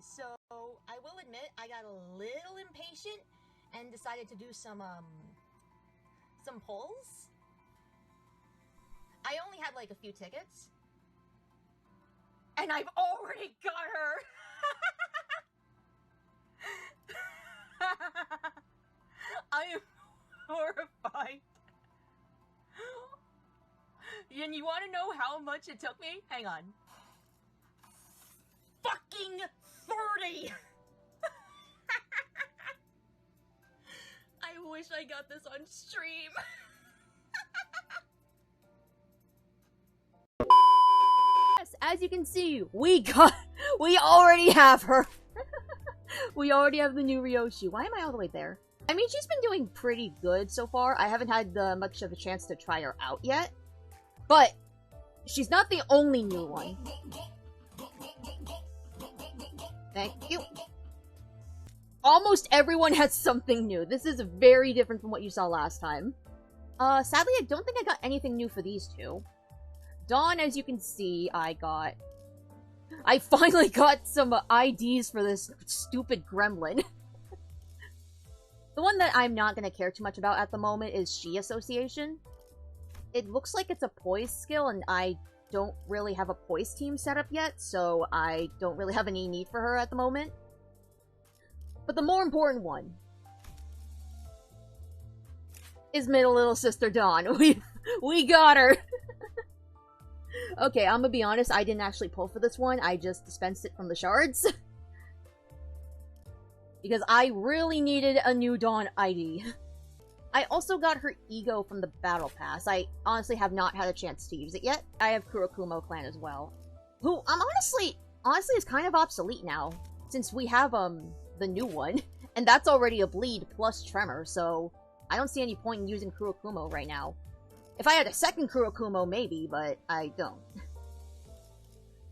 So I will admit I got a little impatient and decided to do some polls. I only had like a few tickets. And I've already got her! I am horrified. And you want to know how much it took me? Hang on. Fucking 30! I wish I got this on stream. Yes, as you can see, we already have her. We already have the new RYOSHU. Why am I all the way there? I mean, she's been doing pretty good so far. I haven't had much of a chance to try her out yet. But she's not the only new one. Thank you. Almost everyone has something new. This is very different from what you saw last time. Sadly, I don't think I got anything new for these two. Dawn, as you can see, I finally got some IDs for this stupid gremlin. The one that I'm not going to care too much about at the moment is She Association. It looks like it's a poise skill, and I don't really have a poise team set up yet, so I don't really have any need for her at the moment. But the more important one is middle little sister Dawn. We got her! Okay, I'm gonna be honest, I didn't actually pull for this one, I just dispensed it from the shards. Because I really needed a new Dawn ID. I also got her ego from the Battle Pass. I honestly have not had a chance to use it yet. I have Kurokumo clan as well. Who, honestly is kind of obsolete now. Since we have, the new one. And that's already a bleed plus tremor, so I don't see any point in using Kurokumo right now. If I had a second Kurokumo, maybe, but I don't.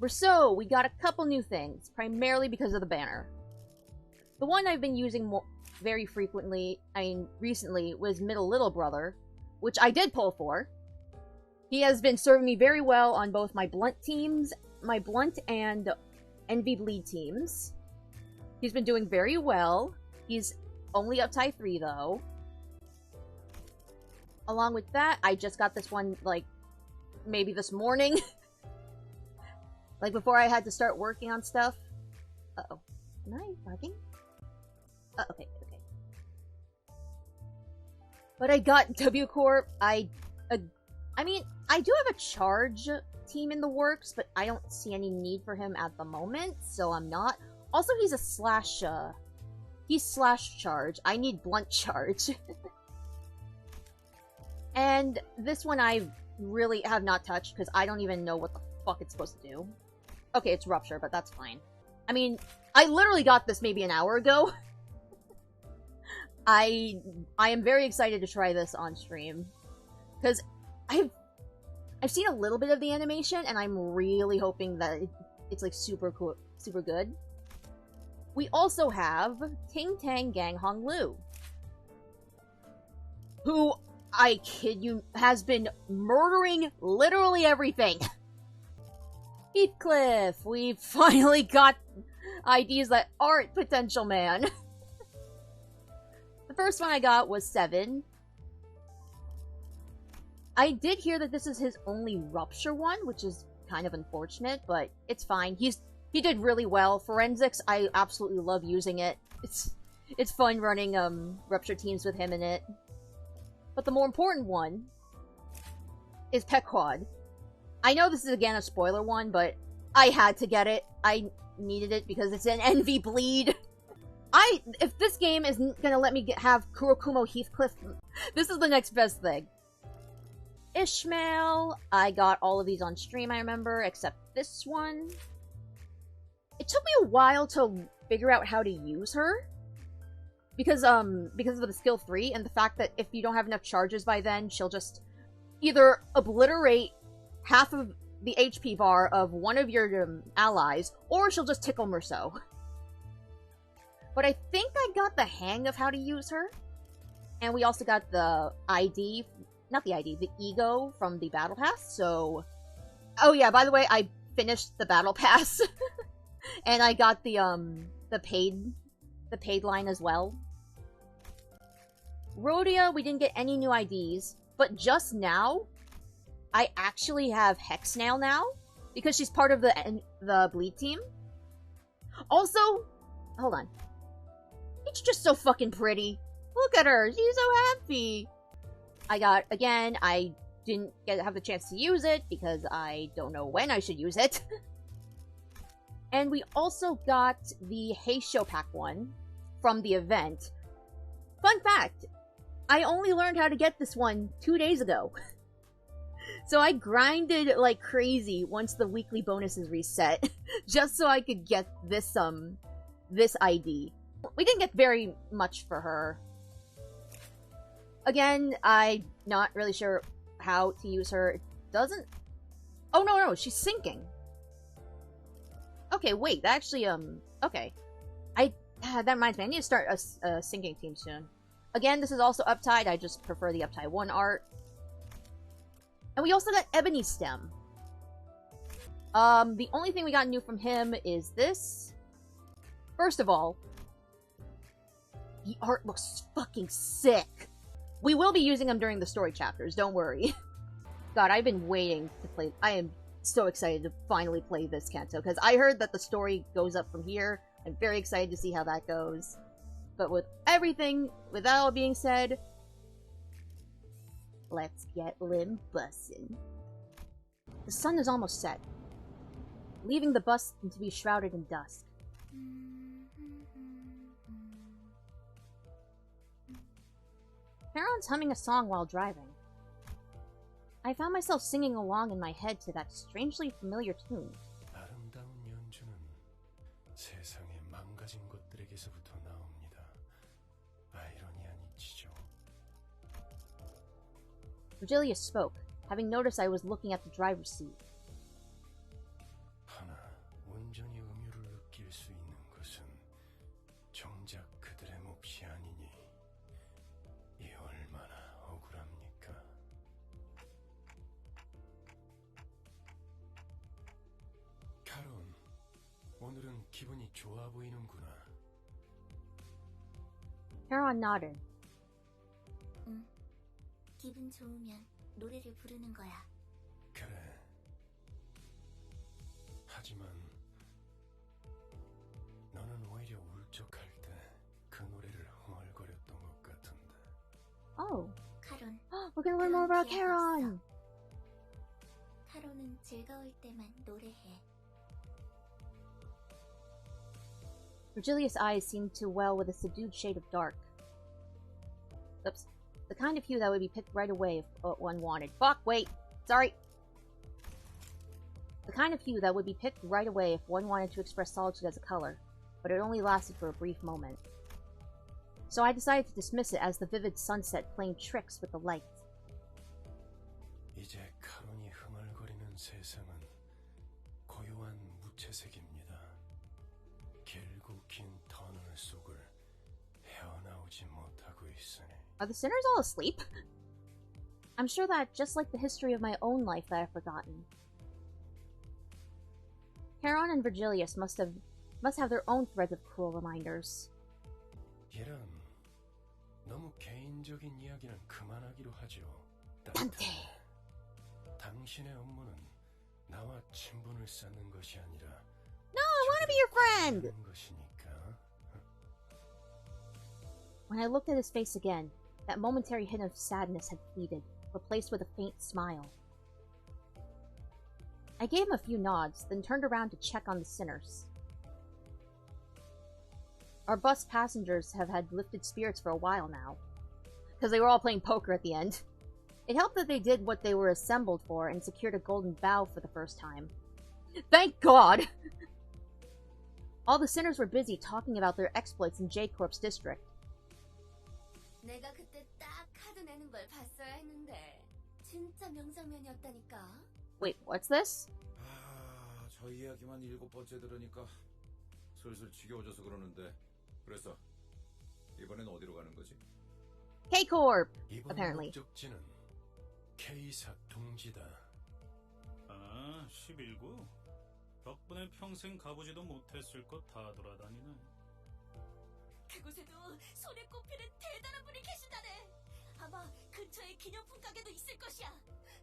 So, we got a couple new things, primarily because of the banner. The one I've been using very frequently, recently, was Middle Little Brother, which I did pull for. He has been serving me very well on both my Blunt teams, my Blunt and Envy Bleed teams. He's been doing very well. He's only up tie 3, though. Along with that, I just got this one, like, maybe this morning. Like, before I had to start working on stuff. Uh-oh. Am I lagging? Okay. But I got W Corp. I mean, I do have a charge team in the works, but I don't see any need for him at the moment, so I'm not. Also, he's a he's slash charge. I need blunt charge. And this one I really have not touched, because I don't even know what the fuck it's supposed to do. Okay, it's Rupture, but that's fine. I mean, I literally got this maybe an hour ago. I am very excited to try this on stream. Because I've seen a little bit of the animation, and I'm really hoping that it's like super cool, super good. We also have Ting Tang Gang Hong Lu, who, I kid you, has been murdering literally everything. Heathcliff, we finally got IDs that aren't Potential Man. The first one I got was 7. I did hear that this is his only Rupture one, which is kind of unfortunate, but it's fine. He did really well. Forensics, I absolutely love using it. It's fun running Rupture teams with him in it. But the more important one is Pet Quad. I know this is again a spoiler one, but I had to get it. I needed it because it's an Envy Bleed. If this game isn't gonna let me have Kurokumo Heathcliff, this is the next best thing. Ishmael, I got all of these on stream, I remember, except this one. It took me a while to figure out how to use her. Because of the skill 3, and the fact that if you don't have enough charges by then, she'll just either obliterate half of the HP bar of one of your allies, or she'll just tickle Merceau. But I think I got the hang of how to use her. And we also got the ID, not the ID, the ego from the Battle Pass, so... Oh yeah, by the way, I finished the Battle Pass. And I got the paid line as well. Rhodia, we didn't get any new IDs, but just now, I actually have Hexnail now because she's part of the bleed team. Also, hold on. It's just so fucking pretty. Look at her. She's so happy. I got, again, I didn't have the chance to use it because I don't know when I should use it. And we also got the Heisho Pack one from the event. Fun fact, I only learned how to get this one 2 days ago. So I grinded like crazy once the weekly bonuses reset, just so I could get this ID. We didn't get very much for her. Again, I'm not really sure how to use her. It doesn't... Oh, no, she's sinking. Okay, wait, that actually, okay. That reminds me, I need to start a sinking team soon. Again, this is also Uptide, I just prefer the Uptide 1 art. And we also got Ebony Stem. The only thing we got new from him is this. First of all, the art looks fucking sick. We will be using them during the story chapters, don't worry. God, I've been waiting to play. I am so excited to finally play this Canto, because I heard that the story goes up from here. I'm very excited to see how that goes. But with that all being said, let's get Limbussin'. The sun is almost set, leaving the bus to be shrouded in dusk. Charon's humming a song while driving. I found myself singing along in my head to that strangely familiar tune. Virgilius spoke, having noticed I was looking at the driver's seat. Charon nodded. 기분 좋으면 노래를 부르는 거야. 그래. 하지만 너는 오히려 울적할 때 그 노래를 흥얼거렸던 것 같은데. Oh. 카론. We're gonna learn more about Charon. 카론은 즐거울 때만 노래해. Virgilius' eyes seemed to well with a subdued shade of dark. Oops. The kind of hue that would be picked right away if one wanted. Fuck, wait! Sorry! The kind of hue that would be picked right away if one wanted to express solitude as a color, but it only lasted for a brief moment. So I decided to dismiss it as the vivid sunset playing tricks with the light. 이제 카론이 흥얼거리는 세상은 고요한 무채색입니다. 길고 긴 터널 속을 헤어나오지 못하고 있으니. Are the sinners all asleep? I'm sure that, just like the history of my own life that I've forgotten. Charon and Virgilius must have their own threads of cruel reminders. 이런 너무 개인적인 이야기는 그만하기로 하죠. Dante. 당신의 업무는 나와 친분을 쌓는 것이 아니라 No, I want to be your friend! 것이니까. When I looked at his face again, that momentary hint of sadness had faded, replaced with a faint smile. I gave him a few nods, then turned around to check on the sinners. Our bus passengers have had lifted spirits for a while now, because they were all playing poker at the end. It helped that they did what they were assembled for and secured a golden bow for the first time. Thank God! All the sinners were busy talking about their exploits in J-Corp's district. 내가 그때 딱 카드 내는 걸 봤어야 했는데 진짜 명장면이었다니까. Wait, what's this? 아, 저 이야기만 7번째 들으니까 슬슬 지겨워져서 그러는데. 그래서 이번엔 어디로 가는 거지? K-Corp, 이번 apparently. 목적지는 K사 둥지다. 아, 11구? 덕분에 평생 가보지도 못했을 것 다 돌아다니네. 그곳에도 손에 꼽히는 대단한 분이 계신다네. 아마 근처에 기념품 가게도 있을 것이야.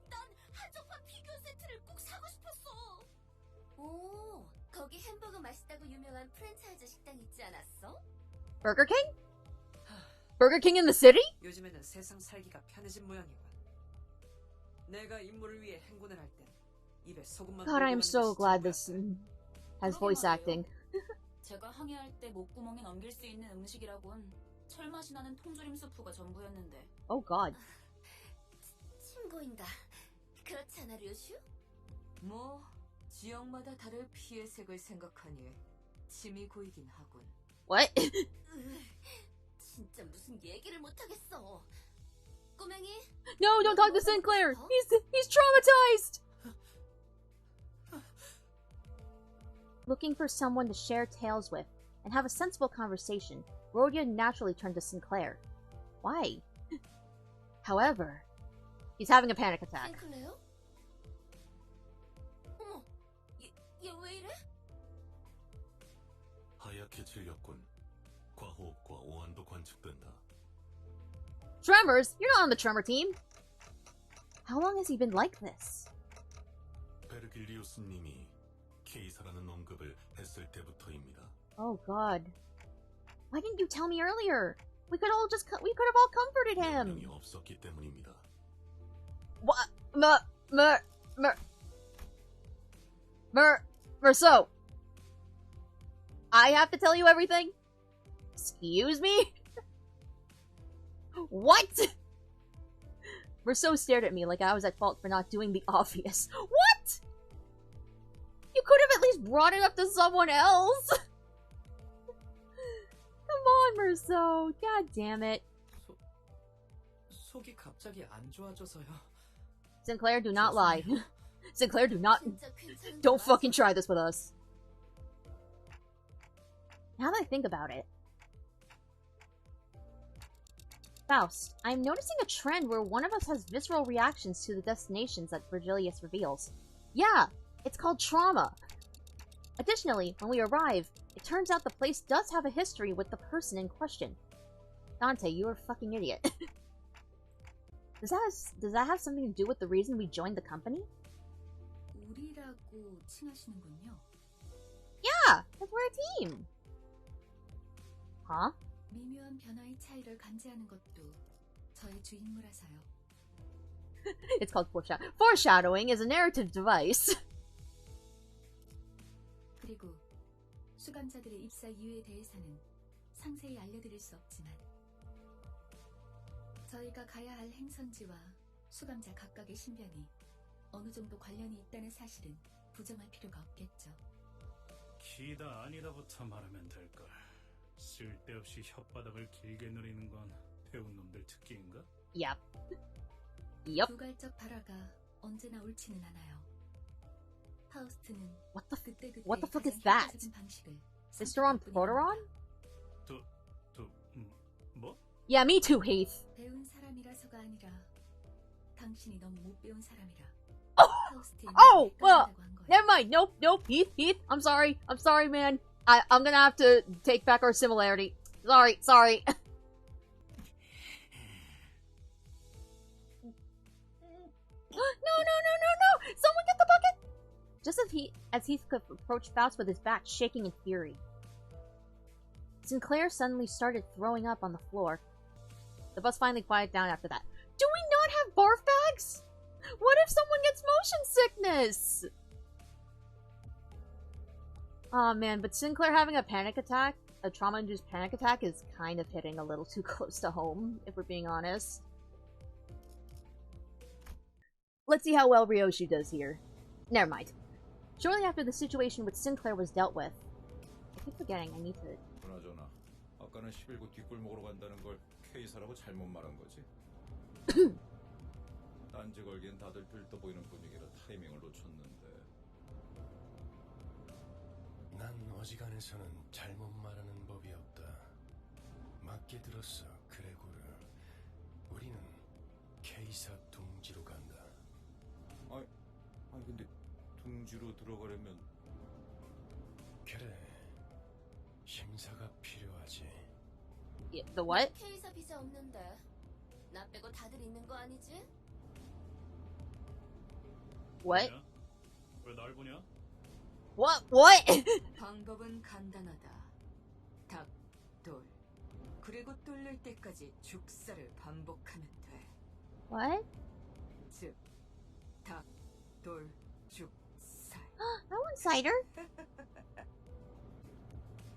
난 한정판 피규어 세트를 꼭 사고 싶었어. 오, 거기 햄버거 맛있다고 유명한 프랜차이즈 식당 있지 않았어? Burger King? Burger King in the city? 요즘에는 세상 살기가 편해진 모양이군. 내가 임무를 위해 행군을 할 땐 입에 소금만 God, I'm so glad this has 그러게 voice 말이에요. acting. 제가 항해할 때 목구멍에 넘길 수 있는 음식이라곤 철맛이 나는 통조림 수프가 전부였는데. Oh god. 친구인가? 그렇지 않아, 류슈? 뭐 지역마다 다를 피의 색을 생각하니 침이 고이긴 하군. What? 진짜 무슨 얘기를 못하겠어. 꼬맹이? No, don't talk to Sinclair! He's traumatized! Looking for someone to share tales with and have a sensible conversation, Rhodia naturally turned to Sinclair. Why? However, he's having a panic attack. 싱클레어? 어머, 얘 왜 이래? 하얗게 질렸군. 과호흡과 오한도 관측된다. Tremors? You're not on the Tremor team. How long has he been like this? 베르길리우스님이 케이사라는 언급을 했을 때부터입니다. Oh god. Why didn't you tell me earlier? We could have all comforted 명령이 him. 없었기 때문입니다. What? So I have to tell you everything? Excuse me? What? Merceau stared at me like I was at fault for not doing the obvious. What? You could have at least brought it up to someone else. Come on, Merceau. God damn it. 속이 갑자기 안 좋아져서요. Sinclair, do not lie. Sinclair, do not... 진짜 괜찮은 Don't 거 fucking 맞아? try this with us. Now that I think about it... Faust, I'm noticing a trend where one of us has visceral reactions to the destinations that Virgilius reveals. Yeah, it's called trauma. Additionally, when we arrive, it turns out the place does have a history with the person in question. Dante, you're a fucking idiot. Does that have something to do with the reason we joined the company? 우리라고 칭하시는군요. Yeah, because we're a team. Huh? 미묘한 변화의 차이를 감지하는 것도 저의 주임무라서요. It's called foreshadowing. Foreshadowing is a narrative device. 그리고 수감자들의 입사 이유에 대해서는 상세히 알려드릴 수 없지만 저희가 가야 할 행선지와 수감자 각각의 신변이 어느 정도 관련이 있다는 사실은 부정할 필요가 없겠죠. 기다 아니다부터 말하면 될걸. 쓸데없이 혓바닥을 길게 누리는 건 배운 놈들 특기인가? Yep. Yep. 두갈적 발화가 언제나 옳지는 않아요. 파우스트는 What the fuck is that? Sister on Proteron? 뭐? Yeah, me too, Heath. 배운 사람이라서가 아니라 당신이 너무 못 배운 사람이라. Oh, well, never mind. Nope, Heath. I'm sorry, man. I'm gonna have to take back our similarity. Sorry. No! Someone get the bucket! Just as Heathcliff approached Faust with his back shaking in fury, Sinclair suddenly started throwing up on the floor. The bus finally quieted down after that. Do we not have barf bags? What if someone gets motion sickness? Oh man, but Sinclair having a panic attack, a trauma-induced panic attack, is kind of hitting a little too close to home, if we're being honest. Let's see how well RYOSHU does here. Never mind. Shortly after the situation with Sinclair was dealt with... I keep forgetting, I need to... 그나저나 아까는 11구 뒷골 먹으러 간다는 걸 K사라고 잘못 말한 거지? 딴지 걸기엔 다들 들떠 보이는 분위기라 타이밍을 놓쳤는데. 난 어지간해서는 잘못 말하는 법이 없다. 맞게 들었어, 그레고르. 우리는 K사 둥지로 간다. 아니 근데 둥지로 들어가려면 그래. 심사가 필요하지. The what? K사 비자 없는데 나 빼고 다들 있는 거 아니지? What? 왜 날 보냐? What? What? 방법은 간단하다. 닭, 돌. 그리고 뚫릴 때까지 죽사를 반복하면 돼. What? 즉, 닭, 돌, 죽살. That one's cider.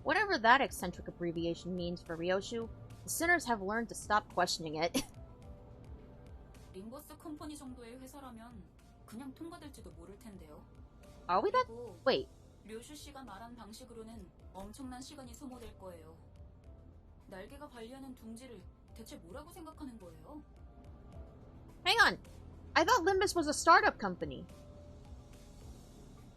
Whatever that eccentric abbreviation means for RYOSHU, the sinners have learned to stop questioning it. 림버스 컴퍼니 정도의 회사라면 그냥 통과될지도 모를 텐데요. Are we that? 그리고 Wait. 료슈 씨가 말한 방식으로는 엄청난 시간이 소모될 거예요. 날개가 발리하는 둥지를 대체 뭐라고 생각하는 거예요? Hang on. I thought Limbus was a startup company.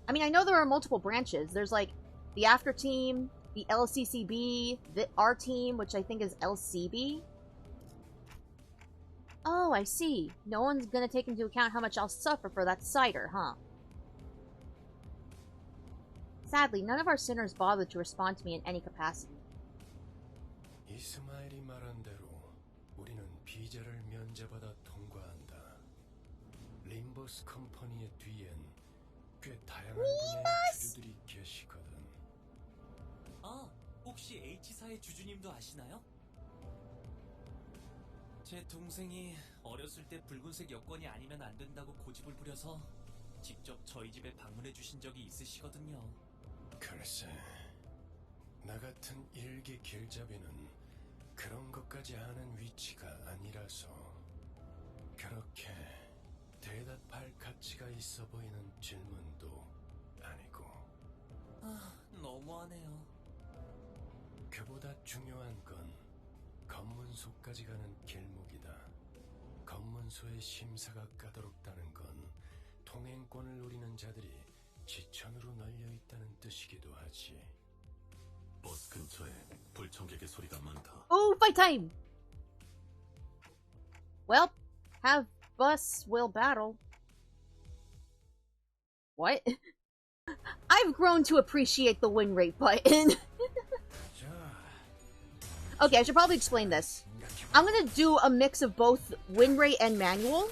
I mean, I know there are multiple branches. There's like the After Team, the LCCB, our team, which I think is LCB. Oh, I see. No one's gonna take into account how much I'll suffer for that cider, huh? Sadly, none of our sinners bothered to respond to me in any capacity. 이스마일이 말한 대로 우리는 비자를 면제받아 통과한다. 림버스 컴퍼니의 뒤엔 꽤 다양한 분야의 주주들이 계시거든. 아, 혹시 H사의 주주님도 아시나요? 제 동생이 어렸을 때 붉은색 여권이 아니면 안 된다고 고집을 부려서 직접 저희 집에 방문해 주신 적이 있으시거든요. 글쎄, 나 같은 일개 길잡이는 그런 것까지 아는 위치가 아니라서 그렇게 대답할 가치가 있어 보이는 질문도 아니고. 아, 너무하네요. 그보다 중요한 건 검문소까지 가는 길목이다. 검문소의 심사가 까다롭다는 건 통행권을 노리는 자들이 지천으로 널려있다는 뜻이기도 하지. 버스 근처에 불청객의 소리가 많다. Oh, fight time! Well, have bus will battle. What? I've grown to appreciate the win rate button. Okay, I should probably explain this. I'm gonna do a mix of both win rate and manual.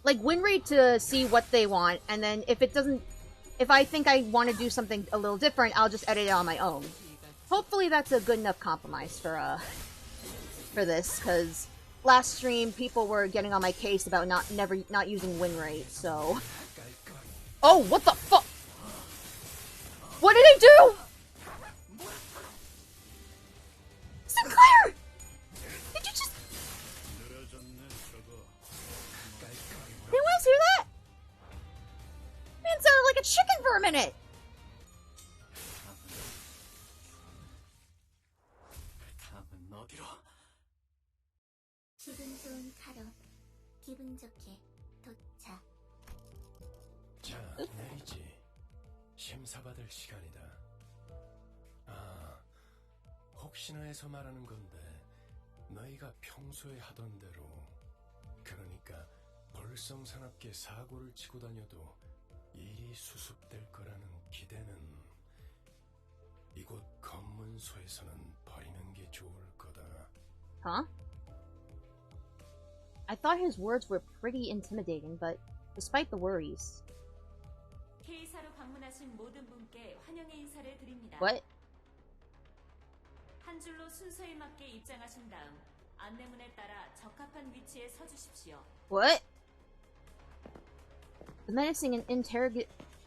Like, win rate to see what they want, and then if I think I want to do something a little different, I'll just edit it on my own. Hopefully that's a good enough compromise for this, because last stream people were getting on my case about not using win rate, so... Oh, what the fuck? What did he do? Sinclair! Did you just... Did you guys hear that? Man sounded like a chicken for a minute! 다음은 어디로? 기분 좋은 카로 기분 좋게 도착. 자, 내리지. 심사받을 시간이다. 아, 혹시나 해서 말하는 건데 너희가 평소에 하던 대로, 그러니까 볼성사납게 사고를 치고 다녀도 일이 수습될 거라는 기대는 이곳 검문소에서는 버리는 게 좋을 거다. Huh? I thought his words were pretty intimidating, but despite the worries... K사로 방문하신 모든 분께 환영의 인사를 드립니다. What? 한 줄로 순서에 맞게 입장하신 다음 안내문에 따라 적합한 위치에 서주십시오. What? The menacing and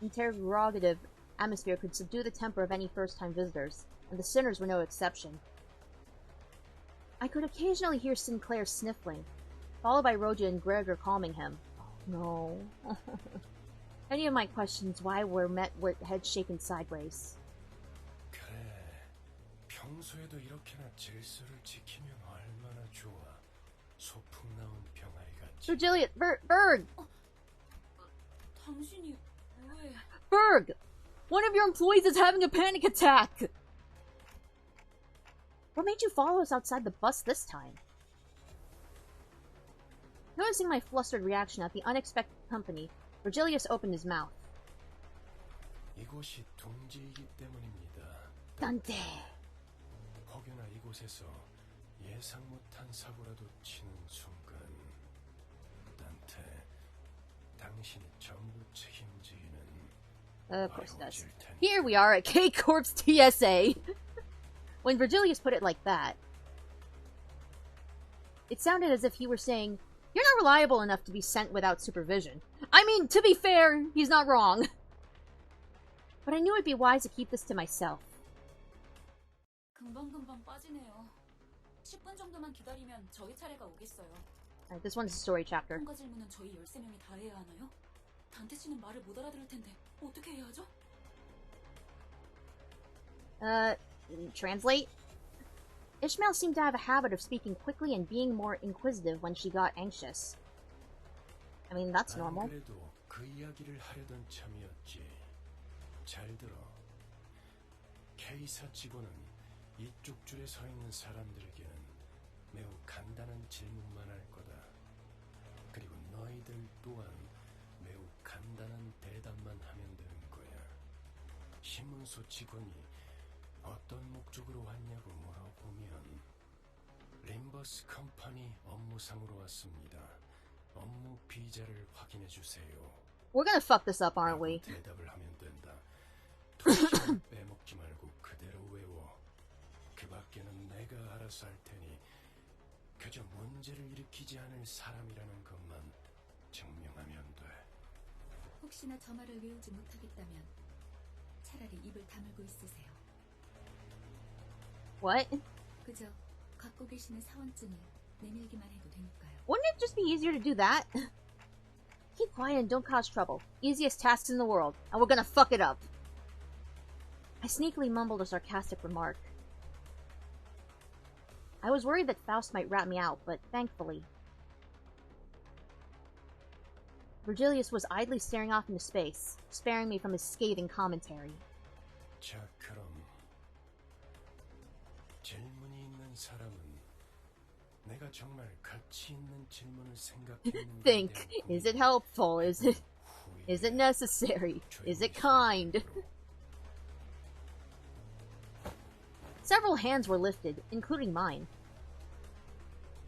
interrogative atmosphere could subdue the temper of any first-time visitors, and the sinners were no exception. I could occasionally hear Sinclair sniffling, followed by Roja and Gregor calming him. Oh, no. Any of my questions why were met with heads shaken sideways. 그래, 평소에도 이렇게나 질서를 지키면 얼마나 좋아. 소풍 나온 병아리 같이. Virgilia, Berg! 당신이 왜... Berg! One of your employees is having a panic attack! What made you follow us outside the bus this time? Noticing my flustered reaction at the unexpected company, Virgilius opened his mouth. 이곳이 둥지이기 때문입니다. 딴데. 혹여나 이곳에서 예상 못한 사고라도 치는 순간 딴테 당신이 전부 책임지기는 Of course it does. 어려워질 테니. Here we are at K-Corp's TSA. When Virgilius put it like that, it sounded as if he were saying, "You're not reliable enough to be sent without supervision." I mean, to be fair, he's not wrong. But I knew it'd be wise to keep this to myself. 금방금방 빠지네요. 10분 정도만 기다리면 저희 차례가 오겠어요. Alright, this one's a story chapter. 통과 질문은 저희 13명이 다 해야 하나요? 단테 씨는 말을 못 알아들을 텐데 어떻게 해야 하죠? Translate? Ishmael seemed to have a habit of speaking quickly and being more inquisitive when she got anxious. I mean, that's normal. 안 그래도 그 이야기를 하려던 참이었지. 잘 들어. K사 직원은 이쪽 줄에 서 있는 사람들에게는 매우 간단한 질문만 할 거다. 그리고 너희들 또한 매우 간단한 대답만 하면 되는 거야. 신문소 직원이 어떤 목적으로 왔냐고 물어보면 림버스 컴퍼니 업무상으로 왔습니다. 업무 비자를 확인해 주세요. We're gonna fuck this up, aren't we? 대답을 하면 된다. 도시를 빼먹지 말고 그대로 외워. 그 밖에는 내가 알아서 할 테니 그저 문제를 일으키지 않을 사람이라는 것만 증명하면 돼. 혹시나 저 말을 외우지 못하겠다면 차라리 입을 다물고 있으세요. What? 그저 갖고 계시는 사원증을 내밀기만 해도 되니까요. Wouldn't it just be easier to do that? Keep quiet and don't cause trouble. Easiest tasks in the world, and we're gonna fuck it up. I sneakily mumbled a sarcastic remark. I was worried that Faust might rat me out, but thankfully... Virgilius was idly staring off into space, sparing me from his scathing commentary. 자, 그럼 질문이 있는 사람은 내가 정말 가치 있는 질문을 생각했는데 Think. Is it helpful? Is it necessary? Is it kind? Several hands were lifted, including mine.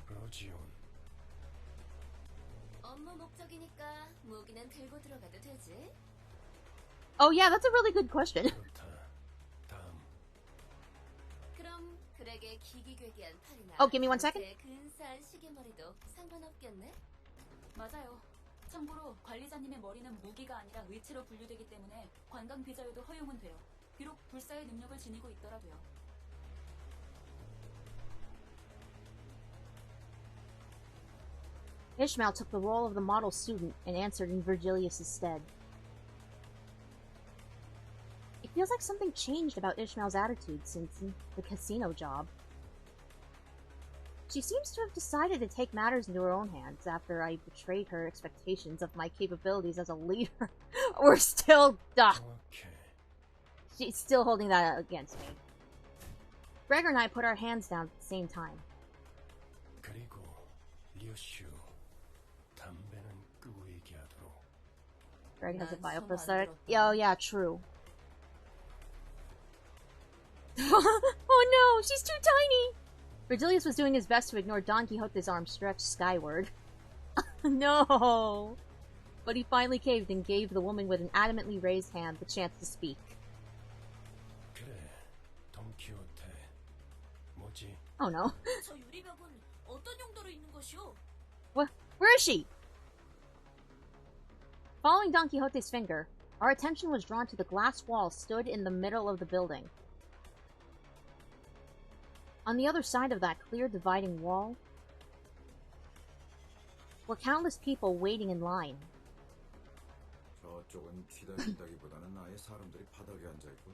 로지온, 업무 목적이니까 무기는 들고 들어가도 되지? Oh yeah, that's a really good question. 그렇다. 다음. 그럼 그에게 기기괴기한 팔이나 Oh, give me 1 second. 근사한 시계머리도 상관없겠네? 맞아요. 참고로 관리자님의 머리는 무기가 아니라 의체로 분류되기 때문에 관광 비자에도 허용은 돼요. 비록 불사의 능력을 지니고 있더라도요. Ishmael took the role of the model student and answered in Virgilius' stead. It feels like something changed about Ishmael's attitude since the casino job. She seems to have decided to take matters into her own hands after I betrayed her expectations of my capabilities as a leader. We're still... 정확해. She's still holding that against me. Gregor and I put our hands down at the same time. 그리고 리오슈, 담배는 끄고 얘기하도록. Greg has a 난 bioprosthetic. 손 안 Oh yeah, true. Oh no, she's too tiny! Virgilius was doing his best to ignore Don Quixote's arm stretched skyward. No! But he finally caved and gave the woman with an adamantly raised hand the chance to speak. 그래, 돈키호테. 뭐지? Oh no. 저 유리벽은 어떤 용도로 있는 것이오? Where is she? Following Don Quixote's finger, our attention was drawn to the glass wall stood in the middle of the building. On the other side of that clear dividing wall were countless people waiting in line. 저쪽은 기다린다기보다는 아예 사람들이 바닥에 앉아있고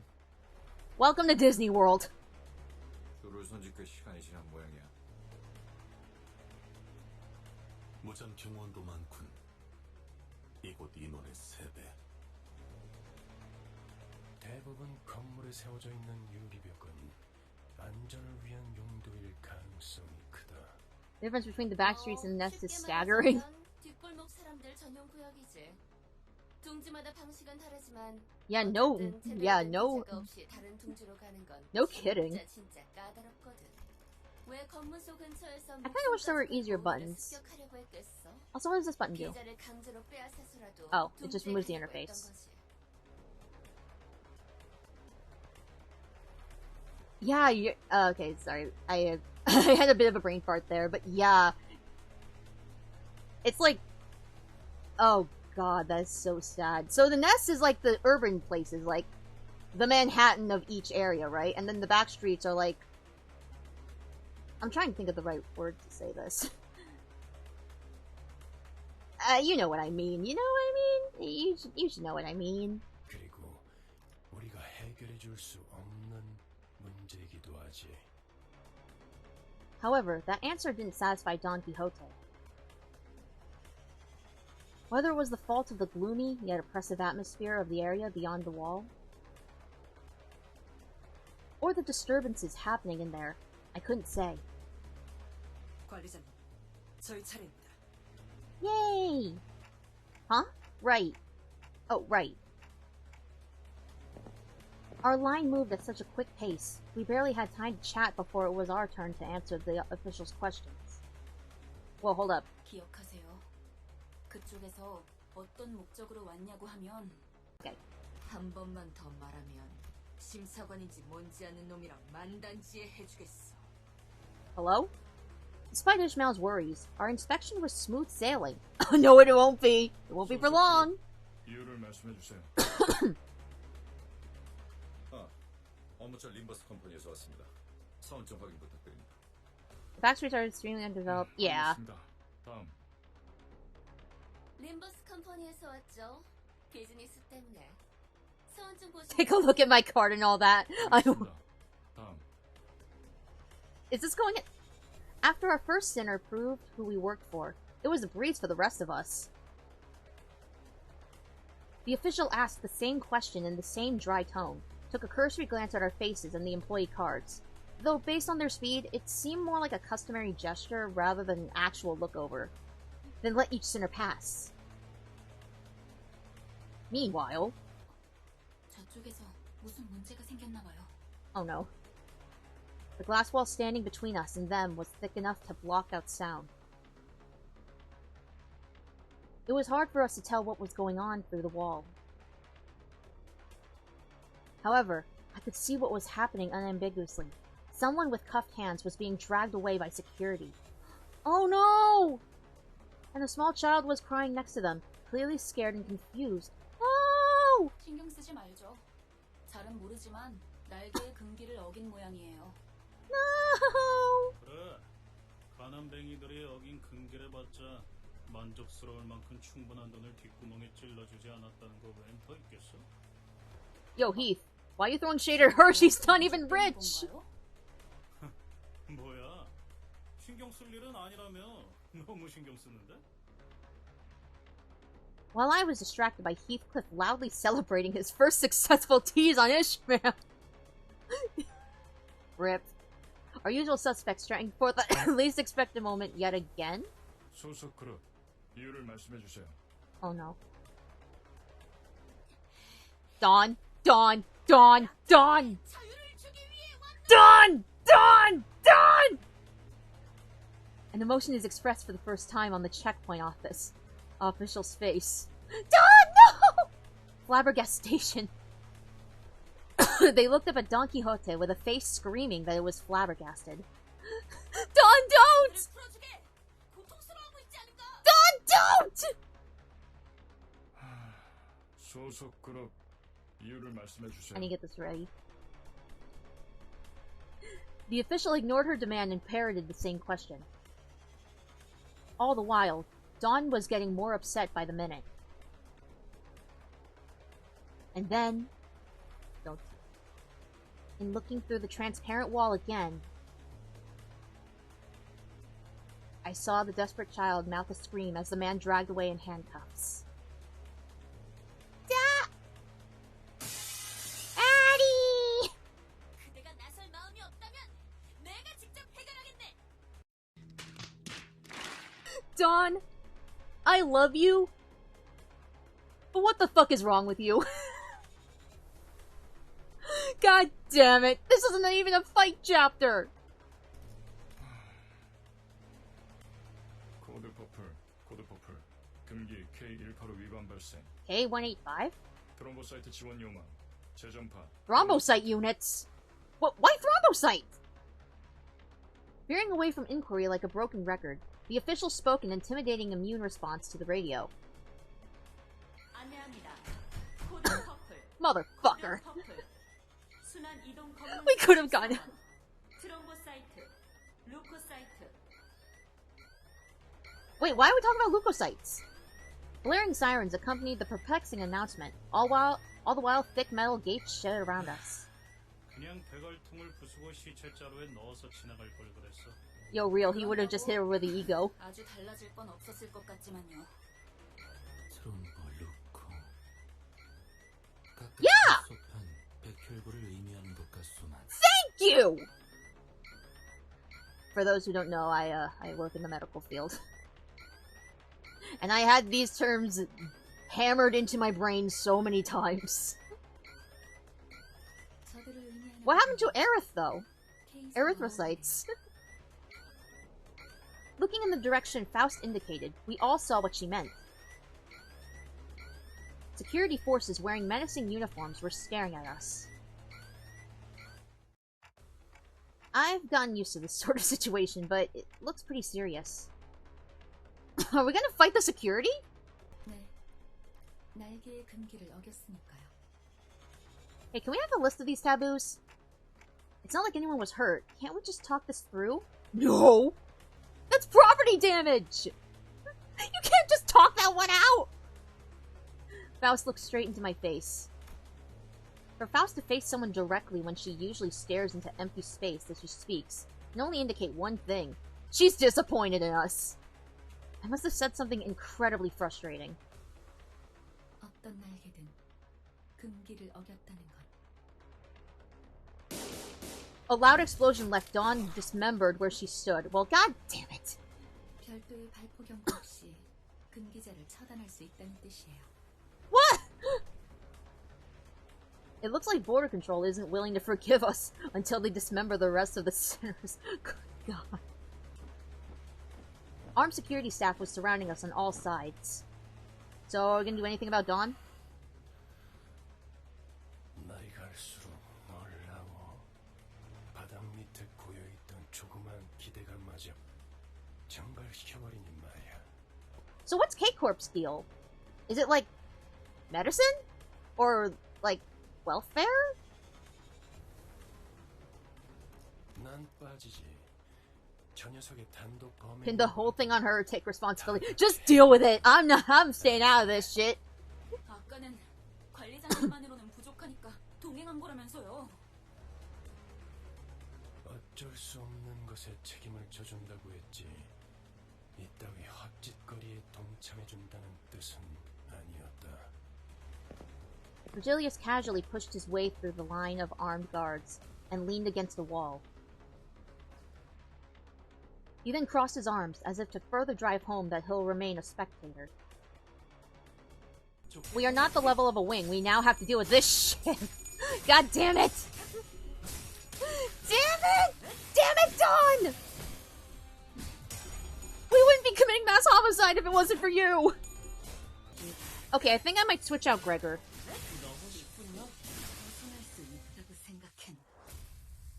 Welcome to Disney World. 줄을 선지 꽤 시간이 지난 모양이야. 무장 경호원도 많군. 이곳 인원의 3배. 대부분 건물에 세워져 있는 유리벽은 안전을 위한 용도일 가능성이 크다. The difference between the back streets and the nest is staggering. 뒷골목 사람들 전용 구역이지. 둥지마다 방식은 다르지만 Yeah, no. 어쨌든 Yeah, 제대로 된 no. 기자가 없이 다른 둥지로 가는 건 No kidding. 진짜 까다롭거든. 왜 건문소 근처에서 I kinda wish there were easier buttons. 습격하려고 했겠어? Also, what does this button do? 기자를 강제로 빼앗아서라도 Oh, it just 둥지에 moves the 가려고 했던 interface. 거지. Yeah, you okay, sorry. I I had a bit of a brain fart there, but yeah. It's like, oh god, that's so sad. So the nest is like the urban places, like the Manhattan of each area, right? And then the back streets are like, I'm trying to think of the right word to say this. You know what I mean. You know what I mean? You should know what I mean. 그리고 우리가 해결해 줄 수 없는 문제이기도 하지. However, that answer didn't satisfy Don Quixote. Whether it was the fault of the gloomy yet oppressive atmosphere of the area beyond the wall, or the disturbances happening in there, I couldn't say. 관리자님, 저희 차례입니다. Yay! Huh? Right. Oh, right. Our line moved at such a quick pace, we barely had time to chat before it was our turn to answer the officials' questions. Well, hold up. 기억하세요. 그쪽에서 어떤 목적으로 왔냐고 하면 Okay. 한 번만 더 말하면 심사관인지 뭔지 아는 놈이랑 만단지에 해주겠어. Hello? Despite Ishmael's worries, our inspection was smooth sailing. No, it won't be. It won't be for long. 이유를 말씀해 주세요. 업무처 림버스 컴퍼니에서 왔습니다. 사원증 확인 부탁드립니다. The backstreets are extremely undeveloped. Yeah. 알겠습니다. 다음. 림버스 컴퍼니에서 왔죠. 비즈니스 때문에. 사원증 보시면 Take a look at my card and all that. 알겠습니다. 다음. Is this going... After our first sinner proved who we worked for, it was a breeze for the rest of us. The official asked the same question in the same dry tone, took a cursory glance at our faces and the employee cards. Though, based on their speed, it seemed more like a customary gesture rather than an actual look-over. Then let each sinner pass. Meanwhile... 저쪽에서 무슨 문제가 생겼나 봐요. Oh no. The glass wall standing between us and them was thick enough to block out sound. It was hard for us to tell what was going on through the wall. However, I could see what was happening unambiguously. Someone with cuffed hands was being dragged away by security. Oh no! And a small child was crying next to them, clearly scared and confused. No! 신경 쓰지 말죠. 잘은 모르지만 날개의 금기를 어긴 모양이에요. No! 그래. 가난뱅이들이 어긴 금기를 받자 만족스러울 만큼 충분한 돈을 뒷구멍에 찔러주지 않았다는 거 외엔 더 있겠어? Yo, Heath, why are you throwing shade at her? She's not even rich! 뭐야? 신경 쓸 일은 아니라며. 너무 신경 쓰는데? While I was distracted by Heathcliff loudly celebrating his first successful tease on Ishmael. Rip. Our usual suspects trying for the least expected moment yet again? 소속 그룹, 이유를 말씀해 주세요. Oh no. Dawn! Dawn! Dawn! Dawn! Dawn! Dawn! Dawn! An emotion is expressed for the first time on the checkpoint official's face. Dawn! No! Flabbergastation. They looked up at Don Quixote with a face screaming that it was flabbergasted. Don, don't! Don, don't! 소속 그룹, 이유를 말씀해 주세요. I need to get this ready. The official ignored her demand and parroted the same question. All the while, Dawn was getting more upset by the minute. And then... In looking through the transparent wall again, I saw the desperate child mouth a scream as the man dragged away in handcuffs. Da! Addie! 그대가 나설 마음이 없다면 내가 직접 해결하겠네. Dawn, I love you, But what the fuck is wrong with you? God damn it. This isn't even a fight chapter. 코드 퍼플. 금기 K18 위반 발생. K185? 트롬보사이트 지원 요망. 재전파. Thrombocyte units? What? Why thrombocyte? Veering away from inquiry like a broken record, the official spoke an intimidating immune response to the radio. 안내합니다. 코드 퍼플. Motherfucker. 퍼플. 순환 이동 검문. We could have gone. 트롬보사이트. 루코사이트. Wait, why are we talking about leukocytes? Blaring sirens accompanied the perplexing announcement, all the while thick metal gates shed around us. 그냥 대갈통을 부수고 시체자루에 넣어서 지나갈 걸 그랬어. Yo, real, he would have just hit her with the ego. 아주 달라질 건 없었을 것 같지만요. Yeah! Thank you! For those who don't know, I work in the medical field. And I had these terms hammered into my brain so many times. What happened to Aerith, though? Erythrocytes. Looking in the direction Faust indicated, we all saw what she meant. Security forces wearing menacing uniforms were staring at us. I've gotten used to this sort of situation, but it looks pretty serious. Are we gonna fight the security? 네. 날개의 금기를 어겼으니까요. Hey, can we have a list of these taboos? It's not like anyone was hurt. Can't we just talk this through? No! That's property damage! You can't just talk that one out! Faust looks straight into my face. For Faust to face someone directly when she usually stares into empty space as she speaks can only indicate one thing. She's disappointed in us. I must have said something incredibly frustrating. 어떤 날개든 금기를 어겼다는 것. A loud explosion left Dawn dismembered where she stood. Well, god damn it. 별도의 발포 경고 없이 금기자를 처단할 수 있다는 뜻이에요. What? It looks like border control isn't willing to forgive us until they dismember the rest of the sinners. Good god. Armed security staff was surrounding us on all sides. So, are we gonna do anything about Dawn? 날이 갈수록 놀라워. 바닥 밑에 고여있던 조그만 기대감마저 증발시켜버리니 말이야. So what's K-Corp's deal? Is it like medicine? Or like welfare? 난 빠지지. 저 녀석의 단독 범행. Pin the whole thing on her, take responsibility. Just deal with it. I'm staying out of this shit. 아까는 관리자님만으로는 부족하니까 동행한 거라면서요. 어쩔 수 없는 것에 책임을 져준다고 했지. 이따위 헛짓거리에 동참해준다는 뜻은 아니었다. Virgilius casually pushed his way through the line of armed guards and leaned against the wall. He then crossed his arms as if to further drive home that he'll remain a spectator. We are not the level of a wing. We now have to deal with this shit. God damn it! Damn it! Damn it, Dawn! We wouldn't be committing mass homicide if it wasn't for you! Okay, I think I might switch out Gregor.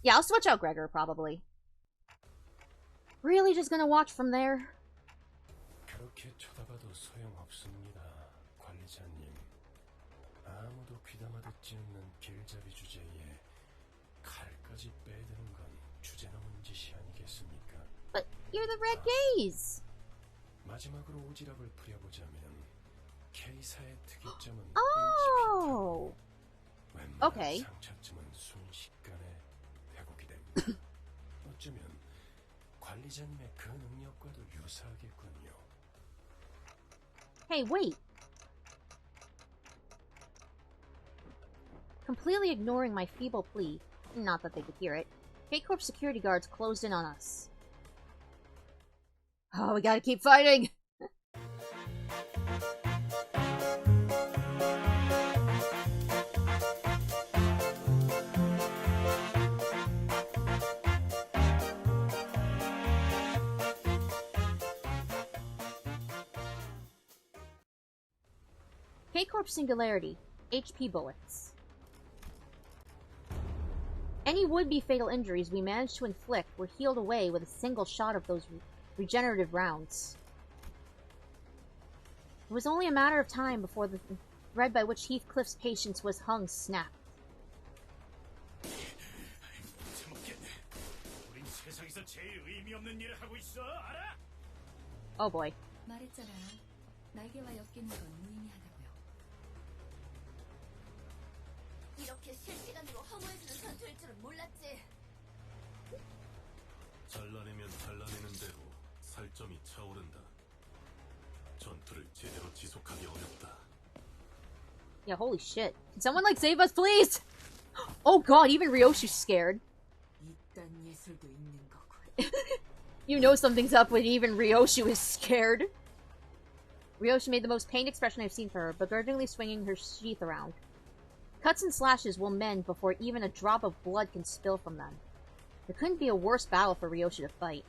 Yeah, I'll switch out Gregor, probably. Really just gonna watch from there? 그렇게 쳐다봐도 소용없습니다, 관리자님. 아무도 귀담아 듣지 않는 길잡이 주제에 칼까지 빼드는 건 주제넘은 짓이 아니겠습니까? But you're the red gaze! 마지막으로 오지랖을 부려보자면 K사의 특이점은 Oh! 웬만한 Okay. 상처쯤은 순식간에 회복이 됩니다. 어쩌면 관리자님의 그 능력과도 유사하겠군요. Hey, wait! Completely ignoring my feeble plea, not that they could hear it, K-Corp security guards closed in on us. Oh, we gotta keep fighting! K-Corp Singularity. HP bullets. Any would-be fatal injuries we managed to inflict were healed away with a single shot of those regenerative rounds. It was only a matter of time before the thread by which Heathcliff's patience was hung snapped. Oh boy. 말했잖아요. 날개와 엮이는 건 무의미하다고요. 이렇게 실시간으로 허무해지는 전투일 줄은 몰랐지. 잘라내면 잘라내는 대로 살점이 차오른다. 전투를 제대로 지속하기 어렵다. Yeah, holy shit. Can someone like save us, please? Oh god, even RYOSHU's scared. 이딴 예술도 있는 거군. You know something's up when even RYOSHU is scared. RYOSHU made the most pained expression I've seen for her, begrudgingly swinging her sheath around. Cuts and slashes will mend before even a drop of blood can spill from them. There couldn't be a worse battle for RYOSHU to fight.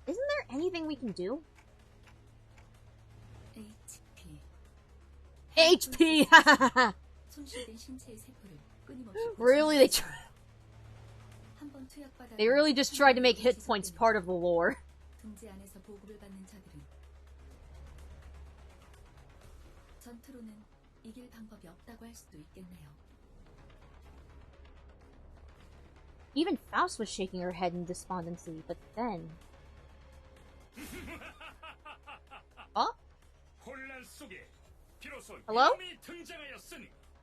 Isn't there anything we can do? HP! 손실된 신체의 세포를 끊임없이 Really? 투약받아 They really just tried to make hit points part of the lore. 둥지 안에서 보급을 받는 자들은 전투로는 이길 방법이 없다고 할 수도 있겠네요. Even Faust was shaking her head in despondency, but then... Oh? Hello?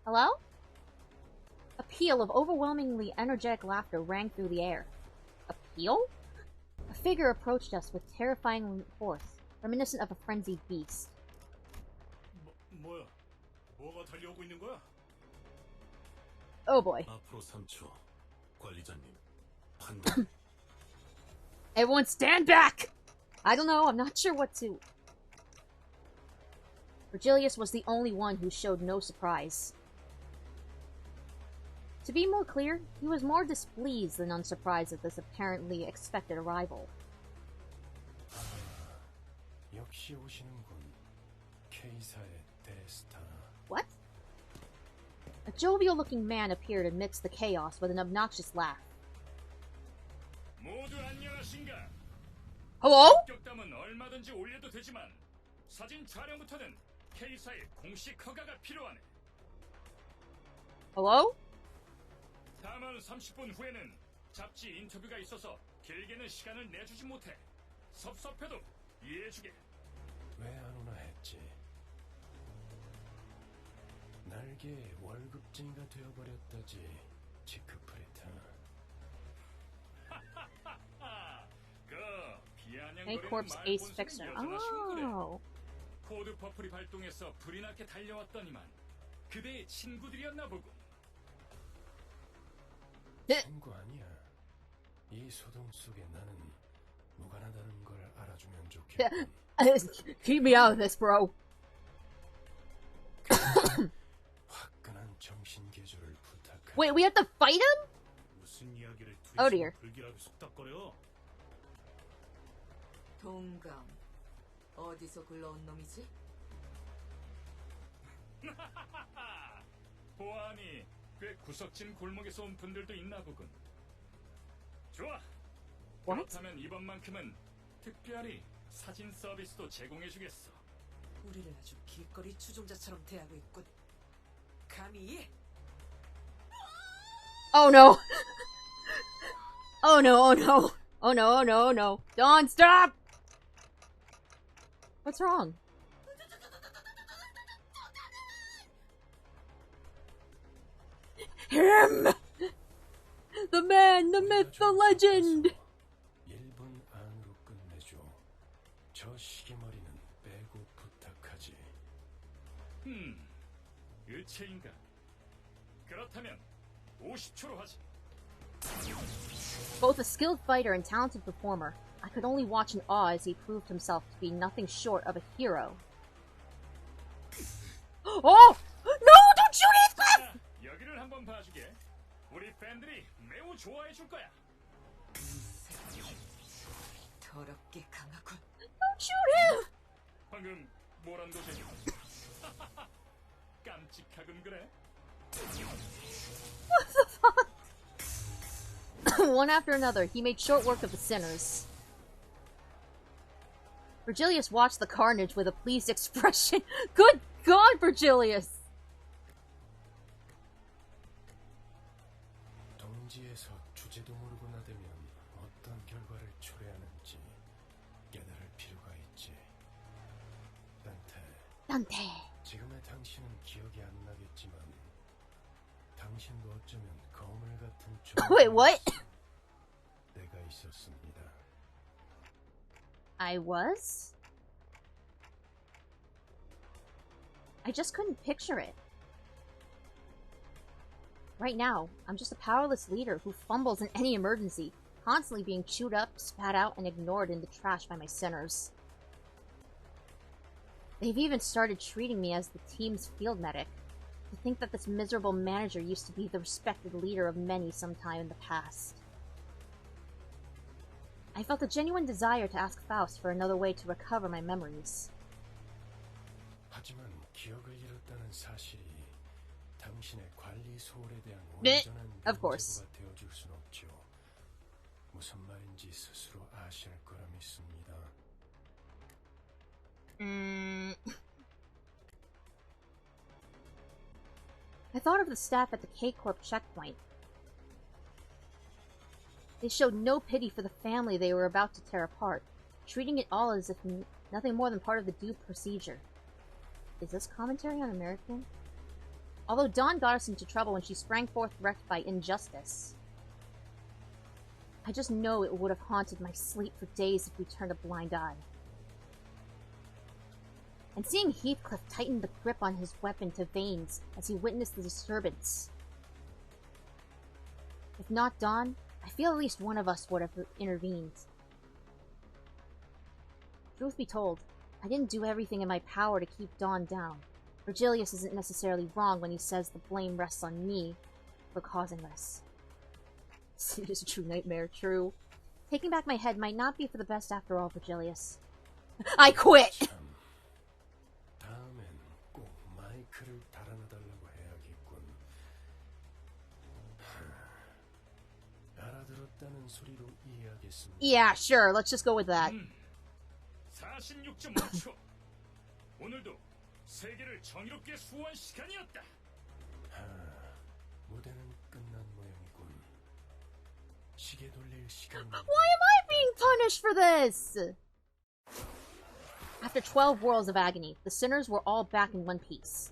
Hello? A peal of overwhelmingly energetic laughter rang through the air. A peal? A figure approached us with terrifying force, reminiscent of a frenzied beast. 뭐야? 뭐가 달려오고 있는 거야? Oh boy. 앞으로 3초. 관리자님, 판단. Everyone stand back! I don't know, I'm not sure what to... Virgilius was the only one who showed no surprise. To be more clear, he was more displeased than unsurprised at this apparently expected arrival. 역시 오시는군. K사의 대스타. What? A jovial-looking man appeared amidst the chaos with an obnoxious laugh. 모두 안녕하신가? Hello? 합격담은 얼마든지 올려도 되지만 사진 촬영부터는 K사의 공식 허가가 필요하네. Hello? 다만 30분 후에는 잡지 인터뷰가 있어서 길게는 시간을 내주지 못해. 섭섭해도 이해해주게. 왜 안 오나 했지. 날개의 월급쟁이가 되어버렸다지. 지크프리타. 그 비아냥거리는 A-Corp's 말 ace 본색은 fixer. 여전하시군 그래. Oh. 코드 퍼플이 발동해서 불이 나게 달려왔더니만 그대의 친구들이었나 보고. 친구 아니야. 이 소동 속에 나는 무관하다는 걸 알아주면 좋겠군. Keep me out of this, bro. 화끈한 정신 개조를 부탁해. Wait, we have to fight him? 무슨 이야기를 Oh dear. 불길하게 속닥거려? 동감, 어디서 굴러온 놈이지? 보아하니 꽤 구석진 골목에서 온 분들도 있나 보군. 좋아. What? 그렇다면 이번만큼은 특별히 사진 서비스도 제공해주겠어. 우리를 아주 길거리 추종자처럼 대하고 있군. 감히? Oh no. Oh no, oh no. Oh no, oh no, oh no. Don't stop! What's wrong? Him! The man, the myth, the legend! 1분 안으로 끝내줘. 저 시계머리는 빼고 부탁하지. 의체인가? 그렇다면 50초로 하지. Both a skilled fighter and talented performer, I could only watch in awe as he proved himself to be nothing short of a hero. Oh! No! Don't shoot Heathcliff! 여기를 한번 봐주게. 우리 팬들이 매우 좋아해줄 거야. 더럽게 강하군. Don't shoot him! 방금 뭐란 도시니? 깜찍하군 그래? One after another, he made short work of the sinners. Virgilius watched the carnage with a pleased expression. Good God, Virgilius! 동지에서 주제도 모르고 나대면 어떤 결과를 초래하는지 깨달을 필요가 있지. Dante. 지금의 당신은 기억이 안 나겠지만 당신도 어쩌면 거물 같은 Wait, what? 때가 있었습니다. I was? I just couldn't picture it. Right now, I'm just a powerless leader who fumbles in any emergency, constantly being chewed up, spat out, and ignored in the trash by my sinners. They've even started treating me as the team's field medic. To think that this miserable manager used to be the respected leader of many sometime in the past. I felt a genuine desire to ask Faust for another way to recover my memories. 하지만 기억을 잃었다는 사실이 당신의 관리 소홀에 대한 네, 온전한 of course. 문제가 되어줄 순 없죠. 무슨 말인지 스스로 아실 거라 믿습니다. I thought of the staff at the Corp Checkpoint. They showed no pity for the family they were about to tear apart, treating it all as if nothing more than part of the due procedure. Is this commentary on American? Although Dawn got us into trouble when she sprang forth wrecked by injustice, I just know it would have haunted my sleep for days if we turned a blind eye. And seeing Heathcliff tighten the grip on his weapon to veins as he witnessed the disturbance. If not Dawn, I feel at least one of us would have intervened. Truth be told, I didn't do everything in my power to keep Dawn down. Virgilius isn't necessarily wrong when he says the blame rests on me for causing this. It is a true nightmare, true. Taking back my head might not be for the best after all, Virgilius. I quit! 다음엔 꼭 마이크를 달아놔달라고 해야겠군. 알아들었다는 소리로 이해하겠습니다. Yeah, sure, let's just go with that. 46.5초. 오늘도 세계를 정의롭게 수호한 시간이었다. 무대는 끝난 모양이군. 시계 돌릴 시간. Why am I being punished for this? After 12 worlds of agony, the sinners were all back in one piece.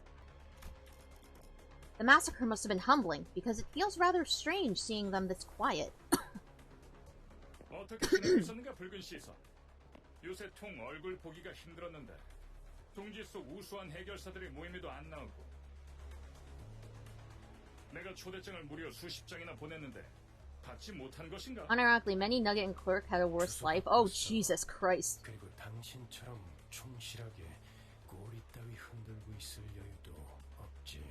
The massacre must have been humbling, because it feels rather strange seeing them this quiet. 어떻게 지내고 있었는가 붉은 시선. 요새 통 얼굴 보기가 힘들었는데 동지 속 우수한 해결사들의 모임에도 안 나오고 내가 초대장을 무려 수십 장이나 보냈는데 받지 못한 것인가? Unironically, many Nugget and Clerk had a worse life. Oh, Jesus Christ. 그리고 당신처럼 충실하게 꼬리 따위 흔들고 있을 여유도 없지.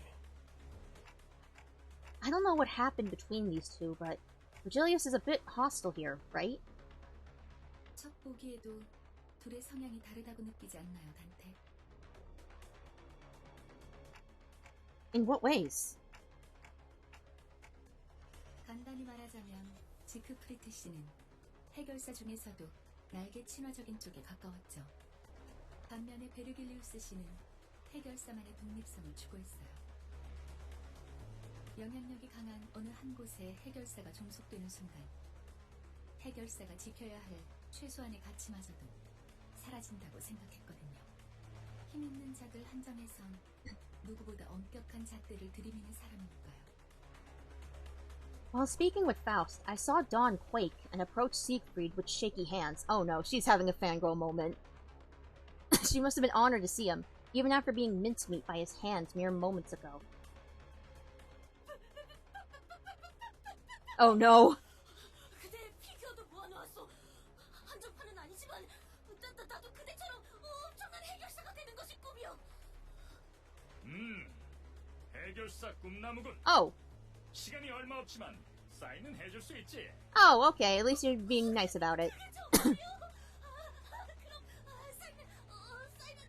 I don't know what happened between these two, but Virgilius is a bit hostile here, right? 첫 보기에도 둘의 성향이 다르다고 느끼지 않나요, 단테? In what ways? 간단히 말하자면 지크프리트 씨는 해결사 중에서도 나에게 친화적인 쪽에 가까웠죠. 반면에 베르길리우스 씨는 해결사만의 독립성을 추구했어요. 영향력이 강한 어느 한 곳에 해결사가 종속되는 순간 해결사가 지켜야 할 최소한의 가치마저도 사라진다고 생각했거든요. 힘 있는 자들 한정에선 누구보다 엄격한 잣대를 들이미는 사람이니까요. While speaking with Faust, I saw Dawn quake and approach Siegfried with shaky hands. Oh no, she's having a fangirl moment. She must have been honored to see him, even after being mincemeat by his hands mere moments ago. Oh no. 그대 피규어도 모아놓았어. 한정판은 아니지만 나도 그대처럼 엄청난 해결사가 되는 것이 꿈이야. 해결사 꿈나무군. Oh. 시간이 얼마 없지만 사인은 해줄 수 있지. Oh, okay. At least you're being nice about it. 그럼 사인은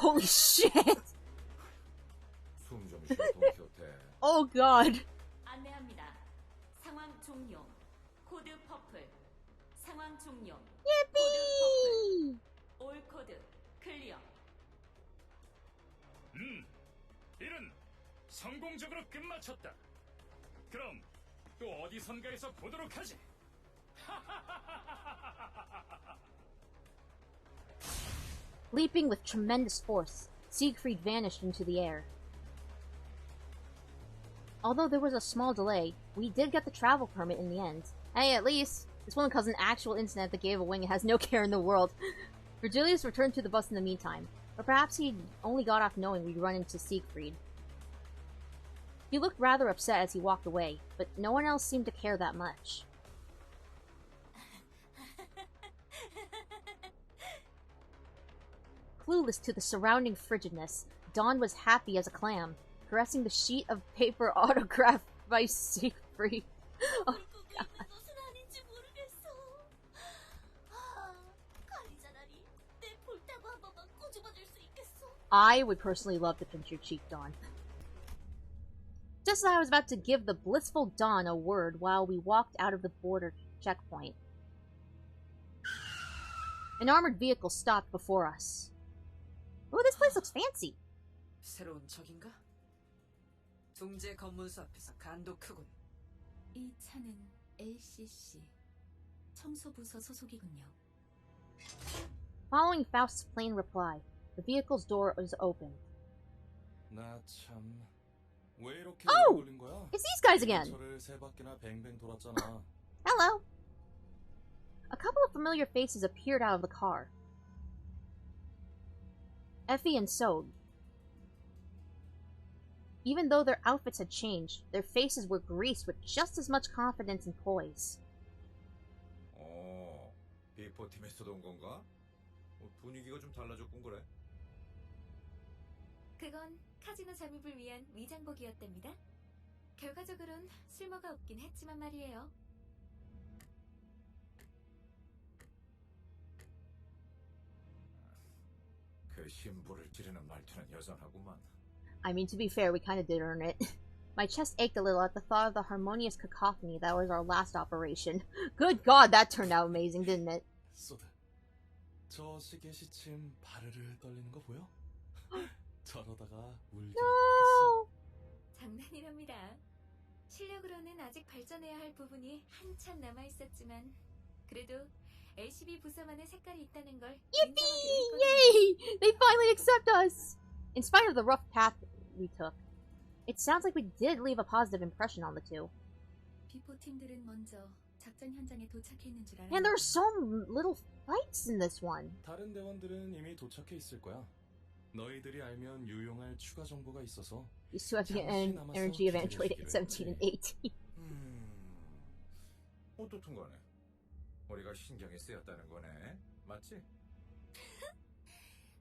Holy shit! 숨 좀 쉬어, 돈키호테. Oh god. 안내합니다. 상황 종료. 코드 퍼플. 상황 종료. Yippee! 올 코드 클리어. 일은 성공적으로 끝마쳤다. 그럼 또 어디선가에서 보도록 하지. Leaping with tremendous force, Siegfried vanished into the air. Although there was a small delay, we did get the travel permit in the end. Hey, at least, this won't cause an actual incident that gave a wing and has no care in the world. Virgilius returned to the bus in the meantime, but perhaps he only got off knowing we'd run into Siegfried. He looked rather upset as he walked away, but no one else seemed to care that much. Clueless to the surrounding frigidness, Dawn was happy as a clam, caressing the sheet of paper autographed by Siegfried. Oh, God. 무슨 아닌지 모르겠어. 관리자라니 내 볼따구 한 번만 꼬집어줄 수 있겠어? I would personally love to pinch your cheek, Dawn. Just as I was about to give the blissful Dawn a word while we walked out of the border checkpoint, an armored vehicle stopped before us. Oh, this place looks fancy. 새로운 적인가? 둥지 검문소 앞에서 간도 크군. 이 차는 LCC 청소부서 소속이군요. Following Faust's plain reply, the vehicle's door was opened. 나 참... 왜 이렇게 Oh! 오래 걸린 거야? It's these guys again! 저를 세 바퀴나 뱅뱅 돌았잖아. Hello! A couple of familiar faces appeared out of the car. Effie and Sog. Even though their outfits had changed, their faces were greased with just as much confidence and poise. 비포 팀에서도 온 건가? 분위기가 좀 달라졌군 그래. 그건 카지노 잠입을 위한 위장복이었답니다. 결과적으론 쓸모가 없긴 했지만 말이에요. 그 심부를 찌르는 말투는 여전하구만. I mean, to be fair, we kinda did earn it. My chest ached a little at the thought of the harmonious cacophony that was our last operation. Good God, that turned out amazing, didn't it? 소드, 저 시계 시침 바르르 떨리는 거 보여? 저러다가 울기로 No! 장난이랍니다. 실력으로는 아직 발전해야 할 부분이 한참 남아있었지만 그래도 LCB 부서만의 색깔이 있다는 걸 Yippee! Yay! They finally accept us! In spite of the rough path we took, it sounds like we did leave a positive impression on the two. 비포 팀들은 먼저 작전 현장에 도착했는 줄 알았는데 And there are so little fights in this one. 다른 대원들은 이미 도착해 있을 거야. 너희들이 알면 유용할 추가 정보가 있어서. These two have the energy of Android 17 and 18. 어떻든 간에 우리가 신경이 쓰였다는 거네. 맞지?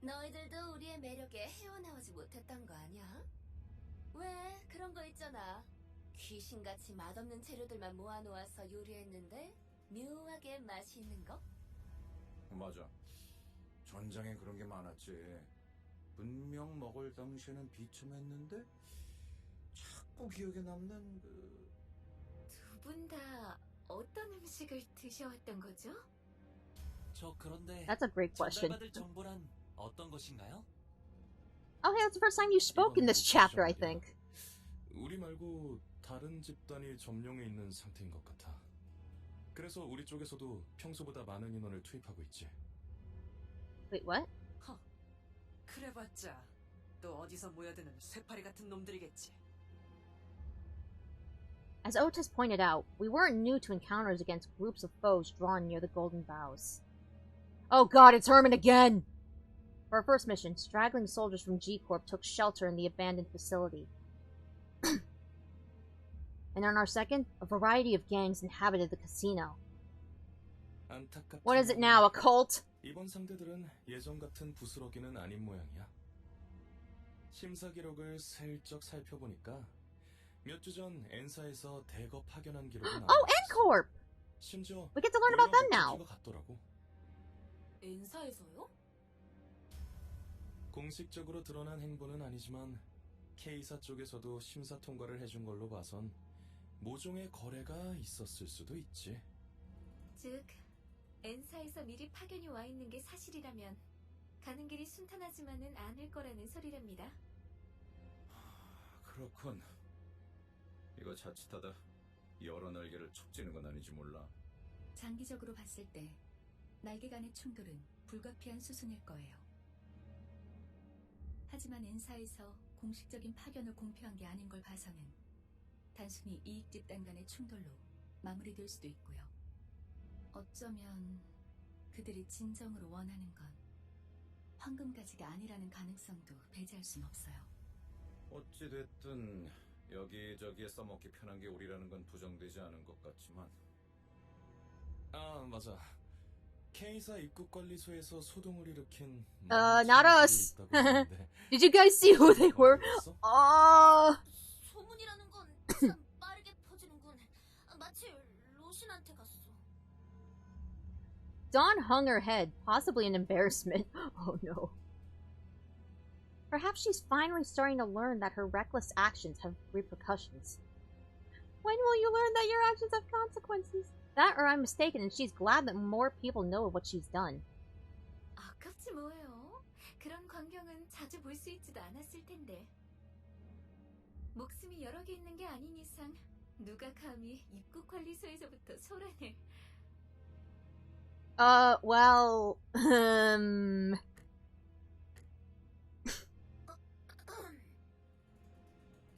너희들도 우리의 매력에 헤어나오지 못했던 거 아니야? 왜 그런 거 있잖아. 귀신같이 맛없는 재료들만 모아놓아서 요리했는데 묘하게 맛이 있는 거? 맞아. 전장엔 그런 게 많았지. 분명 먹을 당시에는 비참했는데 자꾸 기억에 남는 그... 두 분 다 어떤 음식을 드셔왔던 거죠? 저 그런데 That's a great question. 전달받을 정보란 어떤 것인가요? Oh, hey, that's the first time you spoke in this chapter, I think. 우리 말고 다른 집단이 점령해 있는 상태인 것 같아. 그래서 우리 쪽에서도 평소보다 많은 인원을 투입하고 있지. Wait, what? 그래봤자 또 어디서 모여드는 쇠파리 같은 놈들이겠지. As Otis pointed out, we weren't new to encounters against groups of foes drawn near the Golden Boughs. Oh god, it's Herman again! For our first mission, straggling soldiers from G-Corp took shelter in the abandoned facility. And on our second, a variety of gangs inhabited the casino. What is it now, a cult? 이번 상대들은 예전 같은 부스러기는 아닌 모양이야. 심사 기록을 슬쩍 살펴보니까 몇 주 전 엔사에서 대거 파견한 기록이 나와. Oh, N-Corp! 심지어 We get to learn about them now. 같더라고. 엔사에서요? 공식적으로 드러난 행보는 아니지만 K사 쪽에서도 심사 통과를 해준 걸로 봐선 모종의 거래가 있었을 수도 있지. 즉, N사에서 미리 파견이 와 있는 게 사실이라면 가는 길이 순탄하지만은 않을 거라는 소리랍니다. 그렇군. 이거 자칫하다 여러 날개를 척지는 건 아닌지 몰라. 장기적으로 봤을 때 날개 간의 충돌은 불가피한 수순일 거예요. 하지만 N사에서 공식적인 파견을 공표한 게 아닌 걸 봐서는 단순히 이익 집단 간의 충돌로 마무리될 수도 있고요. 어쩌면 그들이 진정으로 원하는 건 황금가지가 아니라는 가능성도 배제할 순 없어요. 어찌됐든 여기저기에 써먹기 편한 게 우리라는 건 부정되지 않은 것 같지만. 아, 맞아. K사 입국관리소에서 소동을 일으킨 not us. 있다고 했는데 Did you guys see who they were? 소문이라는 건 참 빠르게 퍼지는군. 마치 로신한테 갔어. Dawn hung her head, possibly in embarrassment. Oh no. Perhaps she's finally starting to learn that her reckless actions have repercussions. When will you learn that your actions have consequences? That or I'm mistaken and she's glad that more people know of what she's done. 아깝지 뭐예요. 그런 광경은 자주 볼 수 있지도 않았을 텐데. 목숨이 여러 개 있는 게 아닌 이상 누가 감히 입국관리소에서부터 소란을. Well,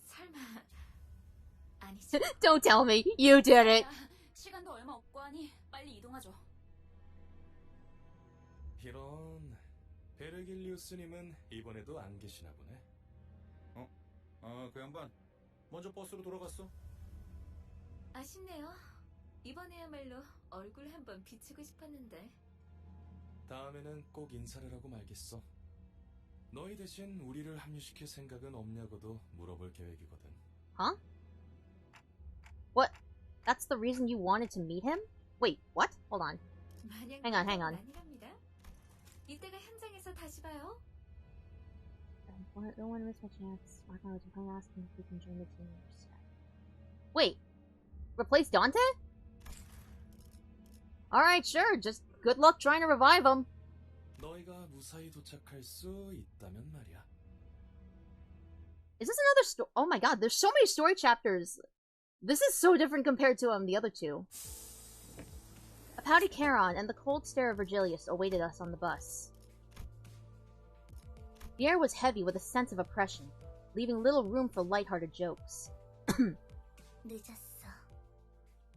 설마 아니죠? Don't tell me you did it. 시간도 얼마 없고 하니 빨리 이동하죠. 이런 베르길리우스님은 이번에도 안 계시나 보네. 그 양반 먼저 버스로 돌아갔어. 아쉽네요. 이번에야말로 얼굴 한번 비추고 싶었는데. 다음에는 꼭 인사를 하고 말겠어. 너희 대신 우리를 합류시킬 생각은 없냐고도 물어볼 계획이거든. Huh? What? That's the reason you wanted to meet him? Wait, what? Hold on. Hang on. 아니랍니다. 이때가 현장에서 다시 봐요. Don't want to miss my chance. I'm going to ask him if we can join the team. Wait, replace Dante? Alright, sure. Just good luck trying to revive him. 너희가 무사히 도착할 수 있다면 말이야. Is this another story? Oh my god, there's so many story chapters. This is so different compared to the other two. A pouty Charon and the cold stare of Virgilius awaited us on the bus. The air was heavy with a sense of oppression, leaving little room for lighthearted jokes. 늦었어.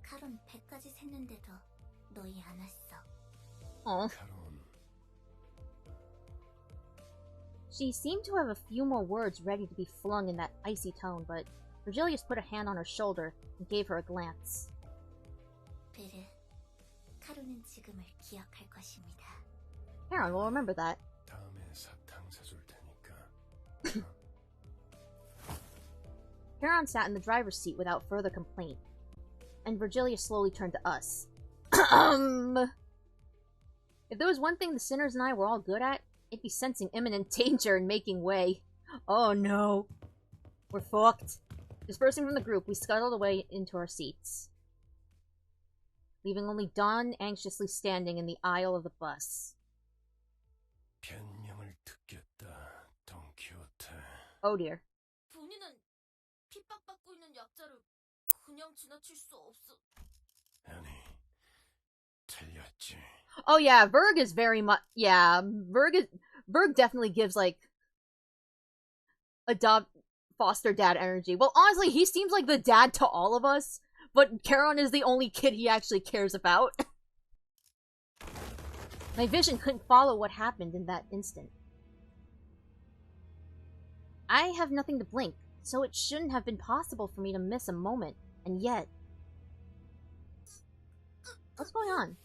카론 100까지 샜는데도 너희 안 왔어. Oh. She seemed to have a few more words ready to be flung in that icy tone, but Virgilius put a hand on her shoulder and gave her a glance. 베르, 카론은 지금을 기억할 것입니다. Charon will remember that. 다음에 사탕 사줄 테니까. Charon sat in the driver's seat without further complaint, and Virgilius slowly turned to us. If there was one thing the sinners and I were all good at, it'd be sensing imminent danger and making way. Oh no. We're fucked. Dispersing from the group, we scuttled away into our seats, leaving only Dawn anxiously standing in the aisle of the bus. 변명을 듣겠다, 돈키호테. Oh dear. 본인은 핍박받고 있는 약자를 그냥 지나칠 수 없어. 아니, 틀렸지. Oh yeah, Berg is very much. Yeah, Berg definitely gives like foster dad energy. Well, honestly, he seems like the dad to all of us, but Charon is the only kid he actually cares about. My vision couldn't follow what happened in that instant. I have nothing to blink, so it shouldn't have been possible for me to miss a moment, and yet... What's going on?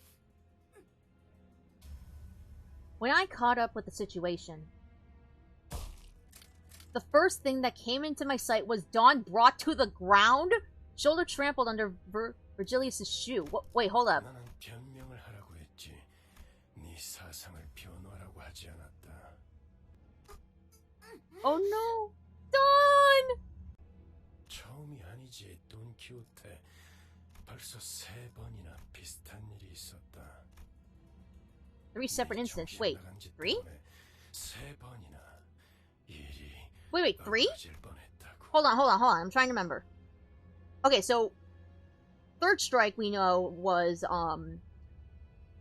When I caught up with the situation, the first thing that came into my sight was Dawn brought to the ground, shoulder trampled under Virgilius' shoe. Wait, hold up. 나는 변명을 하라고 했지. 네 사상을 변호하라고 하지 않았다. Oh no! Dawn! 처음이 아니지, 돈키호테. 벌써 3번이나 비슷한 일이 있었다. 3 separate incidents. Wait, 3? 3번이나 일이 Wait, 3? 벌어질 뻔했다고. Hold on. I'm trying to remember. Okay, so third strike we know was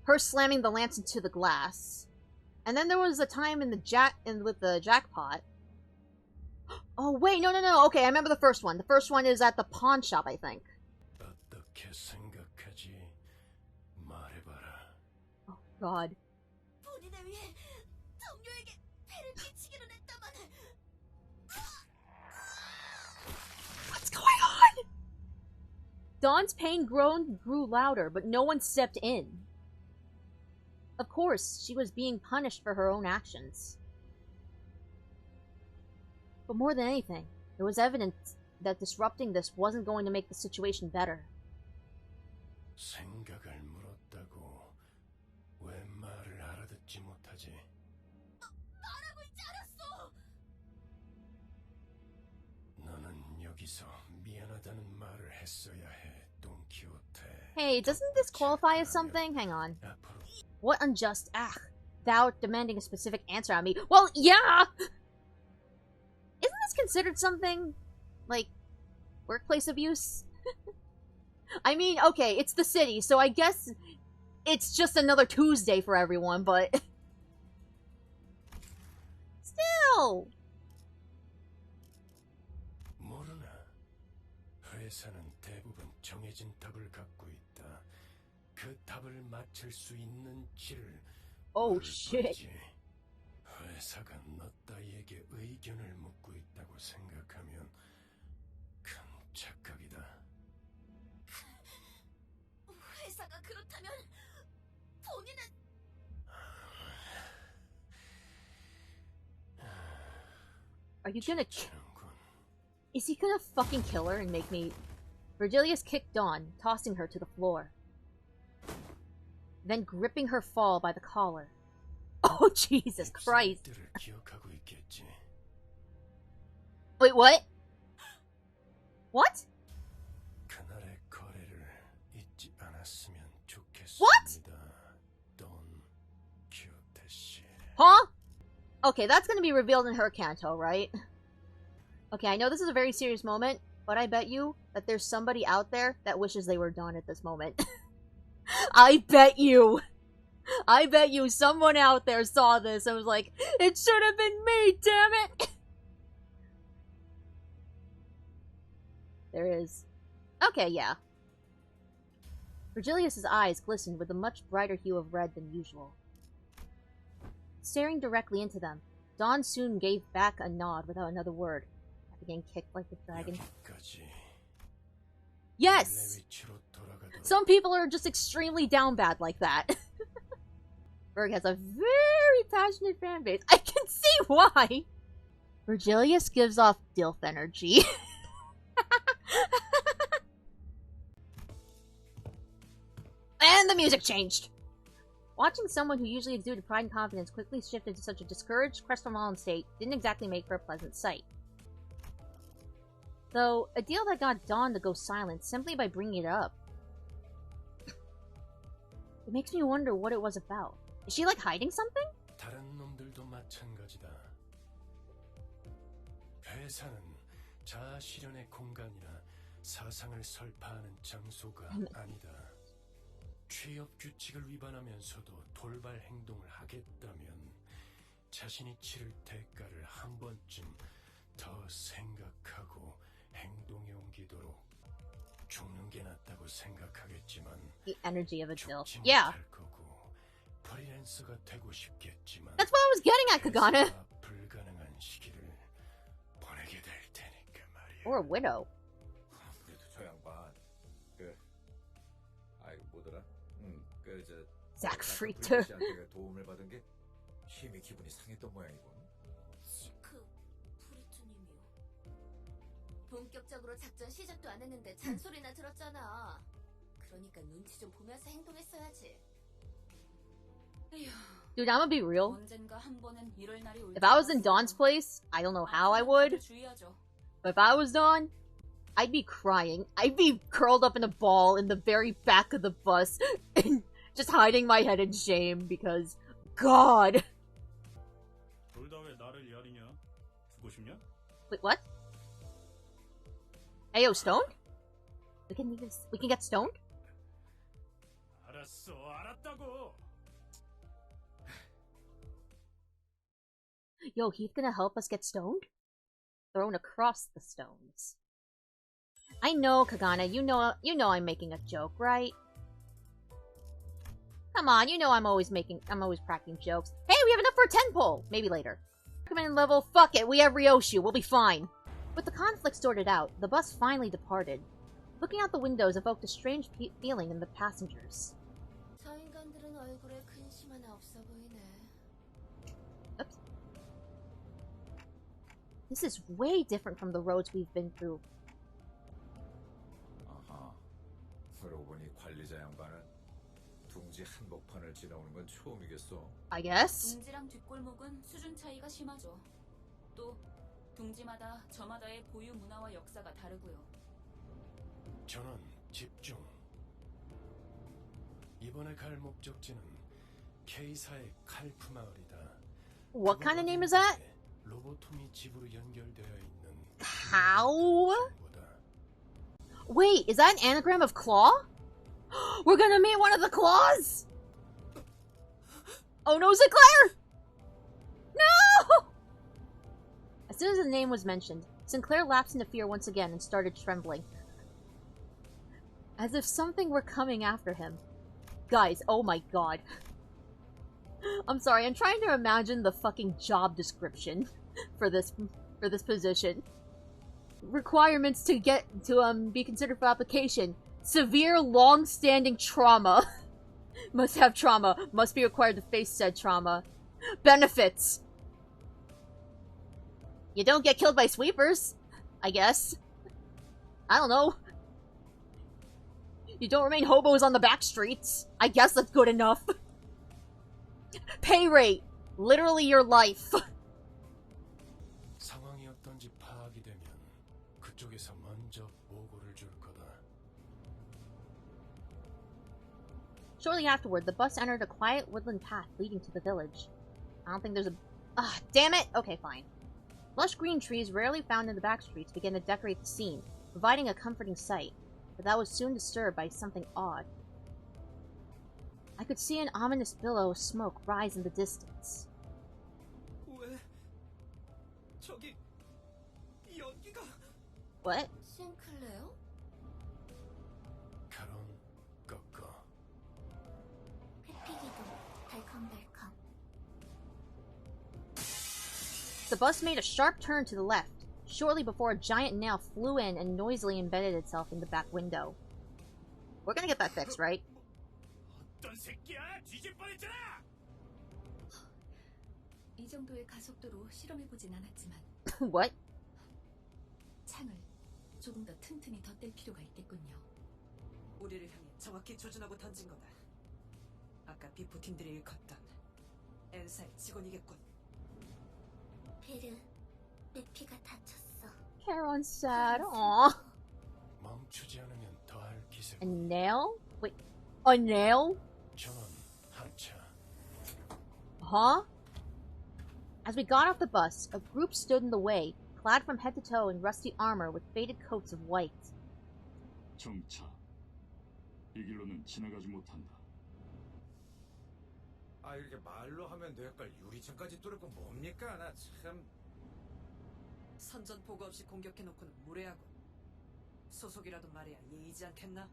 her slamming the lance into the glass, and then there was a time with the jackpot. Oh wait, no. Okay, I remember the first one. The first one is at the pawn shop, I think. 어떻게 생각하지? 말해봐라. Oh God. 본인을 위해 동료에게 패를 끼치기는 했다만. What's going on? Dawn's pain grew louder, but no one stepped in. Of course, she was being punished for her own actions. But more than anything, there was evidence that disrupting this wasn't going to make the situation better. 생각을 물었다고 왜 말을 알아듣지 못하지? 말하고 있지 않았어. 너는 여기서 미안하다는 말을 했어야 해, 돈키호테. Hey, doesn't this qualify as something? Hang on. 앞으로 What unjust thou demanding a specific answer on me. Well, yeah! Isn't this considered something? Like, workplace abuse? I mean, okay, it's the city, so I guess it's just another Tuesday for everyone, but... Still! 모르나. 회사는 대부분 정해진 답을 갖고 있다. 그 답을 맞출 수 있는 지를 Oh, 물을 shit. 거지. 회사가 너 따위에게 의견을 묻고 있다고 생각하면 큰 착각이다. 회사가 그렇다면 본인은 Are you gonna... 지는군. Is he gonna fucking kill her and make me... Virgilius kicked Dawn, tossing her to the floor. Then gripping her fall by the collar. Oh, Jesus Christ. 입술들을 기억하고 있겠지. Wait, what? What? 그날의 거래를 잊지 않았으면 좋겠습니다. What? 돈 키호테 씨. Huh? Okay, that's gonna be revealed in her Canto, right? Okay, I know this is a very serious moment, but I bet you that there's somebody out there that wishes they were Dawn at this moment. I bet you someone out there saw this and was like, it should have been me, damn it! There is. Okay, yeah. Virgilius's eyes glistened with a much brighter hue of red than usual. Staring directly into them, Dawn soon gave back a nod without another word, after getting kicked like the dragon. 여기까지. Yes! 원래 위치로 돌아가도록. Some people are just extremely down bad like that. Berg has a very passionate fan base. I can see why! Virgilius gives off DILF energy. And the music changed! Watching someone who usually exuded pride and confidence quickly shift into such a discouraged, crestfallen state didn't exactly make for a pleasant sight. Though, a deal that got Dawn to go silent simply by bringing it up. It makes me wonder what it was about. Is she, like, hiding something? 다른 놈들도 마찬가지다. 회사는 자아 실현의 공간이나 사상을 설파하는 장소가 아니다. 취업 규칙을 위반하면서도 돌발 행동을 하겠다면 자신이 치를 대가를 한 번쯤 더 생각하고 행동에 옮기도록 죽는 게 낫다고 생각하겠지만 The energy of a DILF. 죽지 Yeah. 못할 거고 프리랜서가 되고 싶겠지만 That's what I was getting at, Kagana. 회사와 불가능한 시기를 보내게 될 테니까 말이야. Or a widow. 그래도 저 양반 아이고 뭐더라? Zack Friedter. 씨한테 도움을 받은 게 심히 기분이 상했던 모양이군. 시크 프리트님이요. 본격적으로 작전 시작도 안 했는데 잔소리나 들었잖아. 그러니까 눈치 좀 보면서 행동했어야지. 에휴, Dude, I'm gonna be real. 언젠가 한 번은 이럴 날이 올 If I was in 줄 Dawn's 알았어요. place, I don't know how I would. 주의하죠. But if I was Dawn, I'd be crying. I'd be curled up in a ball in the very back of the bus and just hiding my head in shame because, God. 둘 다 왜 나를 야리냐? 죽고 싶냐? Wait, what? Ayo, stoned? We can get stoned? 알았어, 알았다고. Yo, he's gonna help us get stoned? Thrown across the stones. I know, Kagana, you know I'm making a joke, right? Come on, you know I'm always cracking jokes. Hey, we have enough for a 10 pull! Maybe later. Recommended level, fuck it, we have RYOSHU, we'll be fine. With the conflict sorted out, the bus finally departed. Looking out the windows evoked a strange feeling in the passengers. 저 인간들은 얼굴에 근심 하나 없어 보이네. Oops. This is way different from the roads we've been through. 아하. 그러고 보니 관리자 양반은 둥지 한복판을 지나오는 건 처음이겠어. I guess. 둥지랑 뒷골목은 수준 차이가 심하죠. 또 둥지마다 저마다의 고유 문화와 역사가 다르고요. 전원 집중. 이번에 갈 목적지는 K사의 칼프 마을이다. What kind of name is that? 로보톰이 집으로 연결되어 있는 How? Wait, is that an anagram of Claw? We're gonna meet one of the Claws! Oh no, Sinclair! No! As soon as the name was mentioned, Sinclair lapsed into fear once again and started trembling. As if something were coming after him. Guys, oh my god. I'm sorry, I'm trying to imagine the fucking job description for this position. Requirements to be considered for application. Severe long-standing trauma. Must have trauma. Must be required to face said trauma. Benefits. You don't get killed by sweepers, I guess. I don't know. You don't remain hobos on the back streets. I guess that's good enough. Pay rate. Literally your life. 상황이 어떤지 파악이 되면 그쪽에서 먼저 보고를 줄 거다. Shortly afterward, the bus entered a quiet woodland path leading to the village. I don't think there's a... Ah, damn it! Okay, fine. Lush green trees rarely found in the back streets began to decorate the scene, providing a comforting sight, but that was soon disturbed by something odd. I could see an ominous billow of smoke rise in the distance. 왜? 저기 연기가 What? 싱클레어? 카론 꺾어. 회피기도 달컹달컹. The bus made a sharp turn to the left, shortly before a giant nail flew in and noisily embedded itself in the back window. We're gonna get that fixed, right? 어떤 새끼야? 뒤질 뻔했잖아. 이 정도의 가속도로 실험해보진 않았지만 What? 창을 조금 더 튼튼히 덧댈 필요가 있겠군요. 우리를 향해 정확히 조준하고 던진 거다. 아까 비포팀들이 일컫던 엔사의 직원이겠군. 베르, 내 피가 다쳤어. Charon's sad. Aww. 멈추지 않으면 더할 기세. A nail? Wait, a nail? 전원 하차. Huh? As we got off the bus, a group stood in the way, clad from head to toe in rusty armor with faded coats of white. 정차. 이 길로는 지나가지 못한다. 아 이렇게 말로 하면 될걸 유리창까지 뚫을 건 뭡니까? 나 참... 선전 보고 없이 공격해놓고는 무례하고 소속이라도 말이야 예의지 않겠나?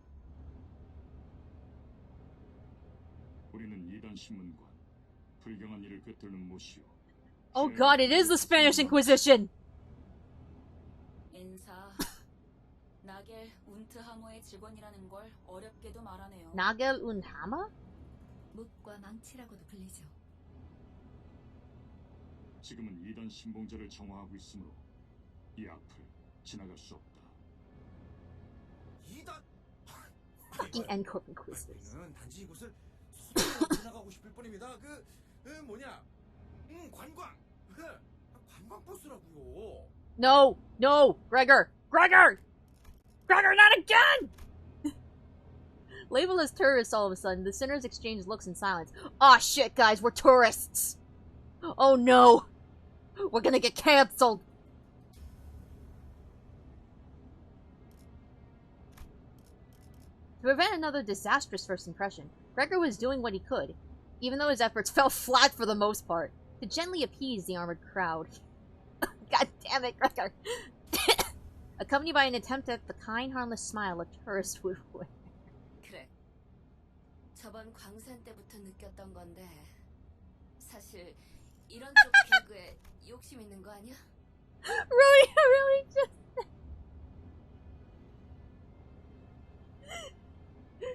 우리는 이단 신문관. 불경한 일을 꿰뚫는 모시오. Oh god, it is the Spanish Inquisition! 엔사, 나겔 운트하모의 직원이라는 걸 어렵게도 말하네요. Nagel und Hammer? 묵과 망치라고도 불리죠. 지금은 이단 신봉자를 정화하고 있으므로 이 앞을 지나갈 수 없다. 이단! Fucking N-Corp Inquisitors. 우리는 단지 이곳을 소장으로 지나가고 싶을 뿐입니다. 뭐냐? 관광. 관광 버스라고요. No! No! Gregor! Gregor! Gregor, not again! Labeled as tourists all of a sudden, the sinners exchange looks in silence. Aw, shit, guys, we're tourists! Oh no! We're gonna get cancelled! To prevent another disastrous first impression, Gregor was doing what he could, even though his efforts fell flat for the most part, to gently appease the armored crowd. God damn it, Gregor! Accompanied by an attempt at the kind, harmless smile a tourist would wear. 그래. 저번 광산 때부터 느꼈던 건데 사실 이런 쪽 개그에 욕심 있는 거 아니야? really just...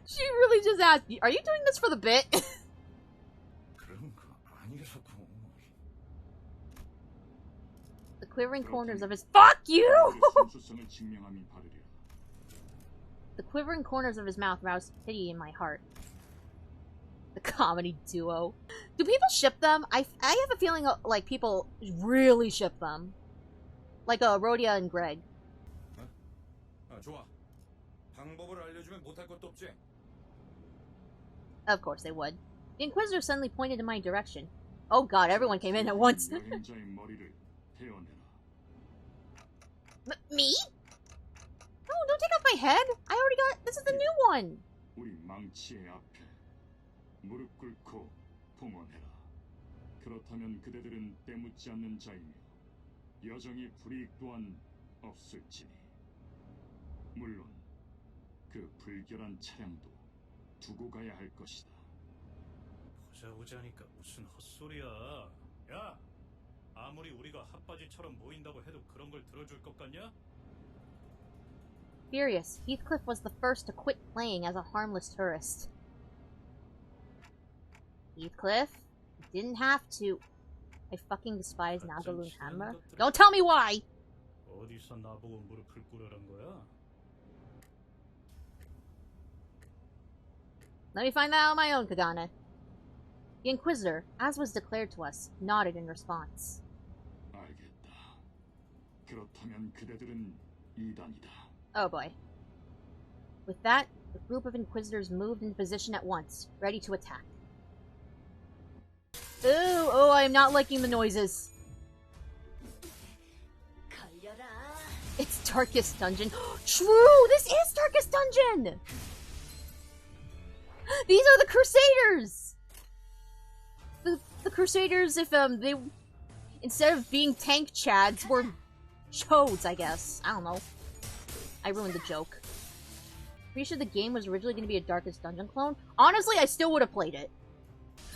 She really just asked, are you doing this for the bit? 그런 거 아니라고. The quivering corners of his... Fuck you! 순수성을 증명함이 바르랴. The quivering corners of his mouth roused pity in my heart. The comedy duo. Do people ship them? I have a feeling like people really ship them. Like Rhodia and Greg. 좋아. 방법을 알려주면 못할 것도 없지. Of course they would. The Inquisitor suddenly pointed in my direction. Oh god, everyone came in at once. 여행자의 머리를 태어내라. Me? No, don't take off my head. I already got... This is the new one. 우리 망치의 앞에 무릎 꿇고 봉헌해라. 그렇다면 그대들은 때묻지 않는 자이며 여정이 불이익 또한 없을지니. 물론 그 불결한 차량도 두고 가야 할 것이다. 보자보자니까 무슨 헛소리야. 야! 아무리 우리가 핫바지처럼 모인다고 해도 그런 걸 들어줄 것 같냐? Furious, Heathcliff was the first to quit playing as a harmless tourist. Heathcliff? You didn't have to. I fucking despise Nagaloon Hammer. Don't tell me why! 어디서 나보고 무릎을 꿇으란 거야? Let me find that out on my own, Kagana. The Inquisitor, as was declared to us, nodded in response. 알겠다. 그렇다면 그대들은 이단이다. Oh boy. With that, the group of Inquisitors moved into position at once, ready to attack. Ooh, oh, I am not liking the noises. It's Darkest Dungeon. True! This is Darkest Dungeon! These are the Crusaders! The Crusaders, if, they... Instead of being tank chads, were chodes, I guess. I don't know. I ruined the joke. Pretty sure the game was originally going to be a Darkest Dungeon clone. Honestly, I still would have played it.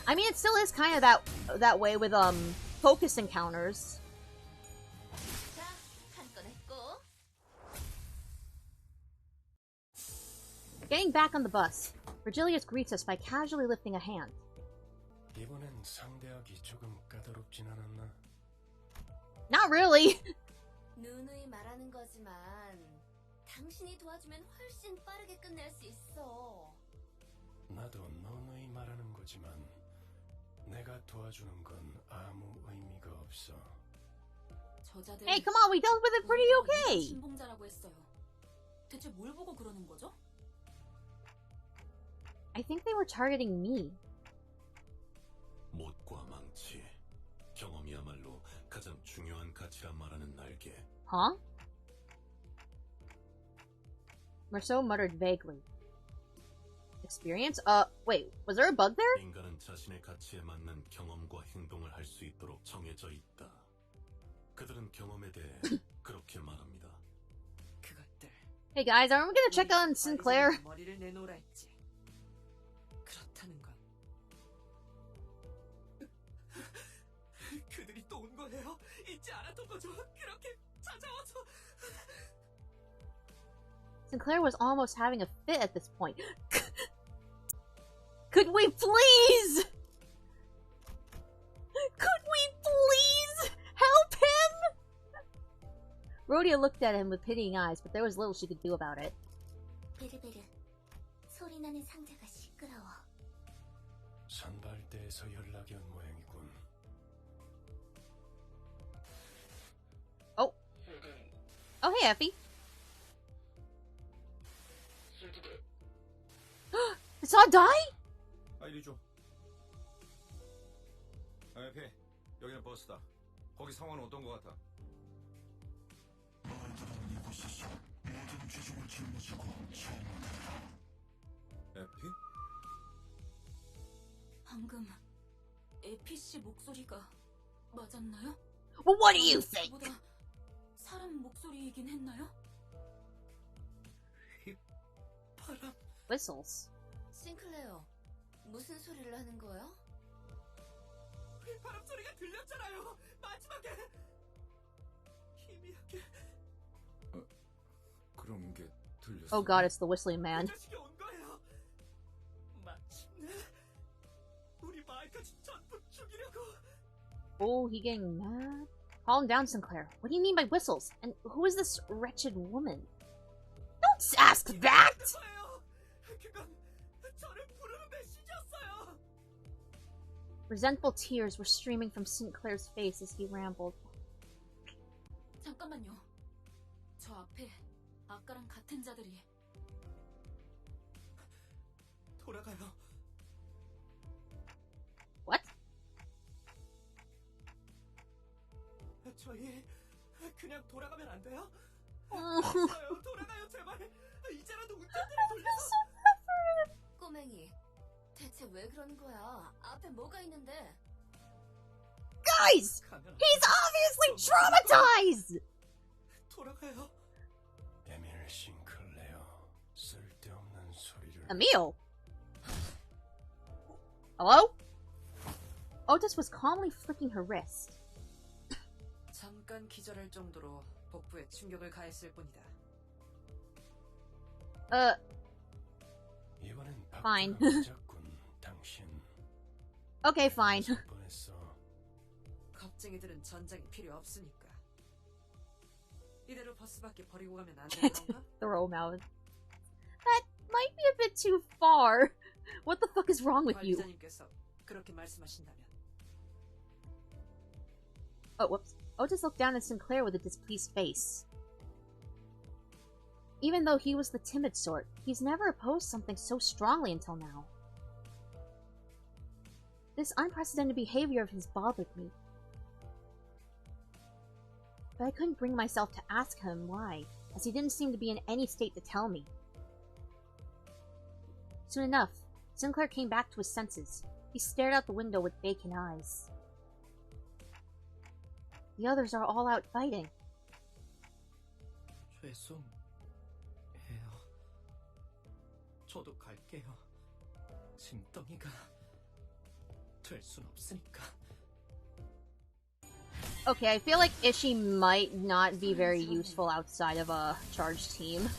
I mean, it still is kind of that way with, focus encounters. Getting back on the bus, Virgilius greets us by casually lifting a hand. 이번엔 상대하기 조금 까다롭진 않았나? Not really. 누누이 말하는 거지만 당신이 도와주면 훨씬 빠르게 끝낼 수 있어. 나도 너누이 말하는 거지만 내가 도와주는 건 아무 의미가 없어. 저자들 Hey, come on, we dealt with it pretty okay. 신봉자라고 했어요. 대체 뭘 보고 그러는 거죠? I think they were targeting me. 못과 망치, 경험이야말로 가장 중요한 가치란 말하는 날개. Huh? Marceau muttered vaguely. Experience? Wait, was there a bug there? 인간은 자신의 가치에 맞는 경험과 행동을 할 수 있도록 정해져 있다. 그들은 경험에 대해 그렇게 말합니다. 그것들. Hey guys, aren't we gonna check on Sinclair? 머리를 내놓으라 했지. 그렇다는 건 그들이 또 온 거예요? 잊지 않았던 거죠? 그렇게 찾아와서. Sinclair was almost having a fit at this point. Could we please? Could we please help him? Rhodia looked at him with pitying eyes, but there was little she could do about it. 베르베르, 소리 나는 상자가 시끄러워. 선발대에서 연락이 온 모양이군. hey, Effie. Did Saw die? 이리 줘. 에피, 여기는 버스다. 거기 상황은 어떤 것 같아? 에피? 방금 에피 씨 목소리가 맞았나요? Well, what do you think? 보다 사람 목소리이긴 했나요? 바람. Whistles. 싱클레어, 무슨 소리를 하는 거야? 바람 소리가 들렸잖아요. 마지막에 희미하게. 그런 게 들렸어. Oh god, it's the whistling man. 그 자식이 온 거예요. 마침내 우리 마을까지 전부 죽이려고. Oh, he getting mad? Calm down, Sinclair. What do you mean by whistles? And who is this wretched woman? Don't ask that! 그건 저를 부르는 메시지였어요. Resentful tears were streaming from Sinclair's face as he rambled. 잠깐만요. 저 앞에 아까랑 같은 자들이. 돌아가요. What? 저희 그냥 돌아가면 안 돼요? Oh. 돌아가요 제발. 이제라도 운전대를 돌려서. 꼬맹이, 대체 왜 그러는 거야? 앞에 뭐가 있는데? Guys! He's obviously traumatized! 돌아가요. 에밀 싱클레어, 쓸데없는 소리를. Emil? Hello? Otis was calmly flicking her wrist. 잠깐 기절할 정도로 복부에 충격을 가했을 뿐이다. 이번엔 Fine. 맞았군, 당신. Okay, fine. 뻔했어. 겁쟁이들은 전장이 필요 없으니까. 이대로 버스 밖에 버리고 가면 안 되는 건가? Throw him out. That might be a bit too far. What the fuck is wrong with you? 관리자님께서 그렇게 말씀하신다면. Oh, whoops. Otis looked down at Sinclair with a displeased face. Even though he was the timid sort, he's never opposed something so strongly until now. This unprecedented behavior of his bothered me. But I couldn't bring myself to ask him why, as he didn't seem to be in any state to tell me. Soon enough, Sinclair came back to his senses. He stared out the window with vacant eyes. The others are all out fighting. 죄송해요. 저도 갈게요. 짐덩이가 될 순 없으니까. Okay, I feel like Ishii might not be very useful outside of a charged team.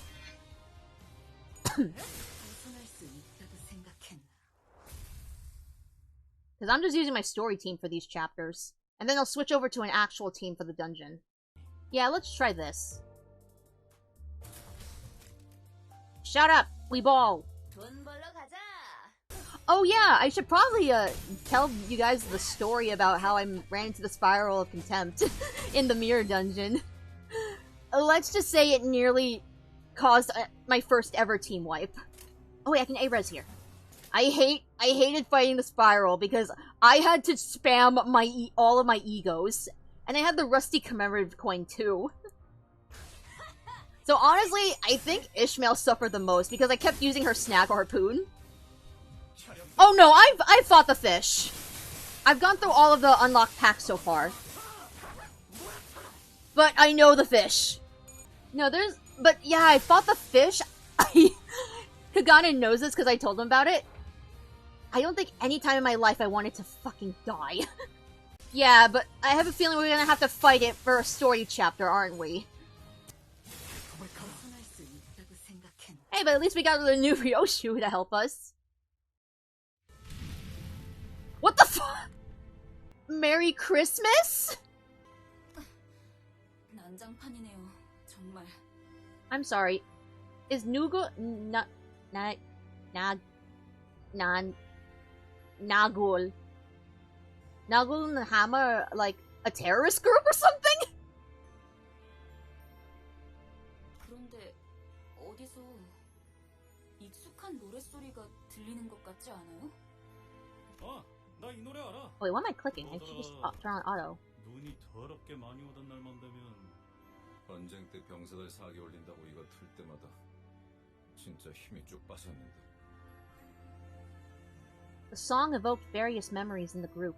Because I'm just using my story team for these chapters. And then I'll switch over to an actual team for the dungeon. Yeah, let's try this. Shut up! We ball! 돈 벌러 가자. Oh yeah, I should probably tell you guys the story about how I ran into the spiral of contempt in the mirror dungeon. Let's just say it nearly caused my first ever team wipe. Oh wait, I can A-res here. I hated fighting the spiral because I had to spam my all of my egos, and I had the rusty commemorative coin too. So honestly, I think Ishmael suffered the most because I kept using her snag or harpoon. Oh no, I've fought the fish. I've gone through all of the unlocked packs so far. But I know the fish. No, but yeah, I fought the fish. Kagane knows this because I told him about it. I don't think any time in my life I wanted to fucking die. Yeah, but I have a feeling we're gonna have to fight it for a story chapter, aren't we? Hey, but at least we got the new RYOSHU to help us. What the fuck? Merry Christmas? 난장판이네요. 정말. I'm sorry. Is Nagul and Hammer like a terrorist group or something? 그런데 어디서 익숙한 노랫소리가 들리는 것 같지 않아요? 나 이 노래 알아. Wait, what am I clicking? I should just turn on auto. 눈이 더럽게 많이 오던 날만 되면 전쟁 때 병사들 사기 올린다고 이거 틀 때마다 진짜 힘이 쭉 빠졌는데. The song evoked various memories in the group.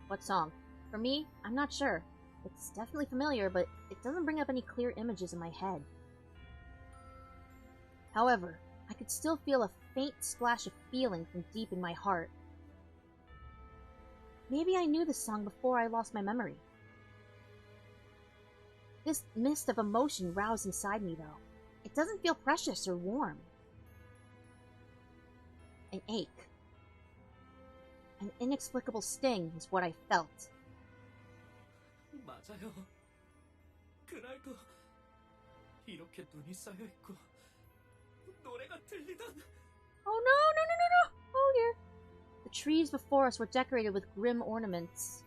What song? For me, I'm not sure. It's definitely familiar, but it doesn't bring up any clear images in my head. However, I could still feel a faint splash of feeling from deep in my heart. Maybe I knew this song before I lost my memory. This mist of emotion roused inside me, though. It doesn't feel precious or warm. An ache. An inexplicable sting is what I felt. 맞아요. 그날도 이렇게 눈이 쌓여 있고 노래가 들리던. Oh no! Oh dear. The trees before us were decorated with grim ornaments.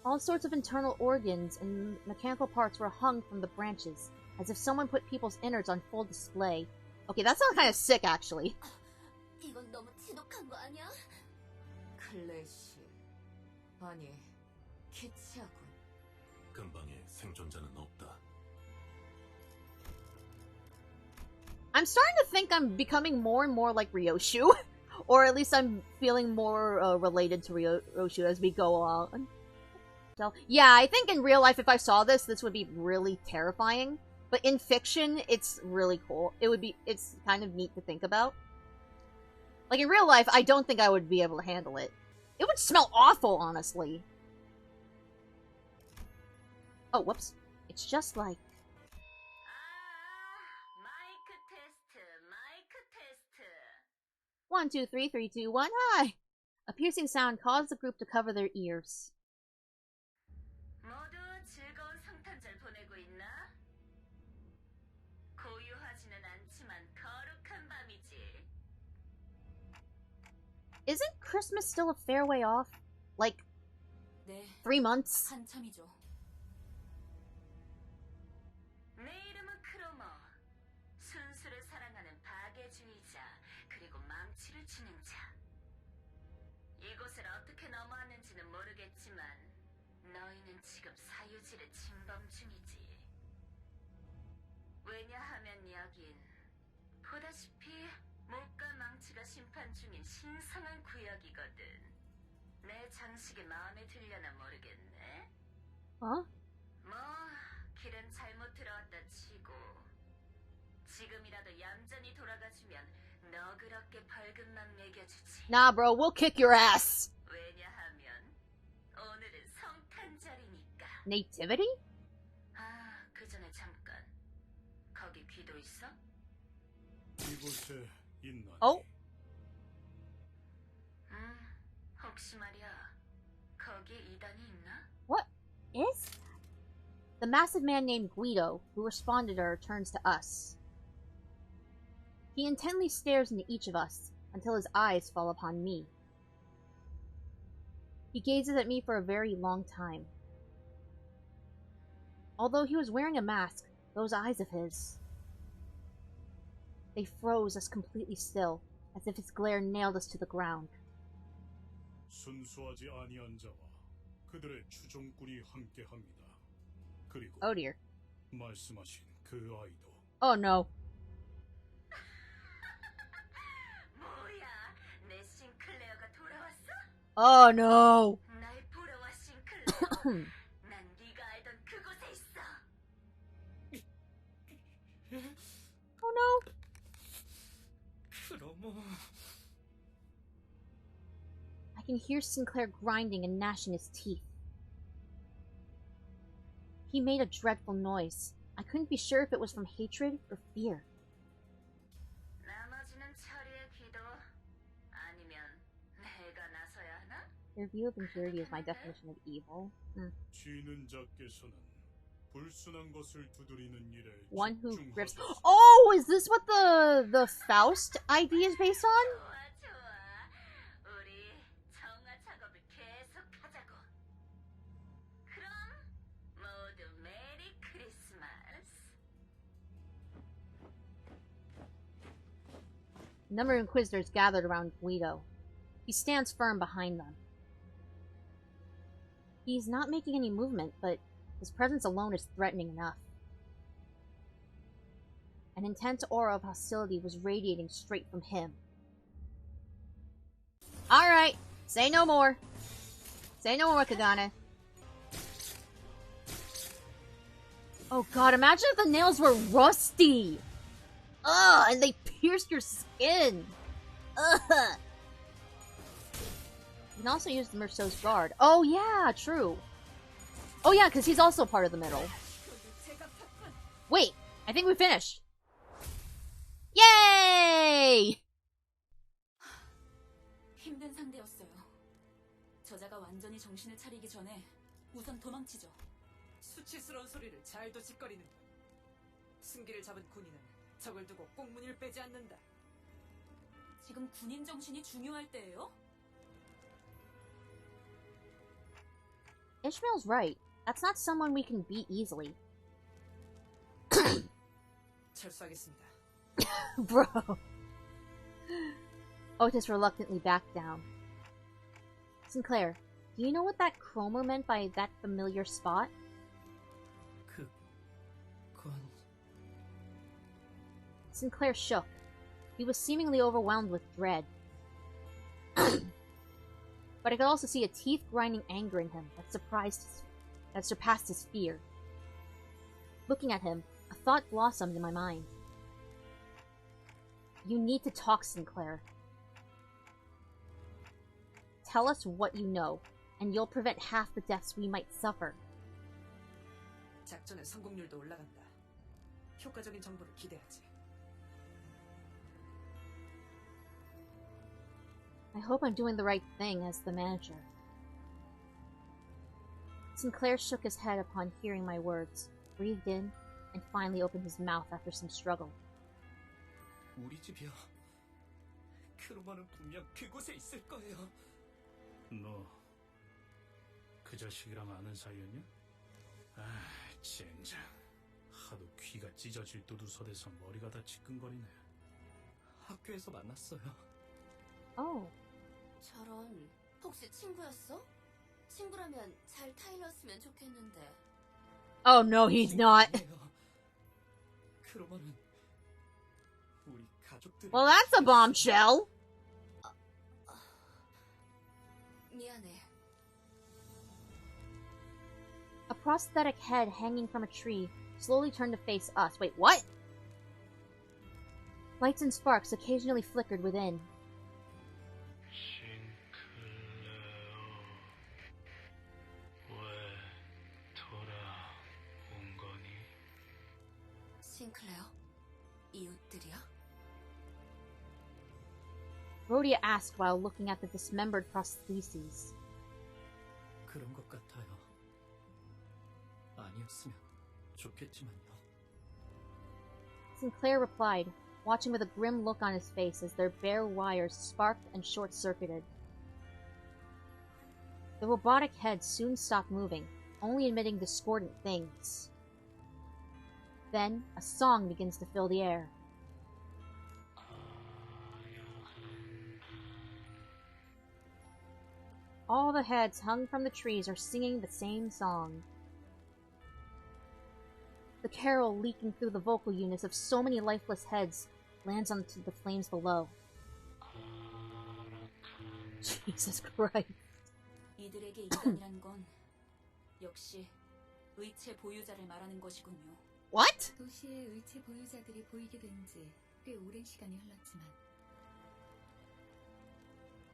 All sorts of internal organs and mechanical parts were hung from the branches, as if someone put people's innards on full display. Okay, that sounds kind of sick, actually. 이건 너무 지독한 거 아니야? 클래시. 아니, 키치하군. 근방에 생존자는 없다. I'm starting to think I'm becoming more and more like RYOSHU. Or at least I'm feeling more related to RYOSHU as we go on. So, yeah, I think in real life if I saw this, this would be really terrifying. But in fiction, it's really cool. It's kind of neat to think about. Like, in real life, I don't think I would be able to handle it. It would smell awful, honestly. Oh, whoops. It's just like... 마이크 테스트. 1, 2, 3, 3, 2, 1, hi! A piercing sound caused the group to cover their ears. 모두 즐거운 성탄절 보내고 있나? 고요하지는 않지만 거룩한 밤이지. Isn't Christmas still a fair way off? Like, 네, 3 months? 한참이죠. 내 이름은 크로머. 순수를 사랑하는 파괴주의자, 그리고 망치를 치는 자. 이곳을 어떻게 넘어왔는지는 모르겠지만 너희는 지금 사유지를 침범 중이지. 왜냐하면 여긴 보다시피 목과 망치가 심판 중인 신성한 구역이거든. 내 장식이 마음에 들려나 모르겠네. Huh? 뭐 길은 잘못 들어왔다 치고 지금이라도 얌전히 돌아가주면 너그럽게 벌금만 매겨주지. Nah, bro, we'll kick your ass! 왜냐하면 오늘은 성탄절이니까. Nativity? 아, 그 전에 잠깐. 거기 귀도 있어? 이곳에 있나니? Oh? 혹시 말이야. 거기에 이단이 있나? What is that? The massive man named Guido, who responded to her, turns to us. He intently stares into each of us, until his eyes fall upon me. He gazes at me for a very long time. Although he was wearing a mask, those eyes of his... they froze us completely still, as if his glare nailed us to the ground. 순수하지 아니한 자와 그들의 추종꾼이 함께합니다. 그리고 Oh dear. 말씀하신 그 아이도 Oh no. 뭐야, 내 싱클레어가 돌아왔어? Oh no. 날 보러 와, 싱클레어. 난 네가 알던 그곳에 있어. Oh no. 그러모. I can hear Sinclair grinding and gnashing his teeth. He made a dreadful noise. I couldn't be sure if it was from hatred or fear. 나머지는 처리의 기도 아니면 내가 나서야 하나? Their view of impurity is my definition of evil. 지는 자께서는 불순한 것을 두드리는 일에 One who grips. 집중하소서. Oh, is this what the Faust ID is based on? 좋아. 우리 정화 작업을 계속하자고. 그럼 모두 메리 A number of inquisitors gathered around Guido. He stands firm behind them. He's not making any movement, but his presence alone is threatening enough. An intense aura of hostility was radiating straight from him. Alright, say no more. Say no more, Kagane. Oh god, imagine if the nails were rusty! Ugh, and they pierced your skin! Ugh! You can also use the Merceau's guard. Oh yeah, true. Oh yeah, because he's also part of the middle. Wait, I think we finished. Yay! 힘든 상대였어요. 저자가 완전히 정신을 차리기 전에 우선 도망치죠. 수치스러운 소리를 잘도 짓거리는. 승기를 잡은 군인은 적을 두고 꽁무니를 빼지 않는다. 지금 군인 정신이 중요할 때예요? Ishmael's right. That's not someone we can beat easily. 철수하겠습니다. Bro. Otis reluctantly backed down. Sinclair, do you know what that Cromer meant by that familiar spot? Sinclair shook. He was seemingly overwhelmed with dread. But I could also see a teeth-grinding anger in him that surpassed his fear. Looking at him, a thought blossomed in my mind. You need to talk, Sinclair. Tell us what you know, and you'll prevent half the deaths we might suffer. 작전의 성공률도 올라간다. 효과적인 정보를 기대하지. I hope I'm doing the right thing as the manager. Sinclair shook his head upon hearing my words, breathed in, and finally opened his mouth after some struggle. 우리 집이요. 크로마는 분명 그곳에 있을 거예요. 너 그 자식이랑 아는 사이였냐? 아, 젠장. 하도 귀가 찢어질 듯우서대서 머리가 다 지끈거리네. 학교에서 만났어요. Oh. 저런, 혹시 친구였어? 친구라면 잘 타일렀으면 좋겠는데. Oh no, he's not. 크로마는 우리 가족들. Well, that's a bombshell. 미안해. A prosthetic head hanging from a tree slowly turned to face us. Wait, what? Lights and sparks occasionally flickered within. 싱클레어? 이웃들이야? Rhodia asked while looking at the dismembered prostheses. 그런 것 같아요. 아니었으면 좋겠지만요. Sinclair replied, watching with a grim look on his face as their bare wires sparked and short-circuited. The robotic head soon stopped moving, only emitting discordant things. Then, a song begins to fill the air. All the heads hung from the trees are singing the same song. The carol leaking through the vocal units of so many lifeless heads lands onto the flames below. Jesus Christ. 이들에게 인간이란 건 역시 의체 보유자를 말하는 것이군요. What? 도시의 의체 보유자들이 보이게 된 지 꽤 오랜 시간이 흘렀지만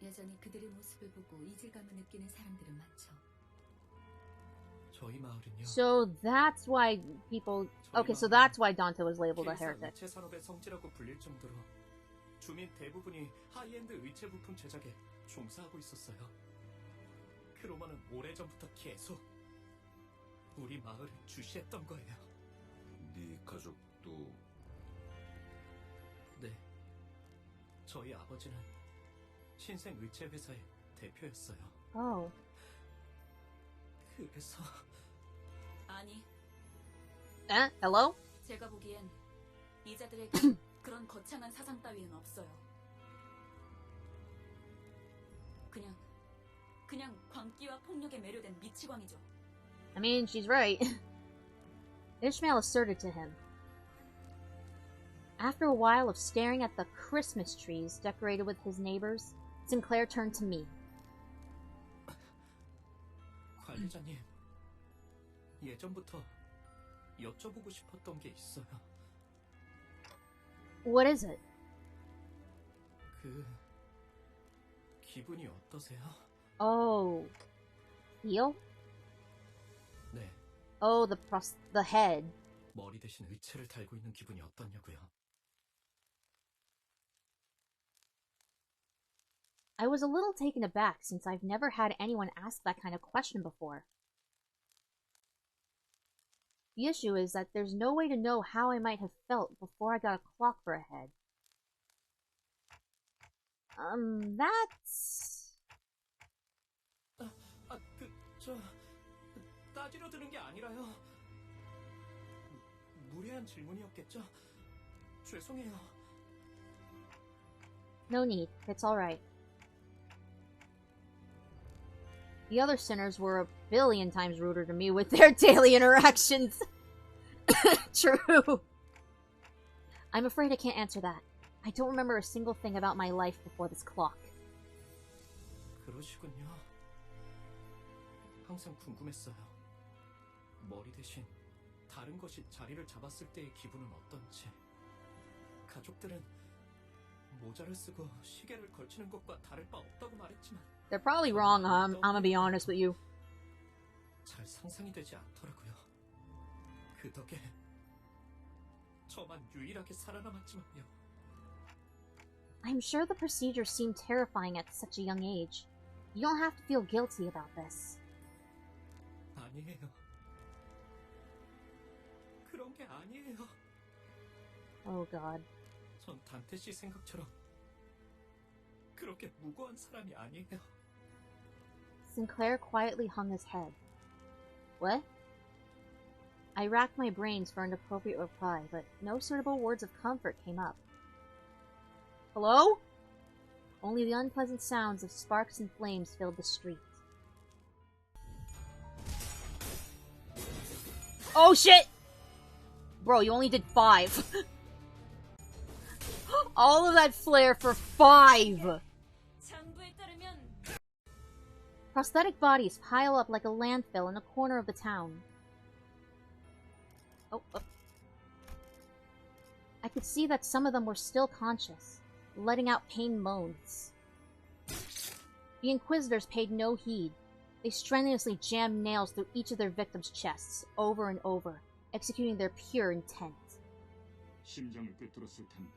여전히 그들의 모습을 보고 이질감을 느끼는 사람들은 많죠. 저희 마을은요. So that's why people... Okay, so that's why Dante was labeled a heretic. 의체 산업의 성지라고 불릴 정도로 주민 대부분이 하이엔드 의체 부품 제작에 종사하고 있었어요. 크로마는 오래전부터 계속 우리 마을을 주시했던 거예요. 네 가족도... 네. 저희 아버지는 신생 의체 회사의 대표였어요. Oh. 그래서... 아니. Hello? 제가 보기엔 이자들에게 그런 거창한 사상 따위는 없어요. 그냥 광기와 폭력에 매료된 미치광이죠. I mean, she's right. Ishmael asserted to him. After a while of staring at the Christmas trees decorated with his neighbors, Sinclair turned to me. 관리자님, 예전부터 여쭤보고 싶었던 게 있어요. What is it? 기분이 어떠세요? Oh. Heel? 네, Oh, the head. 머리 대신 의체를 달고 있는 기분이 어떠냐고요. I was a little taken aback since I've never had anyone ask that kind of question before. The issue is that there's no way to know how I might have felt before I got a clock for a head. That's... 따지려 드는 게 아니라요. 무례한 질문이었겠죠? 죄송해요. No need. It's alright. The other sinners were a billion times ruder to me with their daily interactions. True. I'm afraid I can't answer that. I don't remember a single thing about my life before this clock. 그러시군요. 항상 궁금했어요. 머리 대신 다른 것이 자리를 잡았을 때의 기분은 어떤지. 가족들은 모자를 쓰고 시계를 걸치는 것과 다를 바 없다고 말했지만 They're probably wrong, I'm gonna be honest with you. 잘 상상이 되지 않더라고요. 그 덕에 저만 유일하게 살아남았지만요. I'm sure the procedure seemed terrifying at such a young age. You don't have to feel guilty about this. 아니에요. 그런 게 아니에요. Oh god. 전 단테 씨 생각처럼 그렇게 무고한 사람이 아니에요. Sinclair quietly hung his head. What? I racked my brains for an appropriate reply, but no suitable words of comfort came up. Hello? Only the unpleasant sounds of sparks and flames filled the street. Oh shit! Bro, you only did 5. All of that flare for 5! Prosthetic bodies pile up like a landfill in a corner of the town. Oh. I could see that some of them were still conscious, letting out pain moans. The Inquisitors paid no heed. They strenuously jammed nails through each of their victims' chests, over and over, executing their pure intent. 심장을 꿰뚫었을 텐데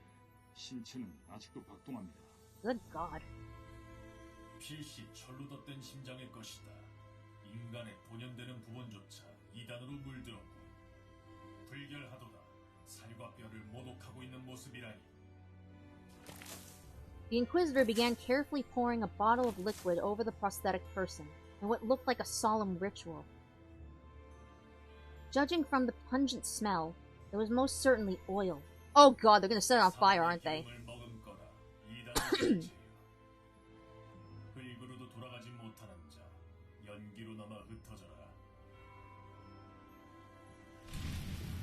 신체는 아직도 박동합니다. Good God. 필시 철로 덧댄 심장일 것이다. 인간의 본연되는 부분조차 이단으로 물들었고 불결하도다. 살과 뼈를 모독하고 있는 모습이라니. The Inquisitor began carefully pouring a bottle of liquid over the prosthetic person in what looked like a solemn ritual. Judging from the pungent smell, it was most certainly oil. Oh god, they're gonna set it on fire, aren't they?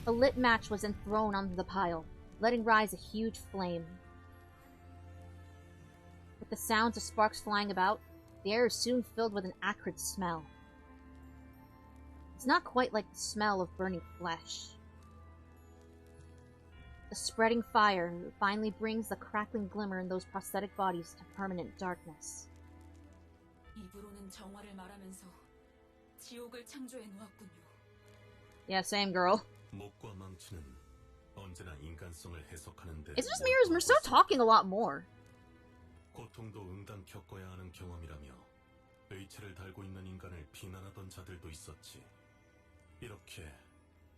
A lit match was then thrown onto the pile, letting rise a huge flame. With the sounds of sparks flying about, the air is soon filled with an acrid smell. It's not quite like the smell of burning flesh. The spreading fire finally brings the crackling glimmer in those prosthetic bodies to permanent darkness. 입으로는 정화를 말하면서 지옥을 창조해 놓았군요. Yeah, same girl. 목과 망치는 언제나 인간성을 해석하는 데 It's just Mirror's Merceau talking a lot more. 고통도 응당 겪어야 하는 경험이라며 의체를 달고 있는 인간을 비난하던 자들도 있었지. 이렇게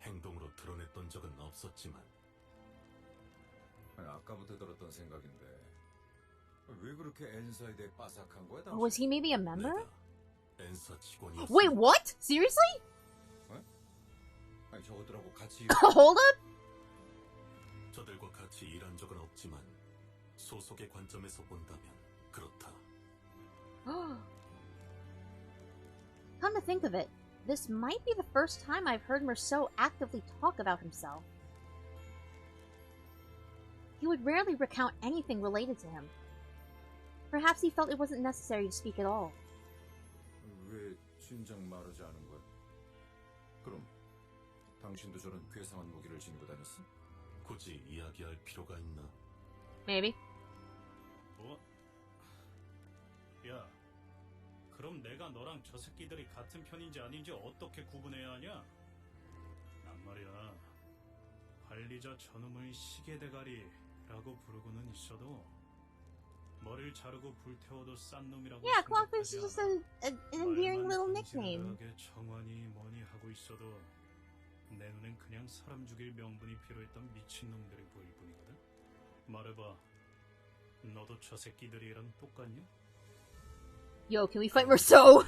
행동으로 드러냈던 적은 없었지만. 아니, 아까부터 들었던 생각인데 왜 그렇게 엔사에 대해 빠삭한 거야? Oh, was he maybe a member? 엔사 직원이. Wait, what? Seriously? 아니, 저들하고 같이. Hold up? 저들과 같이 일한 적은 없지만 소속의 관점에서 본다면 그렇다. Come to think of it, this might be the first time I've heard Merceau actively talk about himself. He would rarely recount anything related to him. Perhaps he felt it wasn't necessary to speak at all. 왜 진작 말하지 않은 거야? 그럼 당신도 저런 괴상한 무기를 지니고 다녔어? 굳이 이야기할 필요가 있나? Maybe. 뭐? 야, 그럼 내가 너랑 저 새끼들이 같은 편인지 아닌지 어떻게 구분해야 하냐? 난 말이야, 관리자 저놈의 시계대가리라고 부르고는 있어도 머리를 자르고 불태워도 싼 놈이라고 Yeah, Clockface is 생각하지 just 않아. an endearing little nickname. 말만 정환이 뭐니 하고 있어도 내 눈엔 그냥 사람 죽일 명분이 필요했던 미친놈들이 보일 뿐이거든. 말해봐, 너도 저 새끼들이랑 똑같냐? Yo, can we fight Merceau?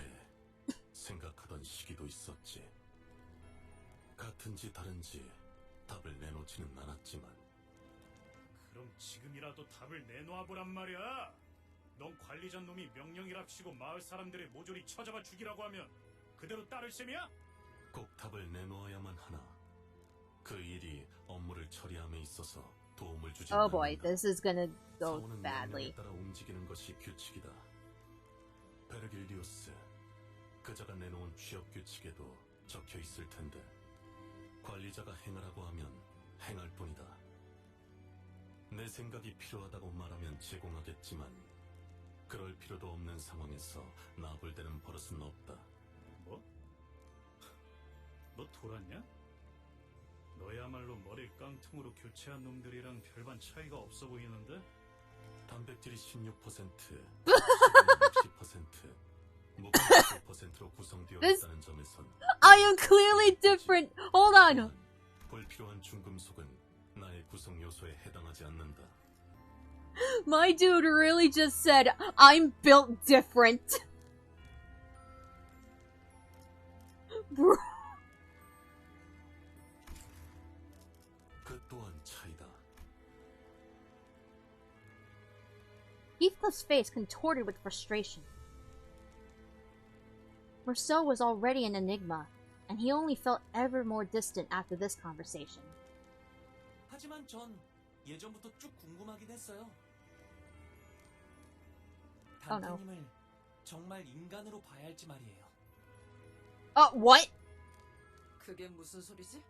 생각하던 시기도 있었지. 같은지 다른지 답을 내놓지는 않았지만. 그럼 지금이라도 답을 내놓아보란 말이야. 넌 관리자 놈이 명령이랍시고 마을 사람들의 모조리 쳐잡아 죽이라고 하면 그대로 따를 셈이야? 꼭 답을 내놓아야만 하나. 그 일이 업무를 처리함에 있어서 도움을 주지 Oh boy, this is gonna go 사원은 badly. 명령에 따라 움직이는 것이 규칙이다. 베르길리우스, 그자가 내놓은 취업 규칙에도 적혀 있을 텐데 관리자가 행하라고 하면 행할 뿐이다. 내 생각이 필요하다고 말하면 제공하겠지만 그럴 필요도 없는 상황에서 나불대는 버릇은 없다. 뭐? 너 돌았냐? 너야말로 머리를 깡통으로 교체한 놈들이랑 별반 차이가 없어 보이는데? 단백질이 16%, 수분이 60%, 무게가 9%로 구성되어 있다는 점에선 I am clearly different. Hold on. 불필요한 중금속은 나의 구성 요소에 해당하지 않는다. My dude really just said, I'm built different. Bro. 그 또한 차이다. Heathcliff's face contorted with frustration. Merceau was already an enigma, and he only felt ever more distant after this conversation. 하지만 전 예전부터 쭉 궁금하긴 했어요. Oh no. 단테님을 정말 인간으로 봐야 할지 말이에요. What? 그게 무슨 소리지?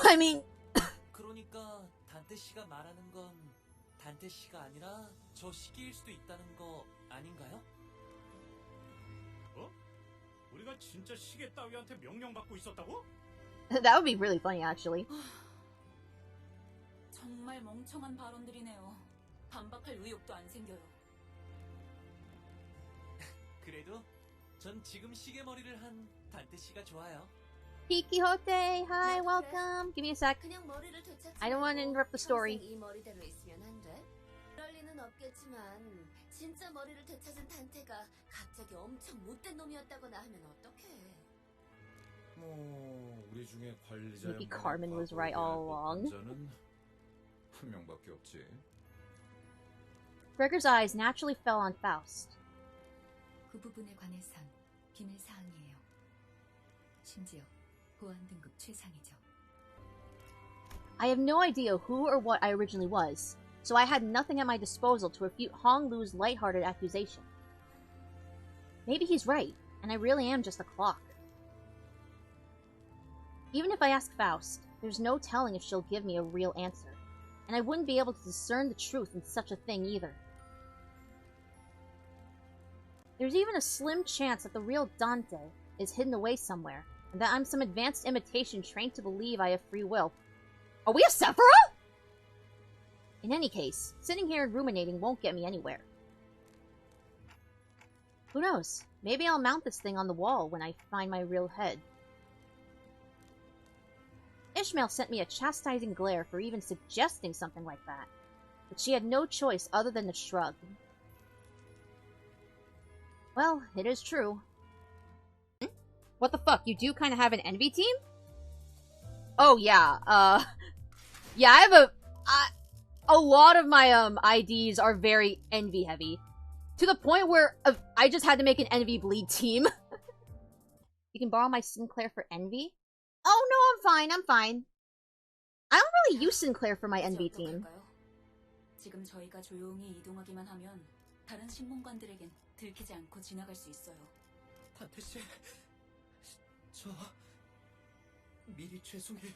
I mean... 그러니까 단테 씨가 말하는 건 단테 씨가 아니라 저 시기일 수도 있다는 거 아닌가요? 어? 우리가 진짜 시계 따위한테 명령받고 있었다고? That would be really funny, actually. 정말 멍청한 발언들이네요. 반박할 의욕도 안 생겨요. 그래도 전 지금 시계 머리를 한 단테 씨가 좋아요. Kikihote, hi, welcome. Give me a sec. 그냥 머리를 되찾지 I don't want to interrupt the story. 평생 이 머리대로 있으면 안 돼? 그럴 리는 없겠지만 진짜 머리를 되찾은 단테가 갑자기 엄청 못된 놈이었다거나 하면 어떡해? 뭐 우리 중에 관리자 Maybe Carmen was right all along. 자는 한 명밖에 없지. Gregor's eyes naturally fell on Faust. 그 부분에 관해선 비밀 사항이에요. 심지어 보안 등급 최상이죠. I have no idea who or what I originally was, so I had nothing at my disposal to refute Hong Lu's lighthearted accusation. Maybe he's right, and I really am just a clock. Even if I ask Faust, there's no telling if she'll give me a real answer, and I wouldn't be able to discern the truth in such a thing either. There's even a slim chance that the real Dante is hidden away somewhere, and that I'm some advanced imitation trained to believe I have free will. Are we a Sephiroth? In any case, sitting here and ruminating won't get me anywhere. Who knows? Maybe I'll mount this thing on the wall when I find my real head. Ishmael sent me a chastising glare for even suggesting something like that, but she had no choice other than to shrug. Well, it is true. What the fuck? You do kind of have an envy team? Oh, yeah. Yeah, I have a lot of my, IDs are very envy heavy. To the point where I just had to make an envy bleed team. You can borrow my Sinclair for envy? Oh no, I'm fine, I'm fine. I don't really use Sinclair for my envy team. 지금 저희가 조용히 이동하기만 하면 다른 신문관들에겐 들키지 않고 지나갈 수 있어요. 단테 씨, 저 미리 죄송해요.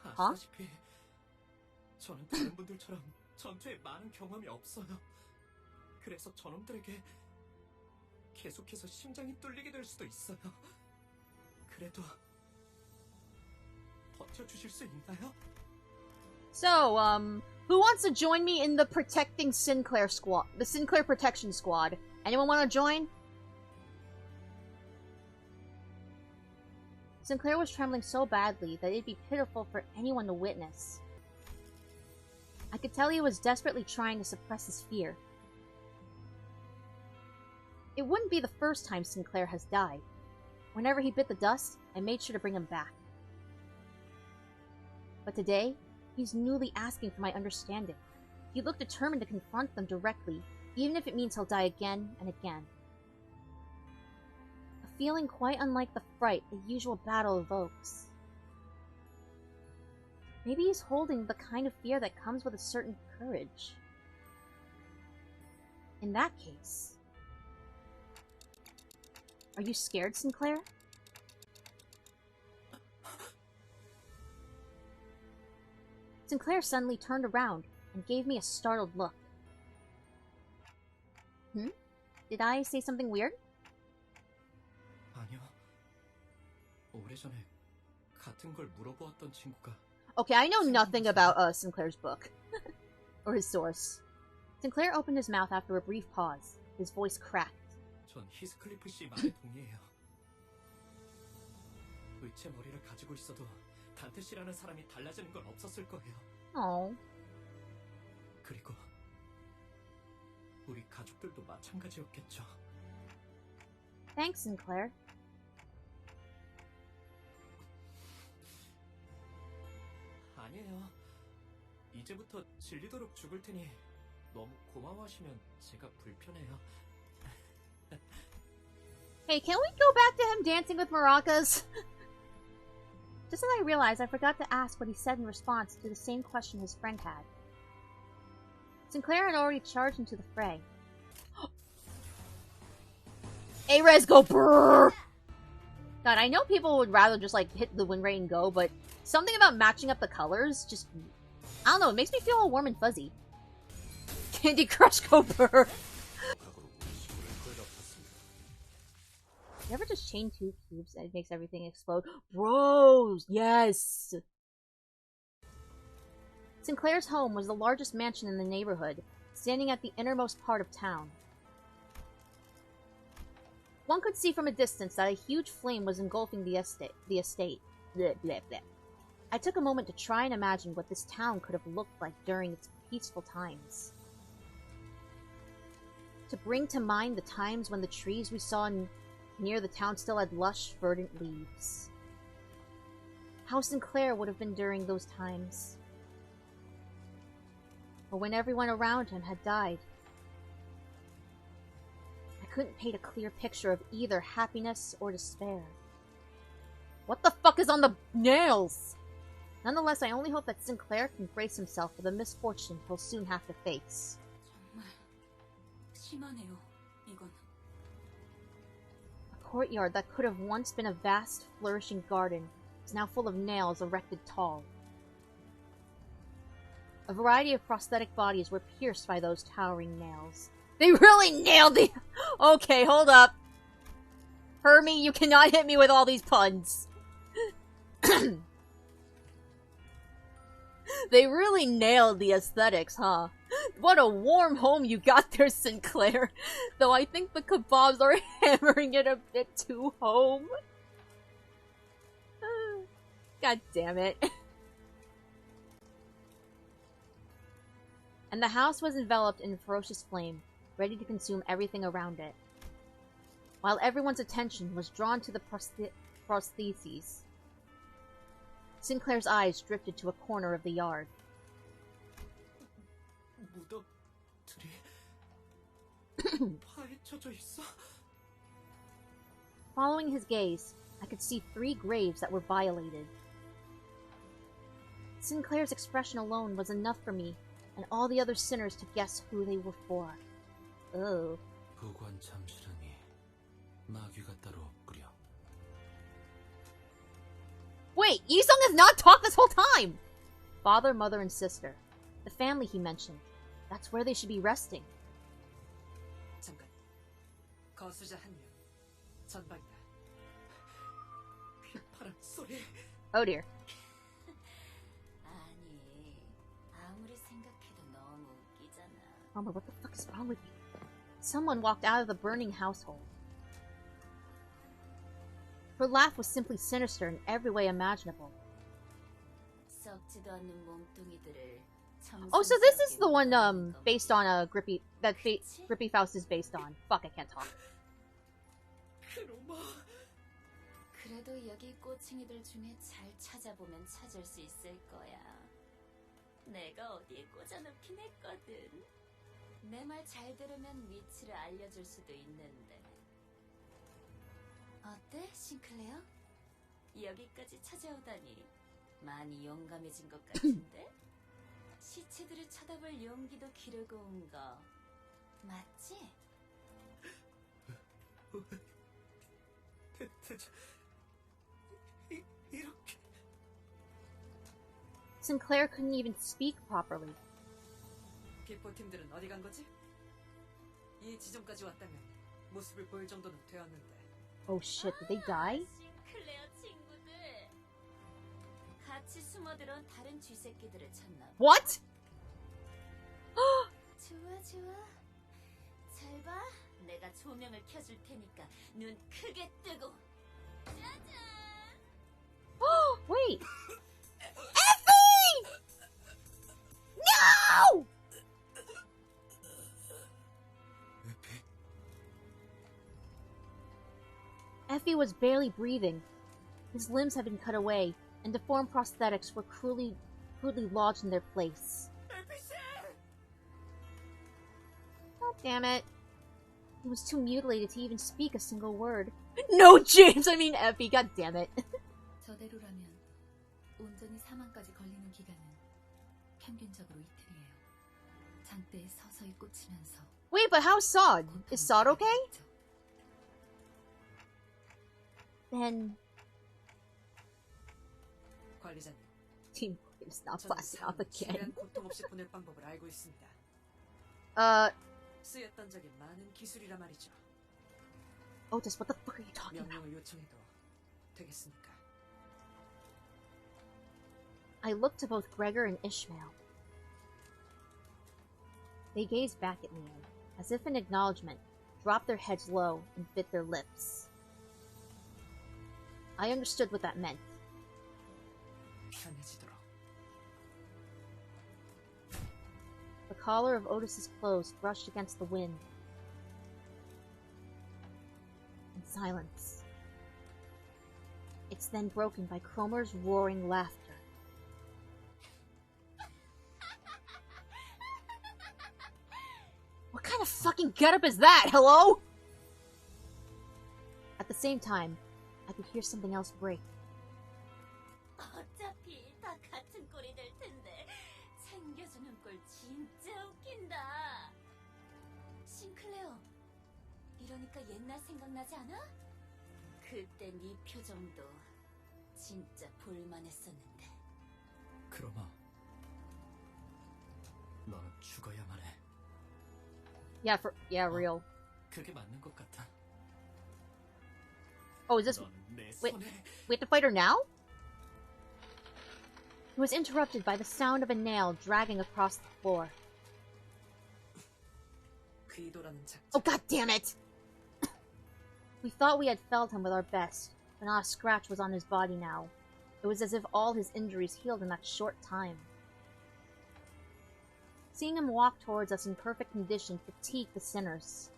아시다시피 저는 다른 분들처럼 전투에 많은 경험이 없어요. 그래서 저놈들에게 계속해서 심장이 뚫리게 될 수도 있어요. 그래도 버텨주실 수 있나요? So, who wants to join me in the protecting Sinclair squad? The Sinclair protection squad. Anyone want to join? Sinclair was trembling so badly that it'd be pitiful for anyone to witness. I could tell he was desperately trying to suppress his fear. It wouldn't be the first time Sinclair has died. Whenever he bit the dust, I made sure to bring him back. But today, he's newly asking for my understanding. He looked determined to confront them directly, even if it means he'll die again and again. A feeling quite unlike the fright the usual battle evokes. Maybe he's holding the kind of fear that comes with a certain courage. In that case... Are you scared, Sinclair? Sinclair suddenly turned around and gave me a startled look. Did I say something weird? 아니요. 오래전에 같은 걸 물어보았던 친구가. Okay, I know nothing about Sinclair's book. Or his source. Sinclair opened his mouth after a brief pause. His voice cracked. 전 히스클리프 씨 말에 동의해요. 의체 머리를 가지고 있어도 단테 씨라는 사람이 달라지는 건 없었을 거예요. Oh. 그리고 우리 가족들도 마찬가지였겠죠. Thanks, Sinclair. 아니에요. 이제부터 질리도록 죽을 테니 너무 고마워하시면 제가 불편해요. Hey, can we go back to him dancing with maracas? Just as I realized, I forgot to ask what he said in response to the same question his friend had. Sinclair had already charged into the fray. A-Res, go brrrr! God, I know people would rather just, like, hit the win rate and go, but something about matching up the colors just... I don't know, it makes me feel all warm and fuzzy. Candy Crush, go brrrr! You ever just chain 2 cubes and it makes everything explode? Bros! Yes! Sinclair's home was the largest mansion in the neighborhood, standing at the innermost part of town. One could see from a distance that a huge flame was engulfing the estate. Bleh, bleh, bleh. I took a moment to try and imagine what this town could have looked like during its peaceful times. To bring to mind the times when the trees we saw near the town still had lush, verdant leaves. How Sinclair would have been during those times. Or when everyone around him had died. I couldn't paint a clear picture of either happiness or despair. What the fuck is on the nails? Nonetheless, I only hope that Sinclair can brace himself for the misfortune he'll soon have to face. 정말 심하네요, 이건. A courtyard that could have once been a vast, flourishing garden is now full of nails erected tall. A variety of prosthetic bodies were pierced by those towering nails. They really nailed the... Okay, hold up. Hermie, you cannot hit me with all these puns. They really nailed the aesthetics, huh? What a warm home you got there, Sinclair. Though I think the kebabs are hammering it a bit too home. God damn it. And the house was enveloped in ferocious flame, ready to consume everything around it. While everyone's attention was drawn to the prostheses, Sinclair's eyes drifted to a corner of the yard. 무덤들이 파헤쳐져 있어? Following his gaze, I could see 3 graves that were violated. Sinclair's expression alone was enough for me and all the other sinners to guess who they were for. Oh. Wait, Yisung has not talked this whole time! Father, mother, and sister. The family he mentioned. That's where they should be resting. 잠깐. 거수자 한 명. 전방이다. 휘파람 소리. Oh dear. 아니, 아무리 생각해도 너무 웃기잖아. Mama, what the fuck is wrong with you? Someone walked out of the burning household. Her laugh was simply sinister in every way imaginable. 썩지도 않는 몸뚱이들을 Oh, so this is the one, based on a Grippy, that Grippy Faust is based on. Fuck, I can't talk. 그래도 여기 꼬챙이들 중에 잘 찾아보면 찾을 수 있을 거야. 내가 어디에 꽂아놓긴 했거든. 내 말 잘 들으면 위치를 알려줄 수도 있는데. 어때, 싱클레어? 여기까지 찾아오다니 많이 용감해진 것 같은데? 시체들을 쳐다볼 용기도 기르고 온 거 맞지? 대체 이렇게 Sinclair couldn't even speak properly. 기포팀들은 어디 간 거지? 이 지점까지 왔다면 모습을 보일 정도는 되었는데. Oh shit, did they die? 싱클레어 친구들 같이 숨어들어온 다른 쥐새끼들을 찾나 봐. What? 좋아 좋아 잘 봐. 내가 조명을 켜줄 테니까 눈 크게 뜨고. 짜잔. Wait. Effie! No! Effie was barely breathing. His limbs had been cut away, and deformed prosthetics were crudely lodged in their place. God damn it. He was too mutilated to even speak a single word. No, James! I mean Effie, god damn it. 저대로라면 온전히 사망까지 걸리는 기간은 평균적으로 이틀이에요. 장대에 서서히 꽂히면서. Wait, but how's Sod? Is Sod okay? Then... 관리자님. Team is not blasting off again. 고통 없이 보낼 방법을 알고 있습니다. 쓰였던 적이 많은 기술이라 말이죠. Otis, what the fuck are you talking about? 명령을 요청해도 되겠습니까? I looked to both Gregor and Ishmael. They gazed back at me and, as if in acknowledgement, dropped their heads low and bit their lips. I understood what that meant. 편해지도록. The collar of Otis's clothes brushed against the wind. And silence. It's then broken by Cromer's roaring laughter. What kind of fucking getup is that? Hello? At the same time, I could hear something else break. 어차피 다 같은 꼴이 될 텐데 챙겨주는 꼴 진짜 웃긴다. 싱클레어, 이러니까 옛날 생각나지 않아? 그때 네 표정도 진짜 볼만했었는데. 크로마, 너는 죽어야만 해. Yeah, real. 그게 맞는 것 같아. Oh, is this... Wait, we have to fight her now? He was interrupted by the sound of a nail dragging across the floor. Oh, god damn it! We thought we had felled him with our best, but not a scratch was on his body now. It was as if all his injuries healed in that short time. Seeing him walk towards us in perfect condition fatigued the sinners.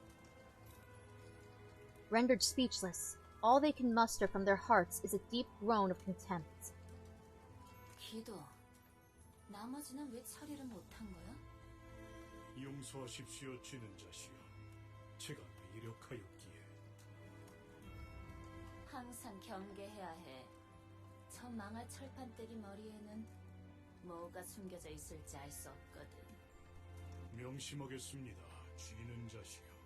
Rendered speechless, all they can muster from their hearts is a deep groan of contempt. 기도, 나머지는 왜 처리를 못한 거야? 용서하십시오, 쥐는 자시여. 제가 왜 이력하였기에. 항상 경계해야 해. 저 망할 철판떼기 머리에는 뭐가 숨겨져 있을지 알 수 없거든. 명심하겠습니다. 쥐는 자식이요.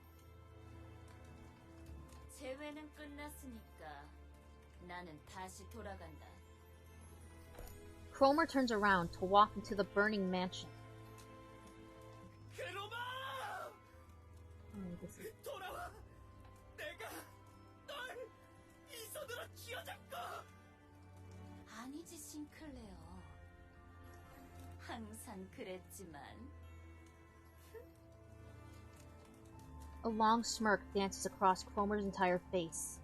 재회는 끝났으니까 나는 다시 돌아간다. Cromer turns around to walk into the burning mansion. 그로마! This is... 돌아와! 내가 널 이 손으로 쥐어잡고! 아니지, 싱클레어. 항상 그랬지만. A long smirk dances across Cromer's entire face.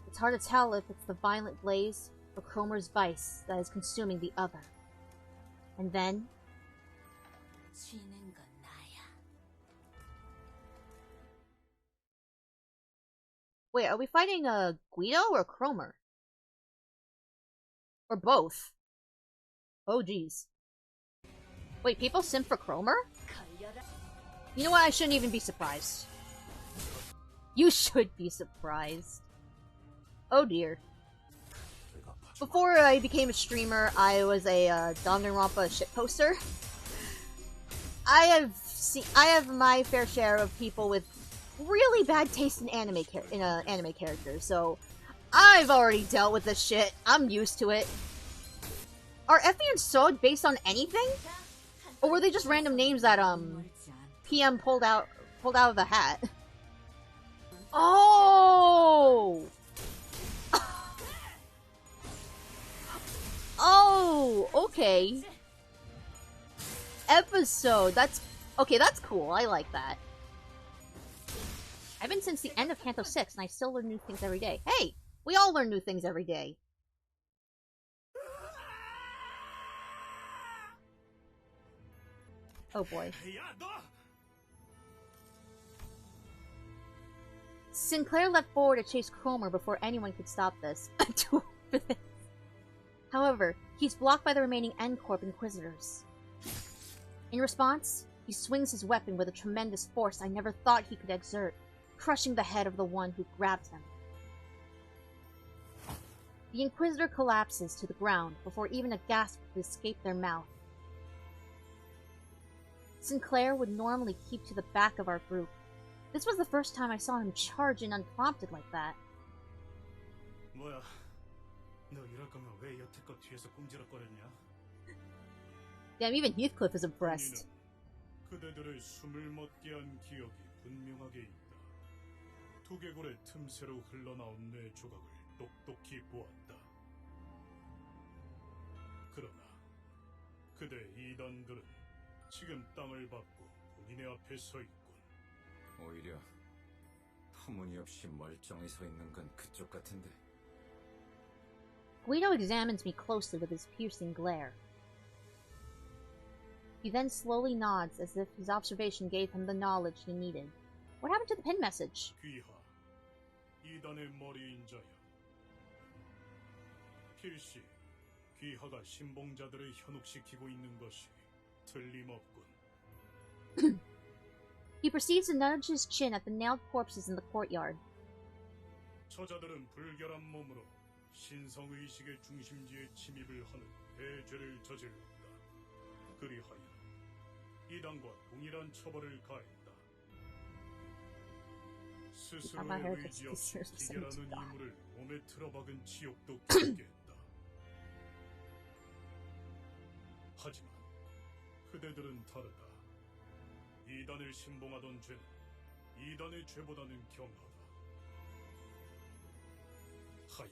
It's hard to tell if it's the violent blaze or Cromer's vice that is consuming the other. And then... 쥐는 건 나야. Wait, are we fighting Guido or Cromer? Or both? Oh geez. Wait, people simp for Cromer? You know what, I shouldn't even be surprised. You should be surprised. Oh dear. Before I became a streamer, I was a Danganronpa shitposter. I have my fair share of people with really bad taste in anime characters, so I've already dealt with this shit. I'm used to it. Are Effie and Sod based on anything? Or were they just random names that PM pulled out of the hat? Oh! Oh, okay. Episode, that's cool, I like that. I've been since the end of Canto 6, and I still learn new things every day. Hey! We all learn new things every day. Oh boy. Sinclair leapt forward to chase Cromer before anyone could stop this. However, he's blocked by the remaining N-Corp Inquisitors. In response, he swings his weapon with a tremendous force I never thought he could exert, crushing the head of the one who grabbed him. The Inquisitor collapses to the ground before even a gasp could escape their mouth. Sinclair would normally keep to the back of our group. This was the first time I saw him charge in unprompted like that. 뭐야? 너 이럴 거면 왜 여태껏 뒤에서 꼼지락거렸냐? Damn, even Heathcliff is impressed. 그대들의 숨을 멎게 한 기억이 분명하게 있다. 두개골의 틈새로 흘러나온 내 조각을 똑똑히 보았다. 그러나 그대 이단들은 지금 땅을 밟고 본인의 앞에 서 있군. 오히려 터무니없이 멀쩡히 서 있는 건 그쪽 같은데. Guido examines me closely with his piercing glare. He then slowly nods as if his observation gave him the knowledge he needed. What happened to the pin message? 귀하, 이단의 머리인 자여. 필시, 귀하가 신봉자들을 현혹시키고 있는 것이 틀림없군. He proceeds to nudge his chin at the nailed corpses in the courtyard. 저자들은 불결한 몸으로 신성의식의 중심지에 침입을 하는 대죄를 저질렀다. 그리하여 이단과 동일한 처벌을 가했다. 스스로의 의지 없이 기계라는 이물을 몸에 틀어박은 지옥도 겪게 했다. 하지만 그대들은 다르다. 이단을 신봉하던 죄는 이단의 죄보다는 경하다. 하여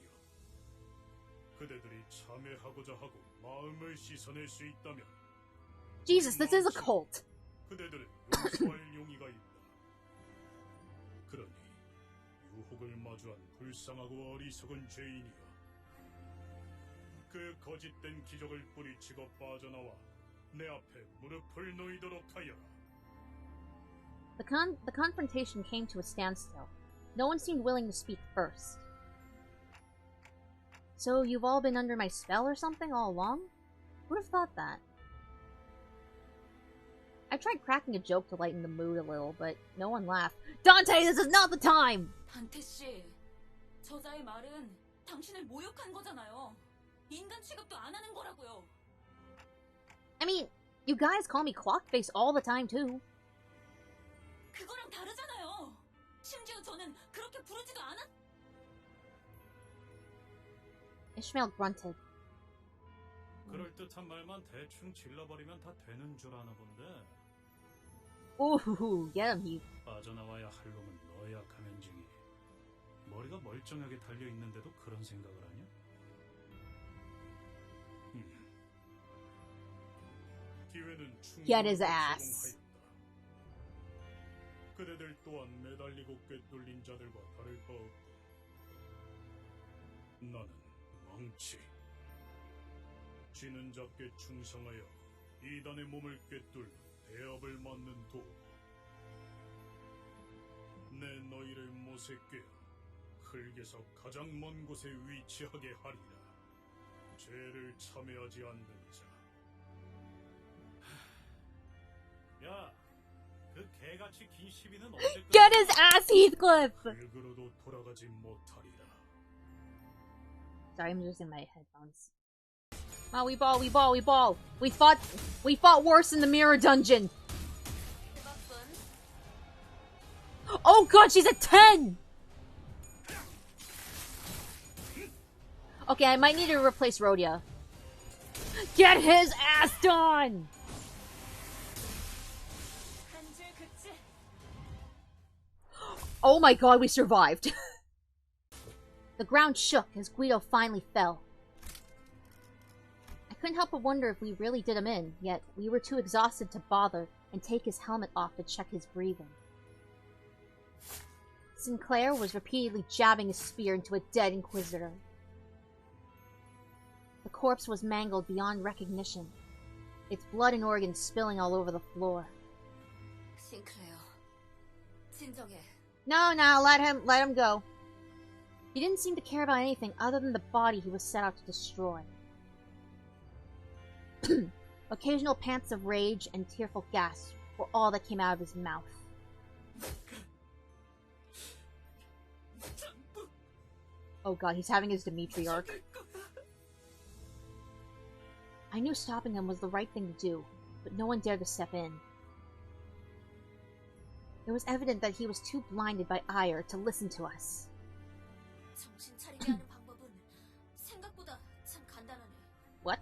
그대들이 참회하고자 하고 마음을 씻어낼 수 있다면 Jesus, this is a cult. 그대들은 용서할 용의가 있다. 그러니 유혹을 마주한 불쌍하고 어리석은 죄인이여, 그 거짓된 기적을 뿌리치고 빠져나와 내 앞에 무릎을 놓이도록 하여라. The confrontation came to a standstill. No one seemed willing to speak first. So you've all been under my spell or something all along? Who'd have thought that? I tried cracking a joke to lighten the mood a little, but no one laughed. Dante, this is not the time! 단테 씨, 저자의 말은 당신을 모욕한 거잖아요. 인간 취급도 안 하는 거라고요. I mean, you guys call me clockface all the time too. 그거랑 다르잖아요. 심지어 저는 그렇게 부르지도 않았... Ishmael grunted. 그럴듯한 말만 대충 질러버리면 다 되는 줄 아나 본데. Ooh, get him, you. 빠져나와야 할 놈은 너야, 가면증이. 머리가 멀쩡하게 달려있는데도 그런 생각을 하냐? 기회는 Get his ass. 그대들 또한 매달리고 꿰뚫린 자들과 다를 바 없고 나는 왕치. 지는 자께 충성하여 이단의 몸을 꿰뚫 대업을 맡는 도구. 내 너희를 못에 꿰어 흙에서 가장 먼 곳에 위치하게 하리라. 죄를 참여하지 않는 자. 야, 그 개같이 긴 시비는 언제까지? Get his ass, Heathcliff! 흙으로도 돌아가지 못하리라. Sorry, I'm losing my headphones. Oh, we ball, we ball, we ball. We fought worse in the mirror dungeon. Oh god, she's at 10! Okay, I might need to replace Rhodia. Get his ass done! Oh my god, we survived. The ground shook as Guido finally fell. I couldn't help but wonder if we really did him in, yet we were too exhausted to bother and take his helmet off to check his breathing. Sinclair was repeatedly jabbing his spear into a dead Inquisitor. The corpse was mangled beyond recognition, its blood and organs spilling all over the floor. Sinclair, 진정해. No, let him go. He didn't seem to care about anything other than the body he was set out to destroy. Occasional pants of rage and tearful gasps were all that came out of his mouth. Oh god, he's having his Dimitri arc. I knew stopping him was the right thing to do, but no one dared to step in. It was evident that he was too blinded by ire to listen to us. What?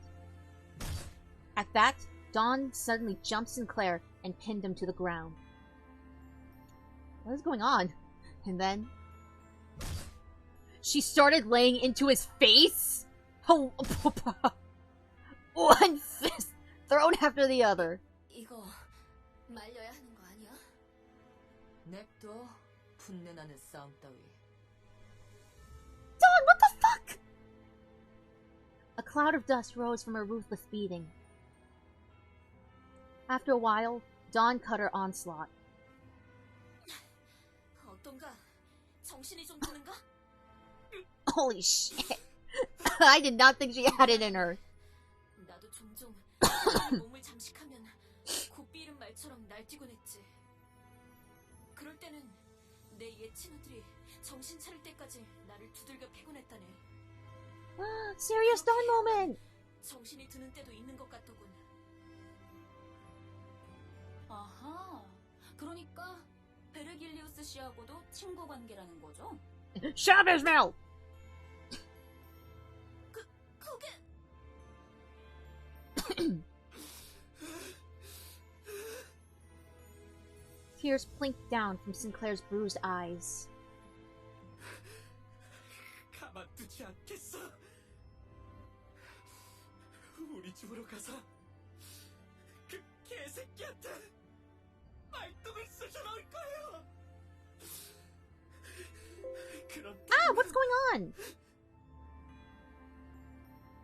At that, Dawn suddenly jumped Sinclair and pinned him to the ground. What is going on? And then... she started laying into his face? Oh, one fist thrown after the other. 이거 말려야 하는 거 아니야? 냅둬. 분내나는 싸움 따위. Dawn, what the fuck? A cloud of dust rose from her ruthless beating. After a while, Dawn cut her onslaught. 어떤가? 정신이 좀 드는가? Holy shit. I did not think she had it in her. 나도 종종 몸을 장식하면 곱비 이른 말처럼 날뛰곤 했지. 그럴 때는 내 옛 친구들이 정신 차릴 때까지 나를 두들겨 패곤 했다네. Serious Dawn moment! 정신이 드는 때도 있는 것 같더군. 아하, 그러니까 베르길리우스 씨하고도 친구 관계라는 거죠? Shut up, Ishmael! 그게... Tears plinked down from Sinclair's bruised eyes. 가만두지 않겠어. 우리 집으로 가서 그 개새끼한테 말똥을 쑤셔넣을 거예요. What's going on?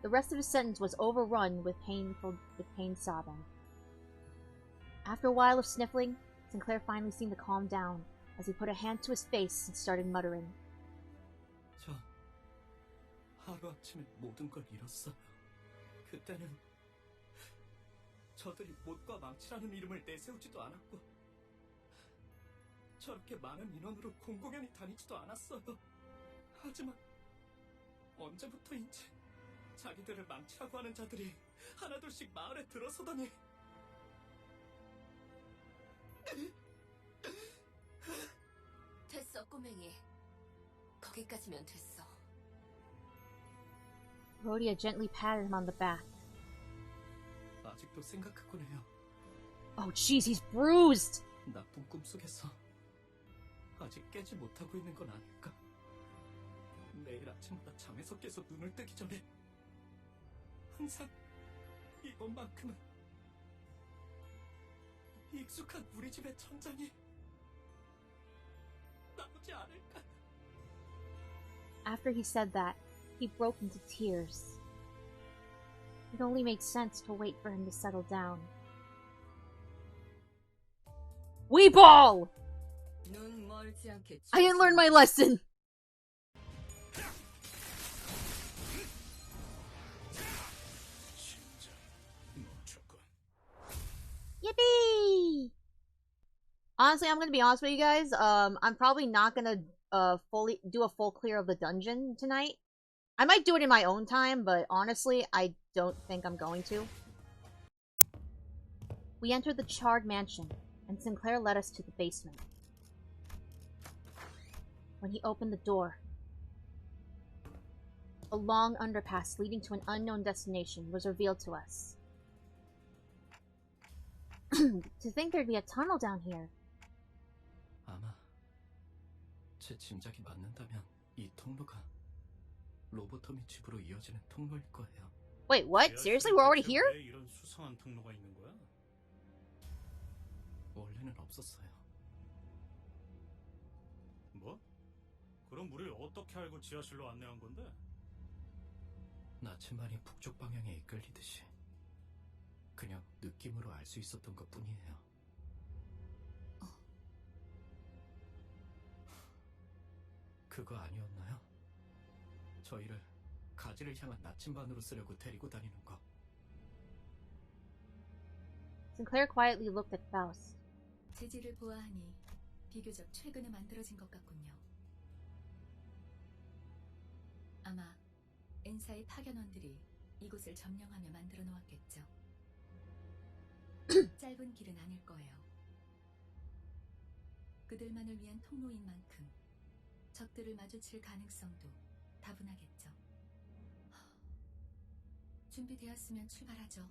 The rest of his sentence was overrun with pain sobbing. After a while of sniffling, Sinclair finally seemed to calm down as he put a hand to his face and started muttering. 저 하루아침에 모든 걸 잃었어요. 그때는 저들이 못과 망치라는 이름을 내세우지도 않았고 저렇게 많은 인원으로 공공연히 다니지도 않았어요. 하지만 언제부터인지 자기들을 망치라고 하는 자들이 하나둘씩 마을에 들어서더니 됐어, 꼬맹이. 거기까지면 됐어. Rhodia gently patted him on the back. 아직도 생각하곤 해요. Oh, jeez, he's bruised! 나쁜 꿈속에서 아직 깨지 못하고 있는 건 아닐까? 매일 아침마다 잠에서 깨서 눈을 뜨기 전에 항상 이번만큼은 익숙한 우리 집의 천장이 나오지 않을까? After he said that, he broke into tears. It only made sense to wait for him to settle down. Weeball! I didn't learn my lesson! Yippee! Honestly, I'm gonna be honest with you guys. I'm probably not gonna do a full clear of the dungeon tonight. I might do it in my own time, but honestly, I don't think I'm going to. We entered the charred mansion, and Sinclair led us to the basement. When he opened the door, a long underpass leading to an unknown destination was revealed to us. To think there'd be a tunnel down here. 아마 제 짐작이 맞는다면 이 통로가 로보토미 집으로 이어지는 통로일 거예요. Wait, what? Seriously? We're already here? 왜 이런 수상한 통로가 있는 거야? 원래는 없었어요. 뭐? 그럼 우릴 어떻게 알고 지하실로 안내한 건데? 나침반이 북쪽 방향에 이끌리듯이 그냥 느낌으로 알 수 있었던 것 뿐이에요. 그거 아니었나요? 저희를 가지를 향한 나침반으로 쓰려고 데리고 다니는 거. Sinclair quietly looked at Faust. 재질을 보아하니 비교적 최근에 만들어진 것 같군요. 아마 엔사의 파견원들이 이곳을 점령하며 만들어 놓았겠죠. 짧은 길은 아닐 거예요. 그들만을 위한 통로인 만큼 적들을 마주칠 가능성도 다분하겠죠. 준비되었으면 출발하죠.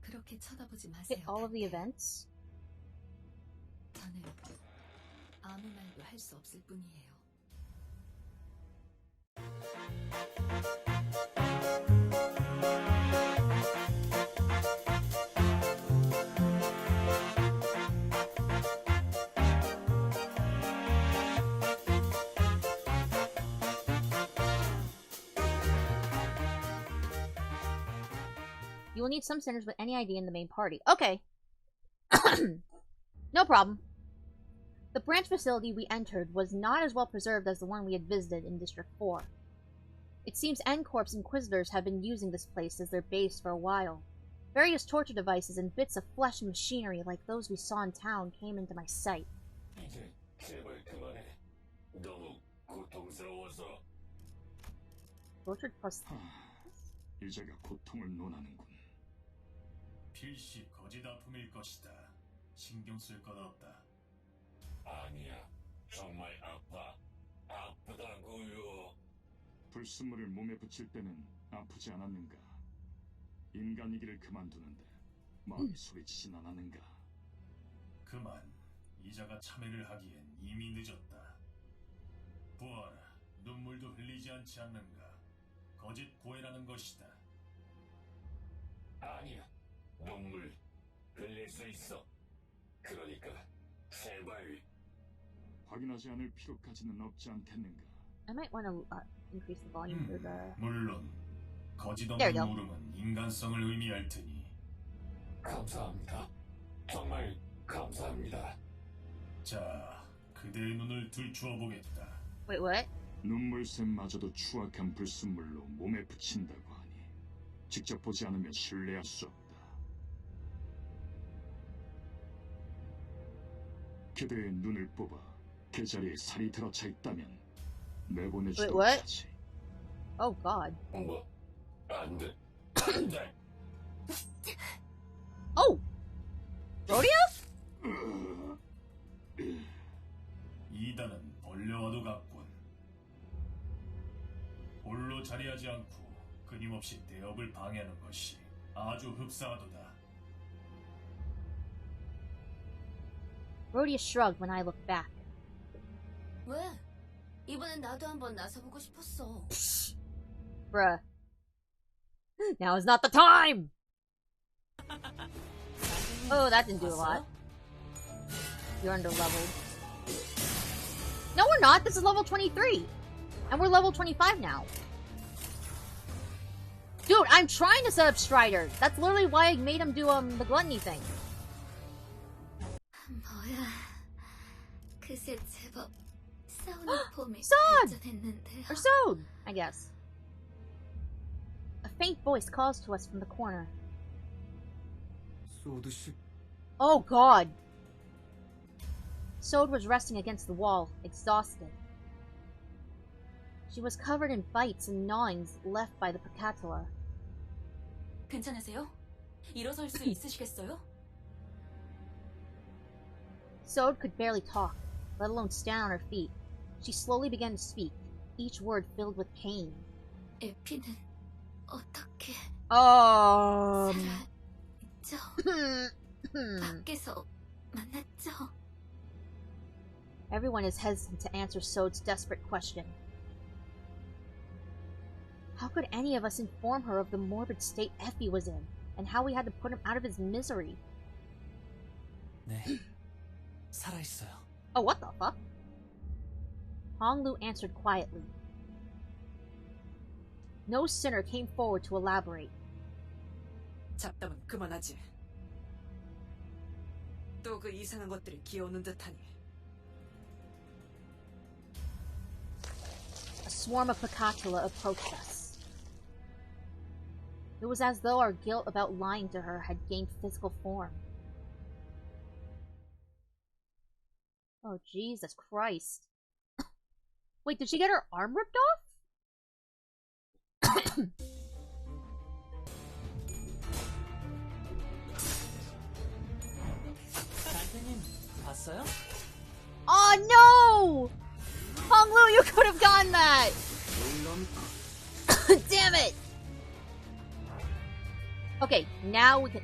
그렇게 쳐다보지 마세요. All of the events? 저는 아무 말도 할 수 없을 뿐이에요. You will need some centers with any ID in the main party. Okay. No problem. The branch facility we entered was not as well preserved as the one we had visited in District 4. It seems N-Corp's Inquisitors have been using this place as their base for a while. Various torture devices and bits of flesh and machinery like those we saw in town came into my sight. 이제 제발 그만해. 너무 고통스러워서. Tortured plus 10. 이제가 고통을 논하는군. 필시 거짓 아픔일 것이다. 신경 쓸 것 없다. 아니야. 정말 아파. 아프다고요. 불순물을 몸에 붙일 때는 아프지 않았는가? 인간이기를 그만두는데 마음이 소리치진 않았는가? 그만. 이자가 참회를 하기엔 이미 늦었다. 보아라. 눈물도 흘리지 않지 않는가? 거짓 고해라는 것이다. 아니야. 눈물 흘릴 수 있어. 그러니까 제발. 확인하지 않을 필요까지는 없지 않겠는가? I might want to increase the volume for the... 물론 거짓 There you 없는 go. 울음은 인간성을 의미할 테니. 감사합니다. 정말 감사합니다. 자, 그대의 눈을 들추어 보겠다. Wait, what? 눈물샘마저도 추악한 불순물로 몸에 붙인다고 하니 직접 보지 않으면 신뢰할 수 없다. 그대의 눈을 뽑아 그 자리에 살이 들어차 있다면 Wait, 내보내주도록 what? 하지. Oh god. 뭐, 안 돼. 안 돼. Oh! rodeo? 2단은 벌레와도 같군. 홀로 자리하지 않고 끊임없이 대업을 방해하는 것이 아주 흡사하도다. Rhodia shrugged when I looked back. 왜? 이번엔 나도 한번 나서보고 싶었어. Bruh. Now is not the time! Oh, that didn't do a lot. You're under-leveled. No, we're not! This is level 23! And we're level 25 now. Dude, I'm trying to set up Strider! That's literally why I made him do, the gluttony thing. 뭐야? 그새 제법 싸우는 폼이 Sod! 발전했는데요. Or Sod, I guess. A faint voice calls to us from the corner. Oh god! Sod was resting against the wall, exhausted. She was covered in bites and gnawings left by the Pacatula. 괜찮으세요? 일어설 수 있으시겠어요? Sod could barely talk, let alone stand on her feet. She slowly began to speak, each word filled with pain. 에피는 어떻게 살아있죠? 밖에서 만났죠? Everyone is hesitant to answer Sod's desperate question. How could any of us inform her of the morbid state Effie was in, and how we had to put him out of his misery? 네, 살아있어요. Oh, what the fuck? Honglu answered quietly. No sinner came forward to elaborate. 잡담은 그만하지. 또 그 이상한 것들이 기어오는 듯하니. A swarm of Pacatula approached us. It was as though our guilt about lying to her had gained physical form. Oh, Jesus Christ. Wait, did she get her arm ripped off? 선생님, 봤어요? Oh no! Honglu, you could have gotten that! Damn it! Okay, now we can...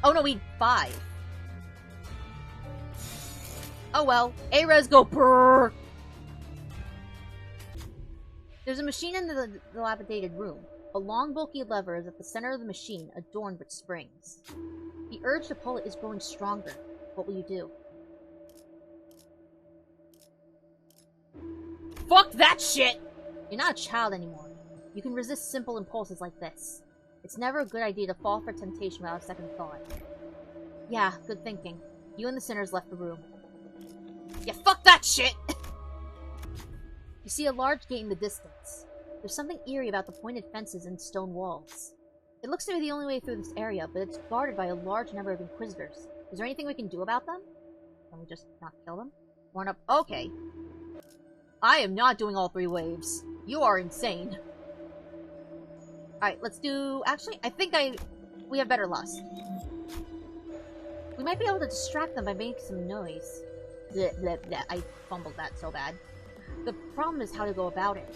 Oh no, we need 5. Oh well, A-Res go brrrr! There's a machine in the dilapidated room. A long, bulky lever is at the center of the machine, adorned with springs. The urge to pull it is growing stronger. What will you do? Fuck that shit! You're not a child anymore. You can resist simple impulses like this. It's never a good idea to fall for temptation without a second thought. Yeah, good thinking. You and the sinners left the room. Yeah, fuck that shit! You see a large gate in the distance. There's something eerie about the pointed fences and stone walls. It looks to be the only way through this area, but it's guarded by a large number of Inquisitors. Is there anything we can do about them? Can we just not kill them? Warn up. Okay. I am not doing all 3 waves. You are insane. Alright, let's do... Actually, I think we have better lust. We might be able to distract them by making some noise. Blech, blech, blech. I fumbled that so bad. The problem is how to go about it.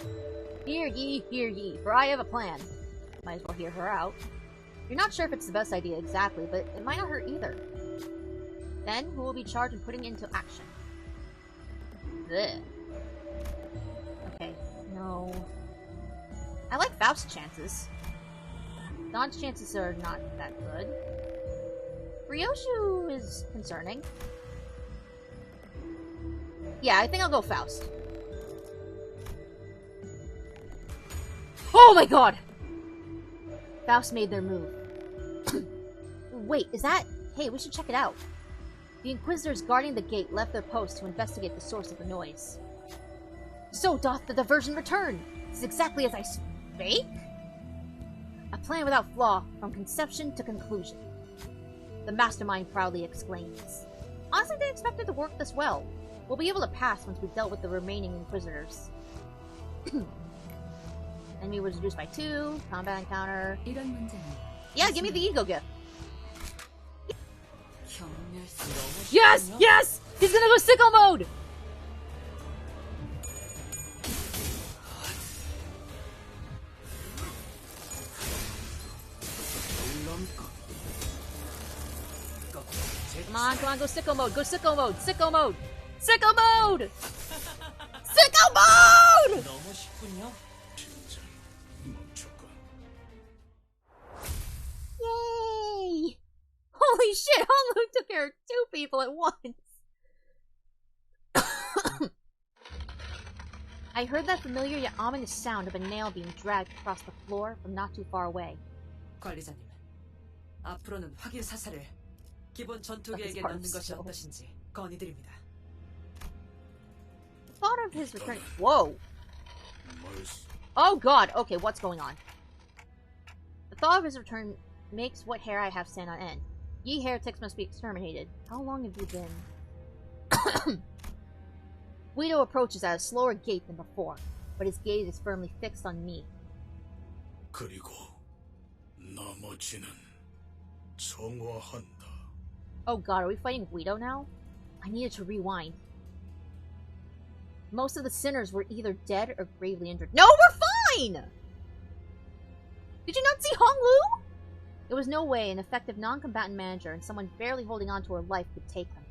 Hear ye, for I have a plan. Might as well hear her out. You're not sure if it's the best idea exactly, but it might not hurt either. Then, who will be charged in putting it into action? Blech. Okay, no. I like Faust's chances. Don's chances are not that good. RYOSHU is concerning. Yeah, I think I'll go Faust. Oh my god! Faust made their move. Wait, is that... Hey, we should check it out. The Inquisitors guarding the gate left their post to investigate the source of the noise. So doth the diversion return! This is exactly as I spake? A plan without flaw, from conception to conclusion. The mastermind proudly exclaims. Honestly, they expected to work this well. We'll be able to pass once we've dealt with the remaining Inquisitors. Enemy was reduced by 2. Combat encounter. Yeah, give me the ego gift. Yes! Yes! He's gonna go sicko mode! Come on, go sicko mode, go sicko mode, sicko mode! Sicko mode! Sicko mode! Yay! Holy shit, Honglu took care of 2 people at once! I heard that familiar yet ominous sound of a nail being dragged across the floor from not too far away. 관리자님, 앞으로는 확인 사살을 기본 전투계획에 넣는 것이 어떠신지 건의드립니다. The thought of his return. Whoa! Oh god, okay, what's going on? The thought of his return makes what hair I have stand on end. Ye heretics must be exterminated. How long have you been? Guido approaches at a slower gait than before, but his gaze is firmly fixed on me. 그리고 나머지는 정화한다. Oh god, are we fighting Guido now? I needed to rewind. Most of the sinners were either dead or gravely injured. No, we're fine! Did you not see Honglu? There was no way an effective non-combatant manager and someone barely holding on to her life could take them.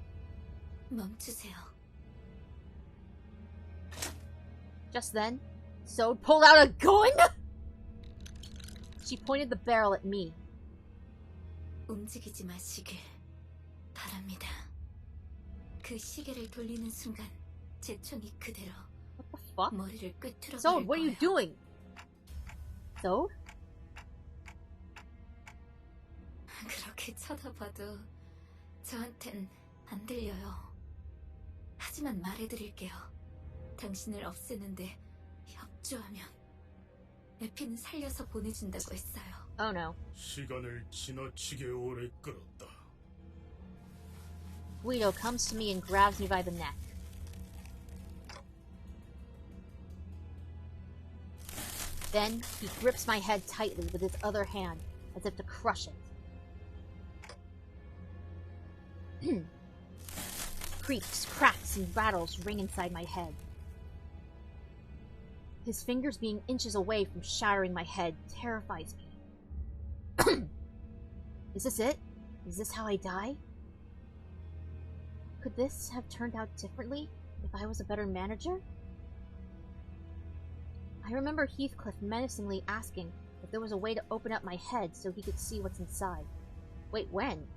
멈추세요. Just then, Sode pulled out a gun? She pointed the barrel at me. 움직이지 마시길 바랍니다. 그 시계를 돌리는 순간 제 총이 그대로 What the fuck? 머리를 꿰뚫어 Sode, what are you doing? Sode? 그렇게 쳐다봐도 저한텐 안 들려요. 하지만 말해드릴게요. 당신을 없애는데 협조하면 에피는 살려서 보내준다고 했어요. Oh no. 시간을 지나치게 오래 끌었다. Guido comes to me and grabs me by the neck. Then, he grips my head tightly with his other hand, as if to crush it. Creaks, cracks, and rattles ring inside my head. His fingers being inches away from shattering my head terrifies me. Is this it? Is this how I die? Could this have turned out differently if I was a better manager? I remember Heathcliff menacingly asking if there was a way to open up my head so he could see what's inside. Wait, when?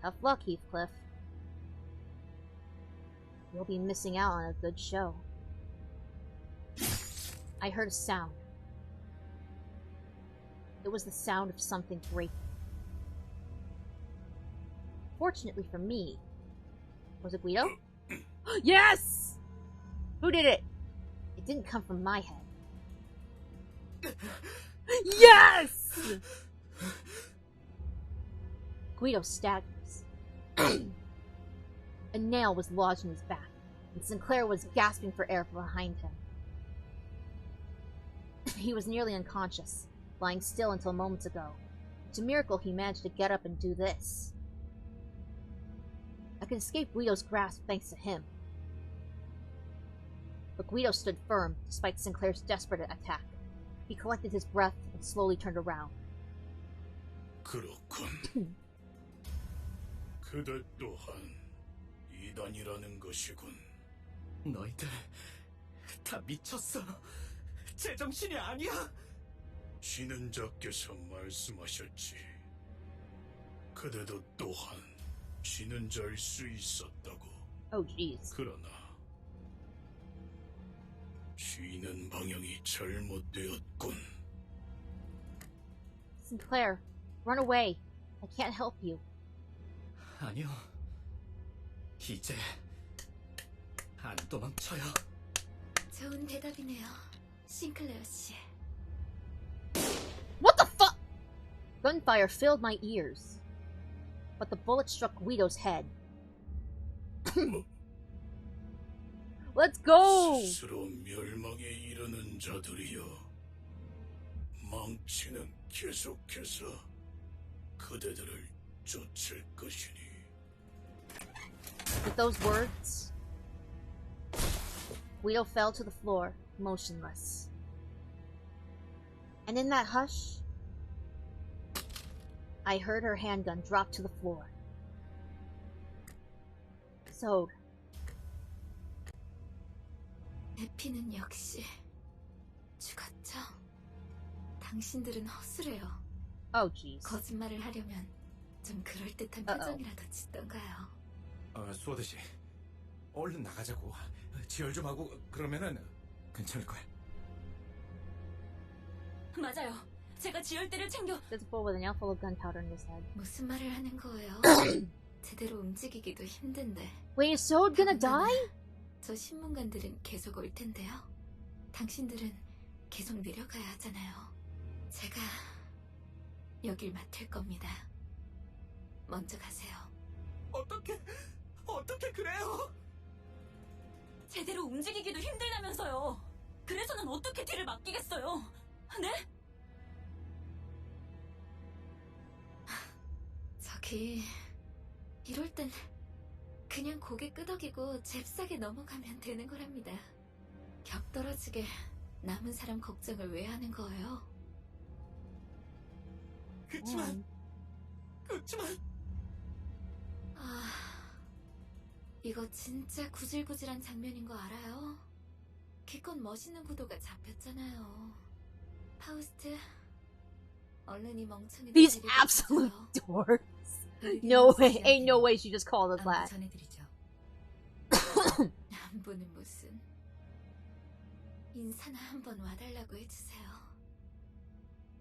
Tough luck, Heathcliff. You'll be missing out on a good show. I heard a sound. It was the sound of something breaking. Fortunately for me, was it Guido? Yes! Who did it? It didn't come from my head. Yes! Guido staggers. A nail was lodged in his back, and Sinclair was gasping for air from behind him. He was nearly unconscious, lying still until moments ago. It's a miracle he managed to get up and do this. I could escape Guido's grasp thanks to him. But Guido stood firm, despite Sinclair's desperate attack. He collected his breath and slowly turned around. 그렇군. 그대 또한 이단이라는 것이군. 너희들 다 미쳤어. 제정신이 아니야. 지는 자께서 말씀하셨지. 그대도 또한 지는 자일 수 있었다고. Oh, jeez. 그러나 쥐는 방향이 잘못되었군. Sinclair, run away. I can't help you. 아니요. 이제 안 도망쳐요. 좋은 대답이네요, 싱클레어 씨. What the fuck? Gunfire filled my ears, but the bullet struck Guido's head. Let's go! 스스로 멸망에 이르는 자들이여, 망치는 계속해서 그대들을 쫓을 것이니. With those words, Guido fell to the floor, motionless. And in that hush, I heard her handgun drop to the floor. So, 에피는 역시 죽었죠? 당신들은 허술해요. Oh, jeez. 거짓말을 하려면 좀 그럴듯한 표정이라도 짓던가요. 수호드씨, 얼른 나가자고. 지혈 좀 하고 그러면은 괜찮을 거야. 맞아요. 제가 지혈대를 챙겨. There's a bowl with an apple full of gunpowder in his head. 무슨 말을 하는 거예요? 제대로 움직이기도 힘든데. Wait, is Sode gonna die? 저 신문관들은 계속 올 텐데요. 당신들은 계속 내려가야 하잖아요. 제가 여길 맡을 겁니다. 먼저 가세요. 어떻게 그래요? 제대로 움직이기도 힘들다면서요. 그래서는 어떻게 뒤를 맡기겠어요? 네? 저기 이럴 땐 그냥 고개 끄덕이고 잽싸게 넘어가면 되는 거랍니다. 격 떨어지게 남은 사람 걱정을 왜 하는 거예요? 그치만 이거 진짜 구질구질한 장면인 거 알아요? 기껏 멋있는 구도가 잡혔잖아요. 파우스트, 얼른 이 멍청이들 These absolute dorks. No way, ain't no way she just called us that. 전해드리죠. 안부는 무슨 인사나 한번 와달라고 해주세요.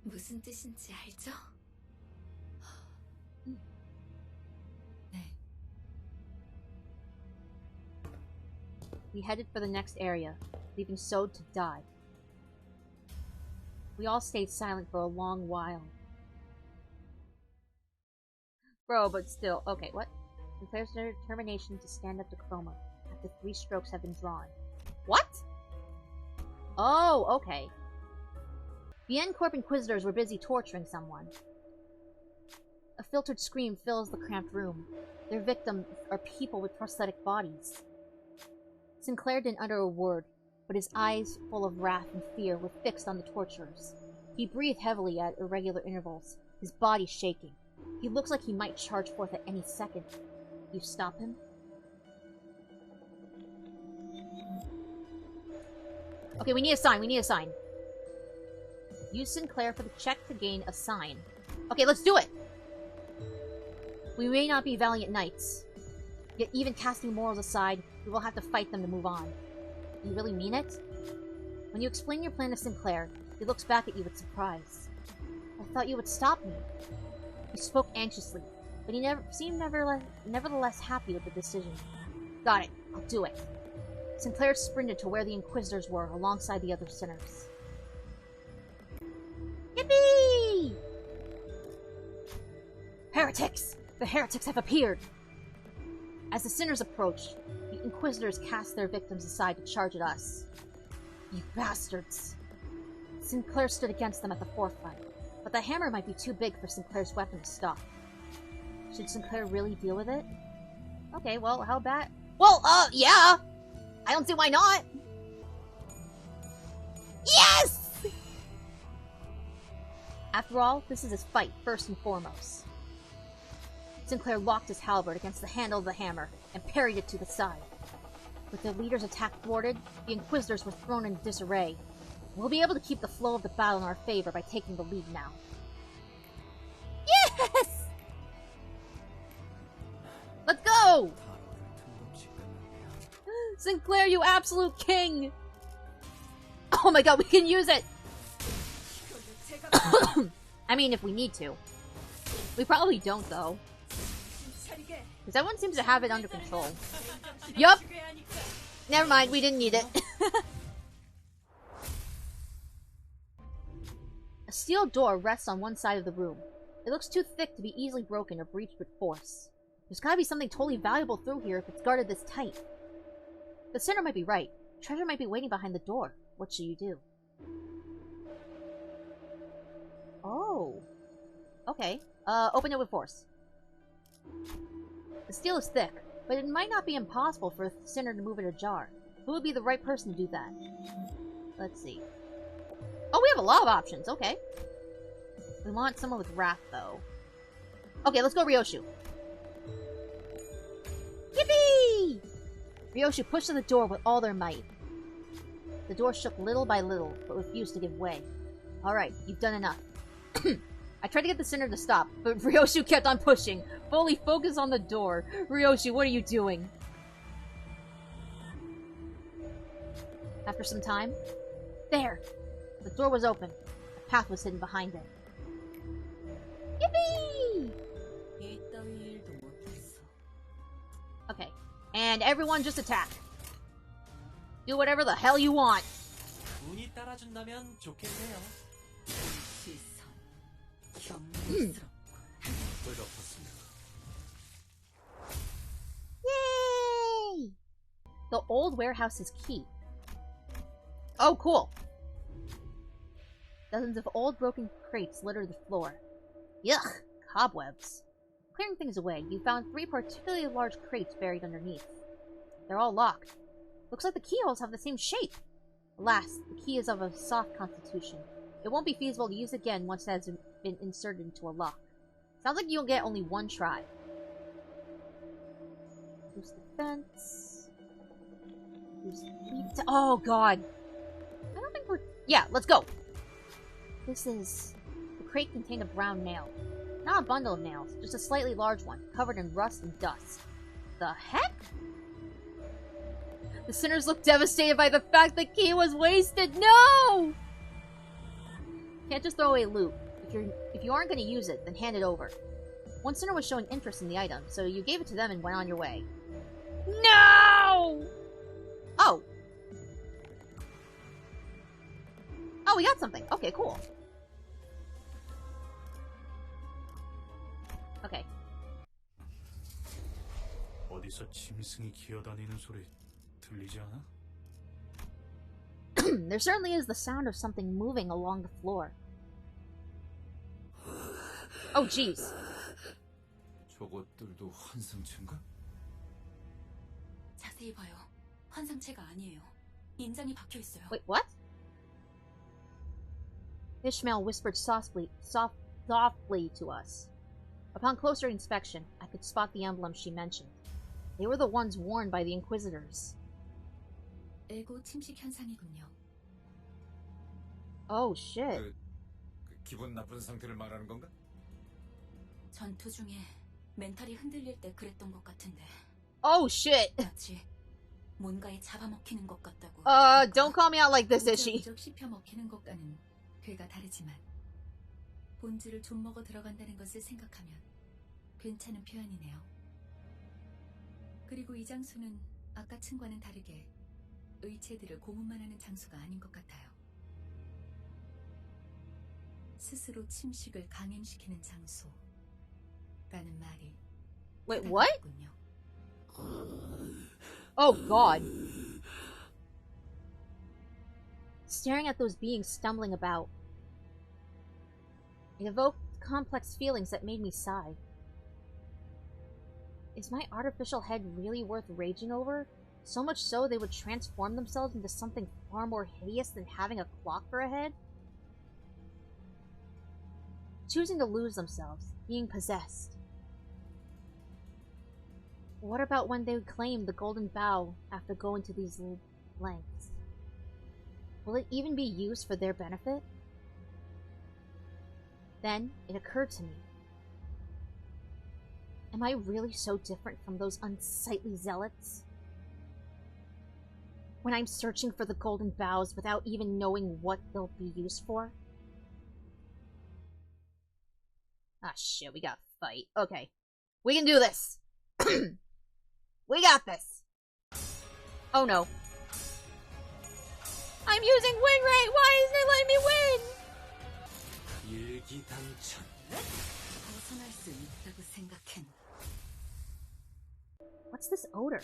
무슨 뜻인지 알죠? 네. We headed for the next area, leaving Sode to die. We all stayed silent for a long while. Bro, but still. Okay, what? Sinclair's determination to stand up to Chroma after 3 strokes have been drawn. What? Oh, okay. The N-Corp Inquisitors were busy torturing someone. A filtered scream fills the cramped room. Their victims are people with prosthetic bodies. Sinclair didn't utter a word, but his eyes, full of wrath and fear, were fixed on the torturers. He breathed heavily at irregular intervals, his body shaking. He looks like he might charge forth at any second. You stop him? Okay, we need a sign, Use Sinclair for the check to gain a sign. Okay, let's do it! We may not be valiant knights, yet even casting morals aside, we will have to fight them to move on. You really mean it? When you explain your plan to Sinclair, he looks back at you with surprise. I thought you would stop me. He spoke anxiously, but he seemed nevertheless happy with the decision. Got it. I'll do it. Sinclair sprinted to where the Inquisitors were, alongside the other sinners. Yippee! Heretics! The heretics have appeared! As the sinners approached, the Inquisitors cast their victims aside to charge at us. You bastards! Sinclair stood against them at the forefront, but the hammer might be too big for Sinclair's weapon to stop. Should Sinclair really deal with it? Okay, well, how about... Well, yeah! I don't see why not! Yes! After all, this is his fight, first and foremost. Sinclair locked his halberd against the handle of the hammer and parried it to the side. With their leader's attack thwarted, the Inquisitors were thrown in disarray. We'll be able to keep the flow of the battle in our favor by taking the lead now. Yes! Let's go! Sinclair, you absolute king! Oh my god, we can use it! I mean, if we need to. We probably don't, though. Because everyone seems to have it under control. Yup! Never mind, we didn't need it. A steel door rests on one side of the room. It looks too thick to be easily broken or breached with force. There's gotta be something totally valuable through here if it's guarded this tight. The sinner might be right. Treasure might be waiting behind the door. What should you do? Oh. Okay. Open it with force. The steel is thick, but it might not be impossible for a sinner to move it ajar. Who would be the right person to do that? Let's see. Oh, we have a lot of options. Okay. We want someone with wrath, though. Okay, let's go RYOSHU. Yippee! RYOSHU pushed to the door with all their might. The door shook little by little, but refused to give way. Alright, you've done enough. I tried to get the sinner to stop, but RYOSHU kept on pushing. Fully focused on the door. RYOSHU, what are you doing? After some time... There! The door was open. A path was hidden behind it. Yippee! Okay. And everyone just attack. Do whatever the hell you want. 운이 따라준다면 좋겠네요. Yay! The old warehouse's key. Oh, cool. Dozens of old broken crates litter the floor. Yuck! Cobwebs. Clearing things away, you found 3 particularly large crates buried underneath. They're all locked. Looks like the keyholes have the same shape. Alas, the key is of a soft constitution. It won't be feasible to use again once it has been inserted into a lock. Sounds like you'll get only one try. Boost defense. Boost oh god. I don't think we're... Yeah, let's go! This is... The crate contained a brown nail. Not a bundle of nails, just a slightly large one, covered in rust and dust. The heck? The sinners looked devastated by the fact the key was wasted. No! Can't just throw away loot. If you aren't going to use it, then hand it over. One sinner was showing interest in the item, so you gave it to them and went on your way. No! Oh. Oh, we got something. Okay, cool. Okay. 어디서 짐승이 기어다니는 소리 들리지 않아? There certainly is the sound of something moving along the floor. Oh, jeez. 저것들도 환상체인가? 자세히 봐요. 환상체가 아니에요. 인장이 박혀 있어요. Wait, what? Ishmael whispered softly to us. Upon closer inspection, I could spot the emblems she mentioned. They were the ones worn by the Inquisitors. 에고 침식 현상이군요. Oh, shit. 기분 나쁜 상태를 말하는 건가? 전투 중에 멘탈이 흔들릴 때 그랬던 것 같은데. Oh, shit. 마치 뭔가에 잡아먹히는 것 같다고. Don't call me out like this, Ishi. 무적 씹혀 먹히는 것과는 괴가 다르지만 본질을 좀 먹어 들어간다는 것을 생각하면 괜찮은 표현이네요. 그리고 이 장소는 아까 층과는 다르게 의체들을 고문만 하는 장소가 아닌 것 같아요. 스스로 침식을 강행시키는 장소라는 말이. Wait, what? Oh god. Staring at those beings stumbling about. It evoked complex feelings that made me sigh. Is my artificial head really worth raging over? So much so they would transform themselves into something far more hideous than having a clock for a head? Choosing to lose themselves, being possessed. What about when they claim the golden bough after going to these lengths? Will it even be used for their benefit? Then it occurred to me. Am I really so different from those unsightly zealots? When I'm searching for the golden boughs without even knowing what they'll be used for? Ah shit, we gotta fight. Okay. We can do this! We got this! Oh no. I'm using win rate! Why isn't it letting me win? What's this odor?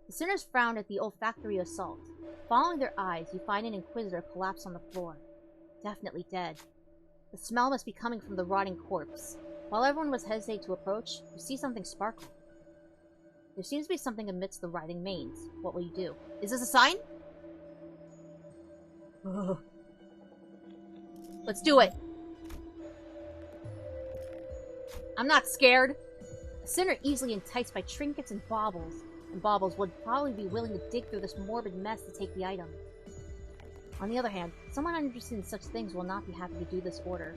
The sinners frowned at the olfactory assault. Following their eyes, you find an Inquisitor collapsed on the floor. Definitely dead. The smell must be coming from the rotting corpse. While everyone was hesitant to approach, you see something sparkle. There seems to be something amidst the writhing manes. What will you do? Is this a sign? Ugh. Let's do it! I'm not scared. A sinner easily enticed by trinkets and baubles would probably be willing to dig through this morbid mess to take the item. On the other hand, someone uninterested in such things will not be happy to do this order.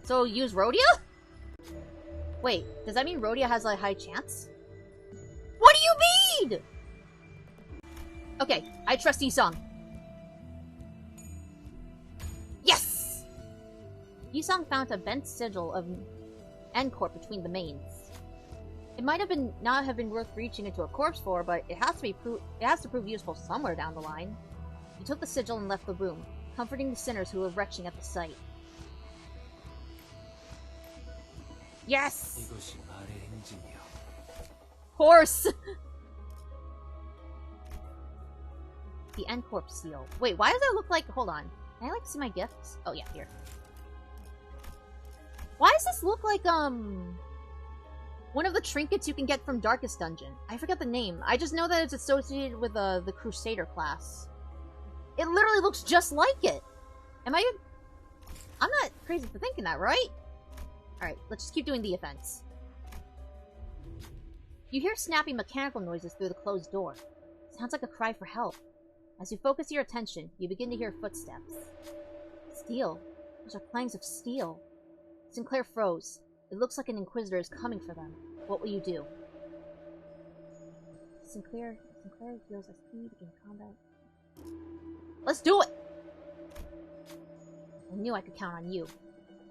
So use Rhodia? Wait, does that mean Rhodia has a high chance? What do you mean?! Okay, I trust Yisong. Yes! Yisong found a bent sigil of N-Corp between the mains. It might have not have been worth reaching into a corpse for, but it has to prove useful somewhere down the line. You took the sigil and left the room, comforting the sinners who were retching at the sight. Yes! Horse! The N-Corp seal. Wait, why does it look like... Hold on. Can I, see my gifts? Oh, yeah, here. Why does this look like, one of the trinkets you can get from Darkest Dungeon? I forget the name. I just know that it's associated with, the Crusader class. It literally looks just like it! I'm not crazy for thinking that, right? Alright, let's just keep doing the offense. You hear snappy mechanical noises through the closed door. Sounds like a cry for help. As you focus your attention, you begin to hear footsteps. Steel. Those are clangs of steel. Sinclair froze. It looks like an Inquisitor is coming for them. What will you do? Sinclair heals SP, begin combat. Let's do it! I knew I could count on you.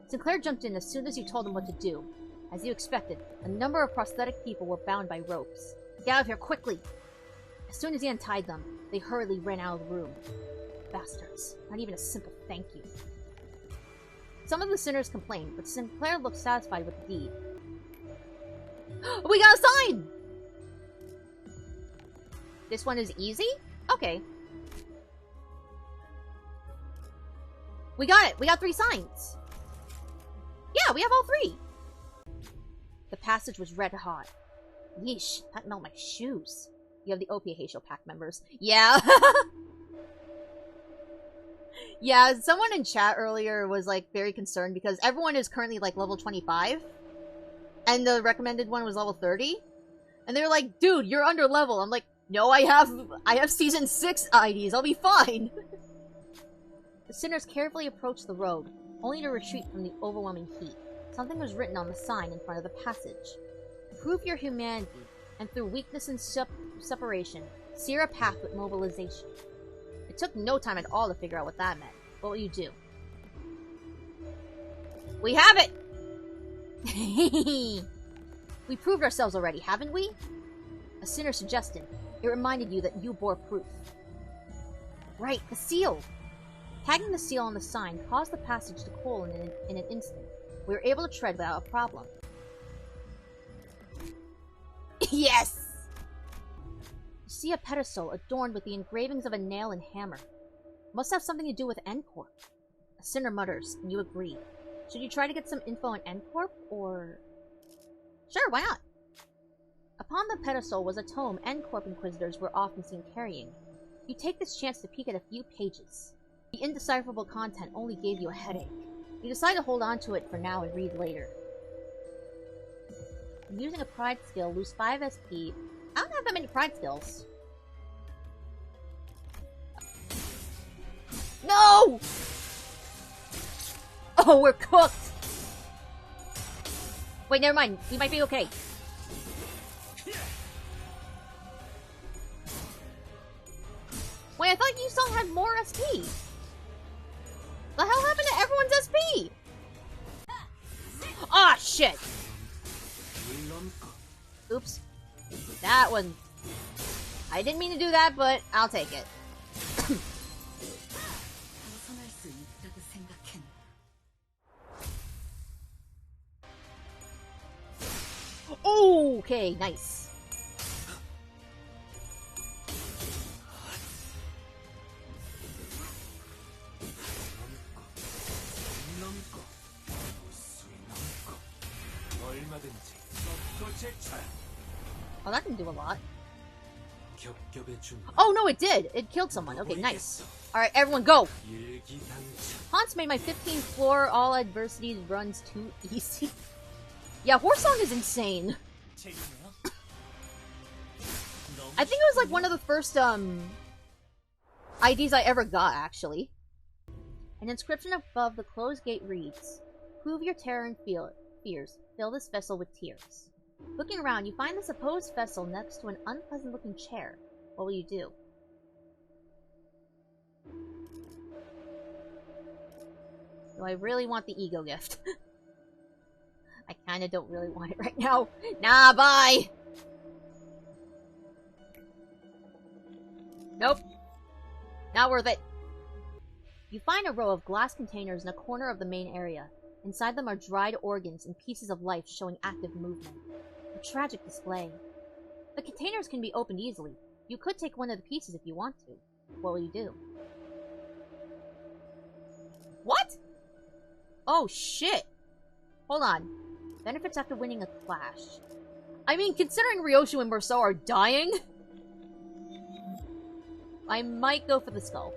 Sinclair jumped in as soon as you told him what to do. As you expected, a number of prosthetic people were bound by ropes. Get out of here quickly! As soon as he untied them, they hurriedly ran out of the room. Bastards. Not even a simple thank you. Some of the sinners complained, but Sinclair looked satisfied with the deed. We got a sign! This one is easy? Okay. We got it! We got 3 signs! Yeah, we have all 3! The passage was red hot. Yeesh, that melt my shoes. You have the OPA pack members. Yeah! Yeah, someone in chat earlier was, very concerned because everyone is currently, level 25. And the recommended one was level 30. And they're like, dude, you're under level. I'm like, no, I have season 6 IDs. I'll be fine. The sinners carefully approached the road, only to retreat from the overwhelming heat. Something was written on the sign in front of the passage. Prove your humanity, and through weakness and separation, sear a path with mobilization. It took no time at all to figure out what that meant. What will you do? We have it! We proved ourselves already, haven't we? A sinner suggested. It reminded you that you bore proof. Right, the seal! Tagging the seal on the sign caused the passage to cool in an instant. We were able to tread without a problem. Yes! You see a pedestal adorned with the engravings of a nail and hammer. Must have something to do with N-Corp. A sinner mutters, and you agree. Should you try to get some info on N-Corp, or... Sure, why not? Upon the pedestal was a tome N-Corp Inquisitors were often seen carrying. You take this chance to peek at a few pages. The indecipherable content only gave you a headache. You decide to hold on to it for now and read later. Using a pride skill, lose 5 SP. I don't have that many pride skills. No! Oh, we're cooked! Wait, never mind. We might be okay. Wait, I thought you still had more SP. The hell happened to everyone's SP? Ah, shit! Oops. That one... I didn't mean to do that, but I'll take it. Okay, nice. Oh, that didn't do a lot. Oh, no, it did! It killed someone. Okay, nice. Alright, everyone, go! Hans made my 15th floor. All adversities runs too easy. Yeah, Horse Song is insane. I think it was like one of the first, IDs I ever got, actually. An inscription above the closed gate reads, "Prove your terror and fears. Fill this vessel with tears." Looking around, you find the supposed vessel next to an unpleasant-looking chair. What will you do? Do I really want the ego gift? I kinda don't really want it right now. Nah, bye! Nope. Not worth it. You find a row of glass containers in a corner of the main area. Inside them are dried organs and pieces of life showing active movement. A tragic display. The containers can be opened easily. You could take one of the pieces if you want to. What will you do? What? Oh, shit. Hold on. Benefits after winning a clash. I mean, considering RYOSHU and Merceau are dying, I might go for the skull.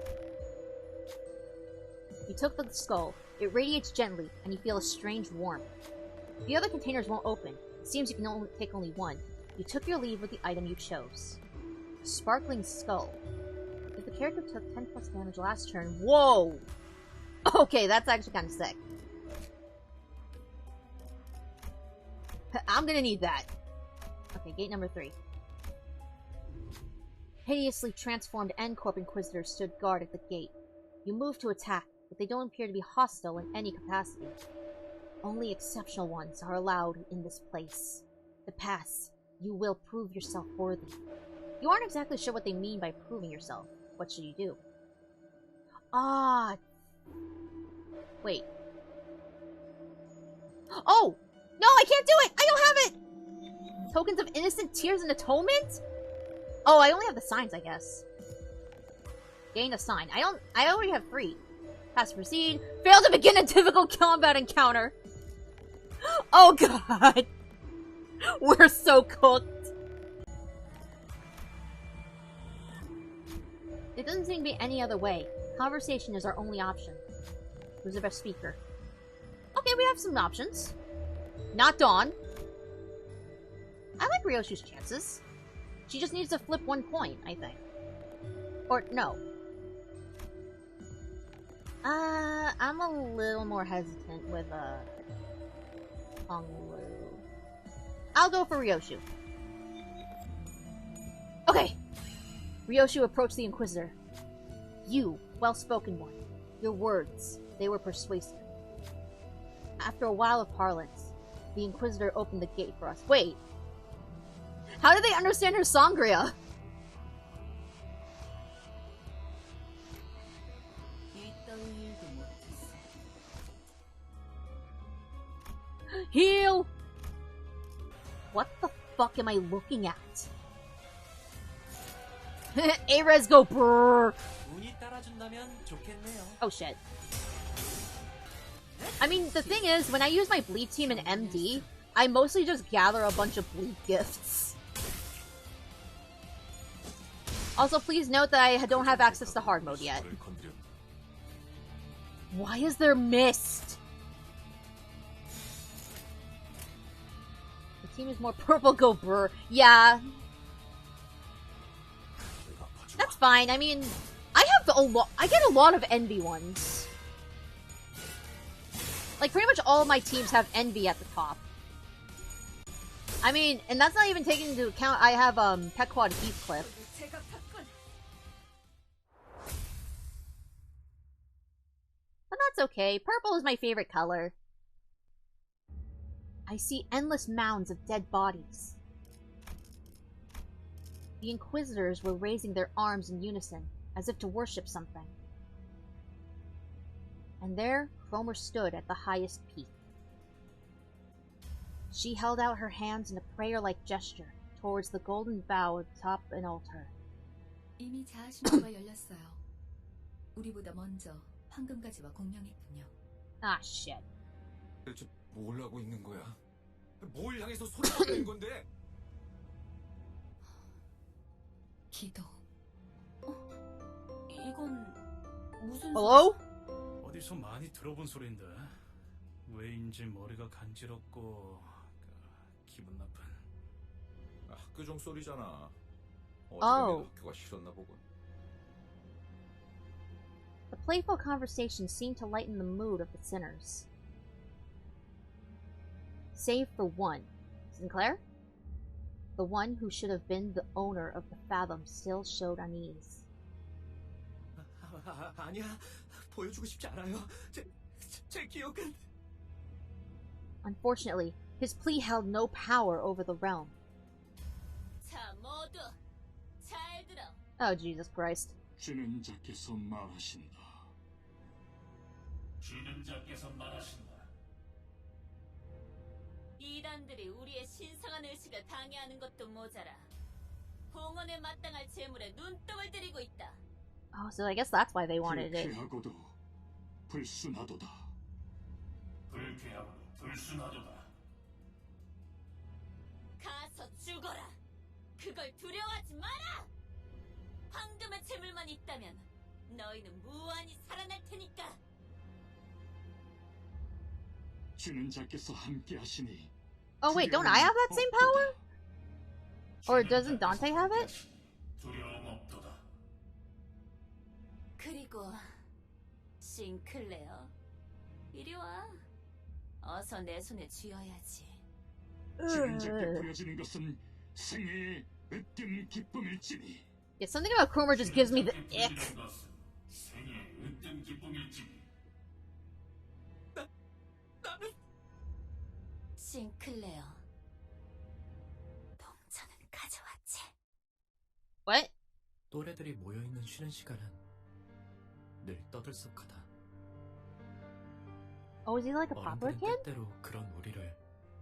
You took the skull. It radiates gently, and you feel a strange warmth. The other containers won't open. It seems you can take only one. You took your leave with the item you chose. A sparkling skull. If the character took 10 plus damage last turn... Whoa! Okay, that's actually kind of sick. I'm gonna need that. Okay, gate number 3. Hideously transformed N-Corp Inquisitors stood guard at the gate. You move to attack, but they don't appear to be hostile in any capacity. Only exceptional ones are allowed in this place. To pass, you will prove yourself worthy. You aren't exactly sure what they mean by proving yourself. What should you do? Ah! Wait. Oh! No, I can't do it! I don't have it! Tokens of innocent tears and atonement? Oh, I only have the signs, I guess. Gain a sign. I already have 3. Pass to proceed. Fail to begin a difficult combat encounter. Oh god. We're so cooked. There doesn't seem to be any other way. Conversation is our only option. Who's the best speaker? Okay, we have some options. Not Dawn. I like RYOSHU's chances. She just needs to flip 1 point, I think. Or, no. I'm a little more hesitant with, Honglu. I'll go for RYOSHU. Okay! RYOSHU approached the Inquisitor. You, well-spoken one. Your words, they were persuasive. After a while of parlance, the Inquisitor opened the gate for us. Wait! How did they understand her Sangria? Heal! What the fuck am I looking at? A-Res go brrr! Oh shit. I mean, the thing is, when I use my bleed team in MD, I mostly just gather a bunch of bleed gifts. Also, please note that I don't have access to hard mode yet. Why is there mist? The team is more purple, go brr. Yeah. That's fine. I mean, I get a lot of envy ones. Like, pretty much all of my teams have envy at the top. I mean, and that's not even taking into account I have, Pet Quad Heathcliff. But that's okay. Purple is my favorite color. I see endless mounds of dead bodies. The Inquisitors were raising their arms in unison, as if to worship something. And there, Cromer stood at the highest peak. She held out her hands in a prayer-like gesture towards the golden bow atop an altar. 이미 자아신고가 열렸어요. 우리보다 먼저 황금가지와 공명했군요. Ah, shit. 대체 뭘 하고 있는 거야? 뭘 향해서 소리가 내는 건데? 기도. 이건 무슨 Hello? 어디서 많이 들어본 소리인데 왜인지 머리가 간지럽고 기분 나쁜. 학교 종 소리잖아. Oh. 어제 학교가 싫었나 보군. The playful conversation seemed to lighten the mood of the sinners. Save for one. Sinclair? The one who should have been the owner of the Fathom still showed unease. 아니야. 보여주고 싶지 않아요. 제 기억은... Unfortunately, his plea held no power over the realm. 자, 모두 잘 들어. Oh, Jesus Christ. 주는 자께서 말하신다. 주는 자께서 말하신다. 이단들이 우리의 신성한 의식을 방해하는 것도 모자라 봉헌에 마땅할 재물에 눈독을 들이고 있다. Oh, so I guess that's why they wanted it. 불쾌하고도 불순하도다. 불쾌하고 불순하도다. 가서 죽어라. 그걸 두려워하지 마라. 황금의 재물만 있다면 너희는 무한히 살아날 테니까. 주는 자께서 함께 하시니. Oh wait, don't I have that same power? Or doesn't Dante have it? 두려움 없도다. 그리고 싱클레어, 이리 와. 어서 내 손에 쥐어야지. 주는 자께 부려지는 것은 생애의 으뜸 기쁨일지니. Yeah, something about Cromer just gives me the ick. 생애의 으뜸 기쁨일지니. 나는... 싱클레어, 동전은 가져왔지? What? 또래들이 모여있는 쉬는 시간은 늘 떠들썩하다. Oh, is he like a popular 어른들은 kid? 때때로 그런 우리를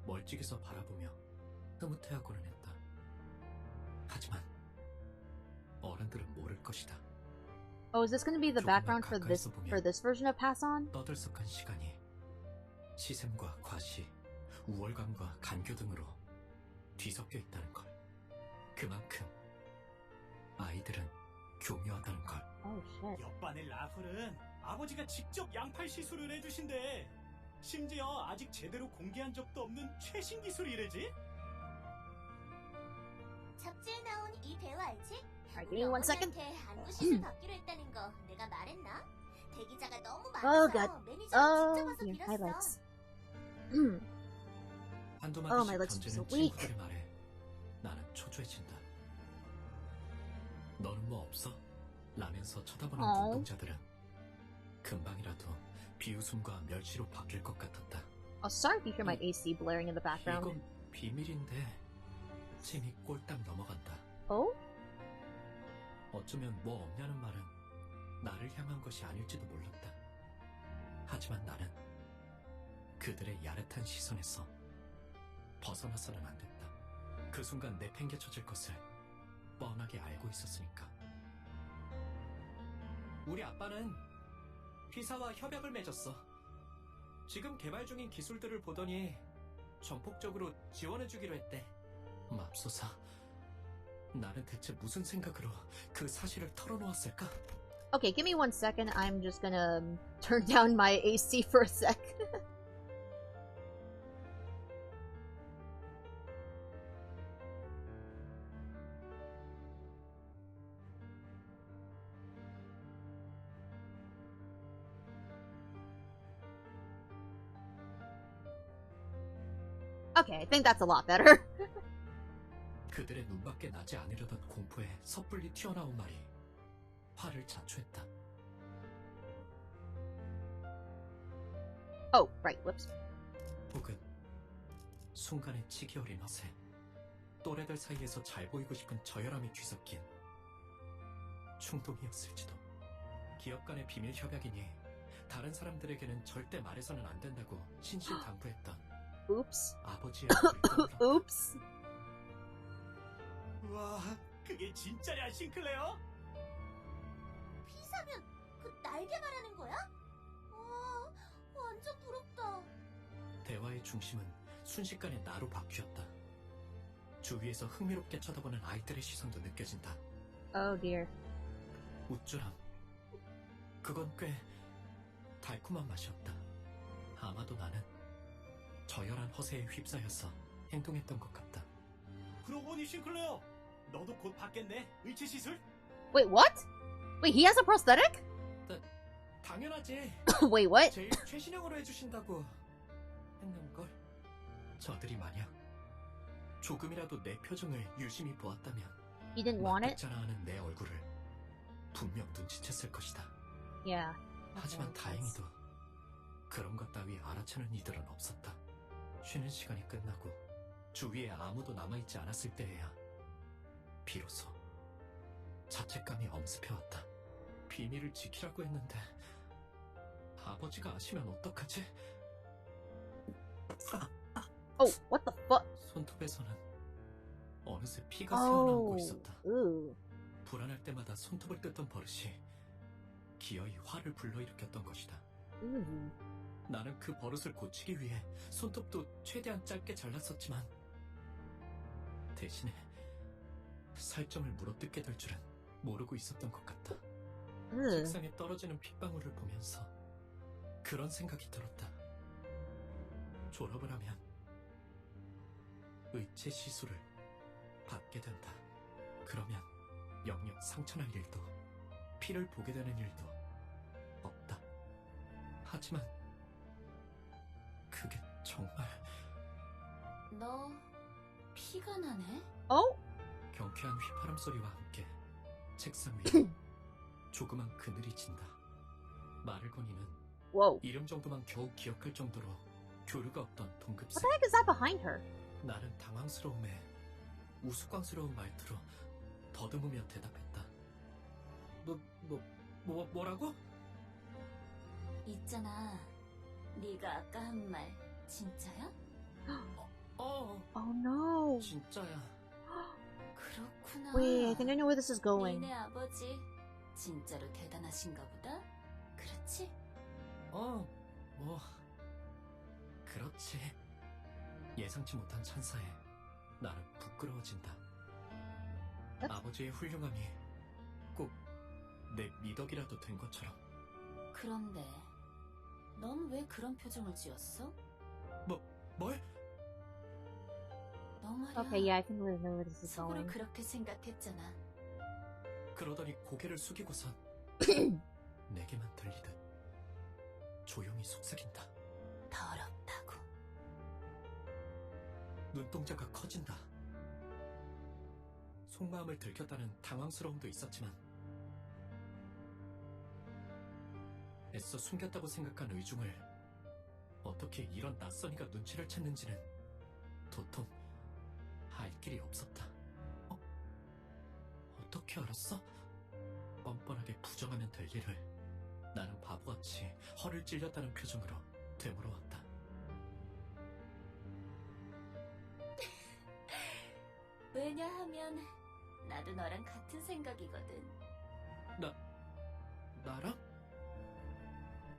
멀찍이서 바라보며 흐뭇해하고는 했다. 하지만 어른들은 모를 것이다. Oh, is this going to be the 조금만 background for 가까이서 this version of Pass On? 떠들썩한 시간이 시샘과 과시, 우월감과 간교 등으로 뒤섞여 있다는 걸. 그만큼 아이들은 교묘하다는 걸. Oh shit. 옆반의 라플은 아버지가 직접 양팔 시술을 해주신대. 심지어 아직 제대로 공개한 적도 없는 최신 기술이래지. 잡지에 나온 이 배우 알지? Alright, give me 1 second. 안구 시술 받기로 했다는 거 내가 말했나? 대기자가 너무 Oh 많아서 god. 매니저가 Oh, 직접 와서 your 빌었어. highlights. 한두 Oh, my 마디씩 legs are so 던지는 weak. 친구들의 말에 나는 초조해진다. 너는 뭐 없어? 라면서 쳐다보는 어. 눈동자들은 금방이라도 비웃음과 멸시로 바뀔 것 같았다. Oh, sorry if you hear my AC blaring in the background. 이건 비밀인데 침이 꼴딱 넘어간다. Oh? 어쩌면 뭐 없냐는 말은 나를 향한 것이 아닐지도 몰랐다. 하지만 나는 그들의 야릇한 시선에서 벗어나서는 안 됐다. 그 순간 내팽개쳐질 것을 뻔하게 알고 있었으니까. 우리 아빠는 피사와 협약을 맺었어. 지금 개발 중인 기술들을 보더니 전폭적으로 지원해주기로 했대. 맙소사, 나는 대체 무슨 생각으로 그 사실을 털어놓았을까? Okay, give me 1 second. I'm just gonna turn down my AC for a sec. Okay, I think that's a lot better. 그들의 눈밖에 나지 않으려던 공포에 섣불리 튀어나온 말이 화를 자초했다. Oh, right, whoops. 혹은 순간의 치기 어린 허세, 또래들 사이에서 잘 보이고 싶은 저열함이 뒤섞인 충동이었을지도. 기업 간의 비밀 협약이니 다른 사람들에게는 절대 말해서는 안 된다고 신신당부했던 Oops. 아버지의 말이 떠올랐다. Oops. 와, 그게 진짜냐, 싱클레어? 피사면 그 날개 말하는 거야? 와, 완전 부럽다. 대화의 중심은 순식간에 나로 바뀌었다. 주위에서 흥미롭게 쳐다보는 아이들의 시선도 느껴진다. Oh dear. 우쭐함. 그건 꽤 달콤한 맛이었다. 아마도 나는 저열한 허세에 휩싸여서 행동했던 것 같다. 그러고 보니 싱클레어, 너도 곧 받겠네, 의체 시술? Wait, what? Wait, he has a prosthetic? 당연하지. Wait, what? 제일 최신형으로 해주신다고 했는걸. 저들이 만약 조금이라도 내 표정을 유심히 보았다면 You didn't want it? 맞잖아하는 내 얼굴을 분명 눈치챘을 것이다. Yeah. 하지만 다행히도 그런 것 따위 알아채는 이들은 없었다. 쉬는 시간이 끝나고 주위에 아무도 남아있지 않았을 때에야 비로소 자책감이 엄습해왔다. 비밀을 지키라고 했는데 아버지가 아시면 어떡하지? Oh, what the fuck? 손톱에서는 어느새 피가 새어나오고 있었다. Ooh. 불안할 때마다 손톱을 뜯던 버릇이 기어이 화를 불러일으켰던 것이다. 나는 그 버릇을 고치기 위해 손톱도 최대한 짧게 잘랐었지만 대신에 살점을 물어뜯게 될 줄은 모르고 있었던 것 같다. 책상에 떨어지는 핏방울을 보면서 그런 생각이 들었다. 졸업을 하면 의체 시술을 받게 된다. 그러면 영영 상처날 일도 피를 보게 되는 일도 없다. 하지만 그게 정말... 너 피가 나네? 경쾌한 휘파람 소리와 함께 책상 위에 조그만 그늘이 진다. 말을 거니는 이름 정도만 겨우 기억할 정도로 교류가 없던 동급생. What the heck is that behind her? 나는 당황스러움에 우스꽝스러운 말투로 더듬으며 대답했다. 뭐라고? 있잖아, 네가 아까 한 말 진짜야? Oh no. 진짜야. 그렇구나. Wait, I think I know where this is going. 니네 아버지 진짜로 대단하신가 보다? 그렇지? 그렇지. 예상치 못한 찬사에 나는 부끄러워진다. 아버지의 훌륭함이 꼭 내 미덕이라도 된 것처럼. 그런데 넌 왜 그런 표정을 지었어? 뭘? 너 말이야. Okay, yeah, I think I know where this is 속으로 going. 그렇게 생각했잖아. 그러더니 고개를 숙이고선 내게만 들리듯 조용히 속삭인다. 더럽다고. 눈동자가 커진다. 속마음을 들켰다는 당황스러움도 있었지만 애써 숨겼다고 생각한 의중을 어떻게 이런 낯선이가 눈치를 챘는지는 도통 알 길이 없었다. 어떻게 알았어? 뻔뻔하게 부정하면 될 일을 나는 바보같이 허를 찔렸다는 표정으로 되물어왔다. 왜냐하면 나도 너랑 같은 생각이거든. 나랑?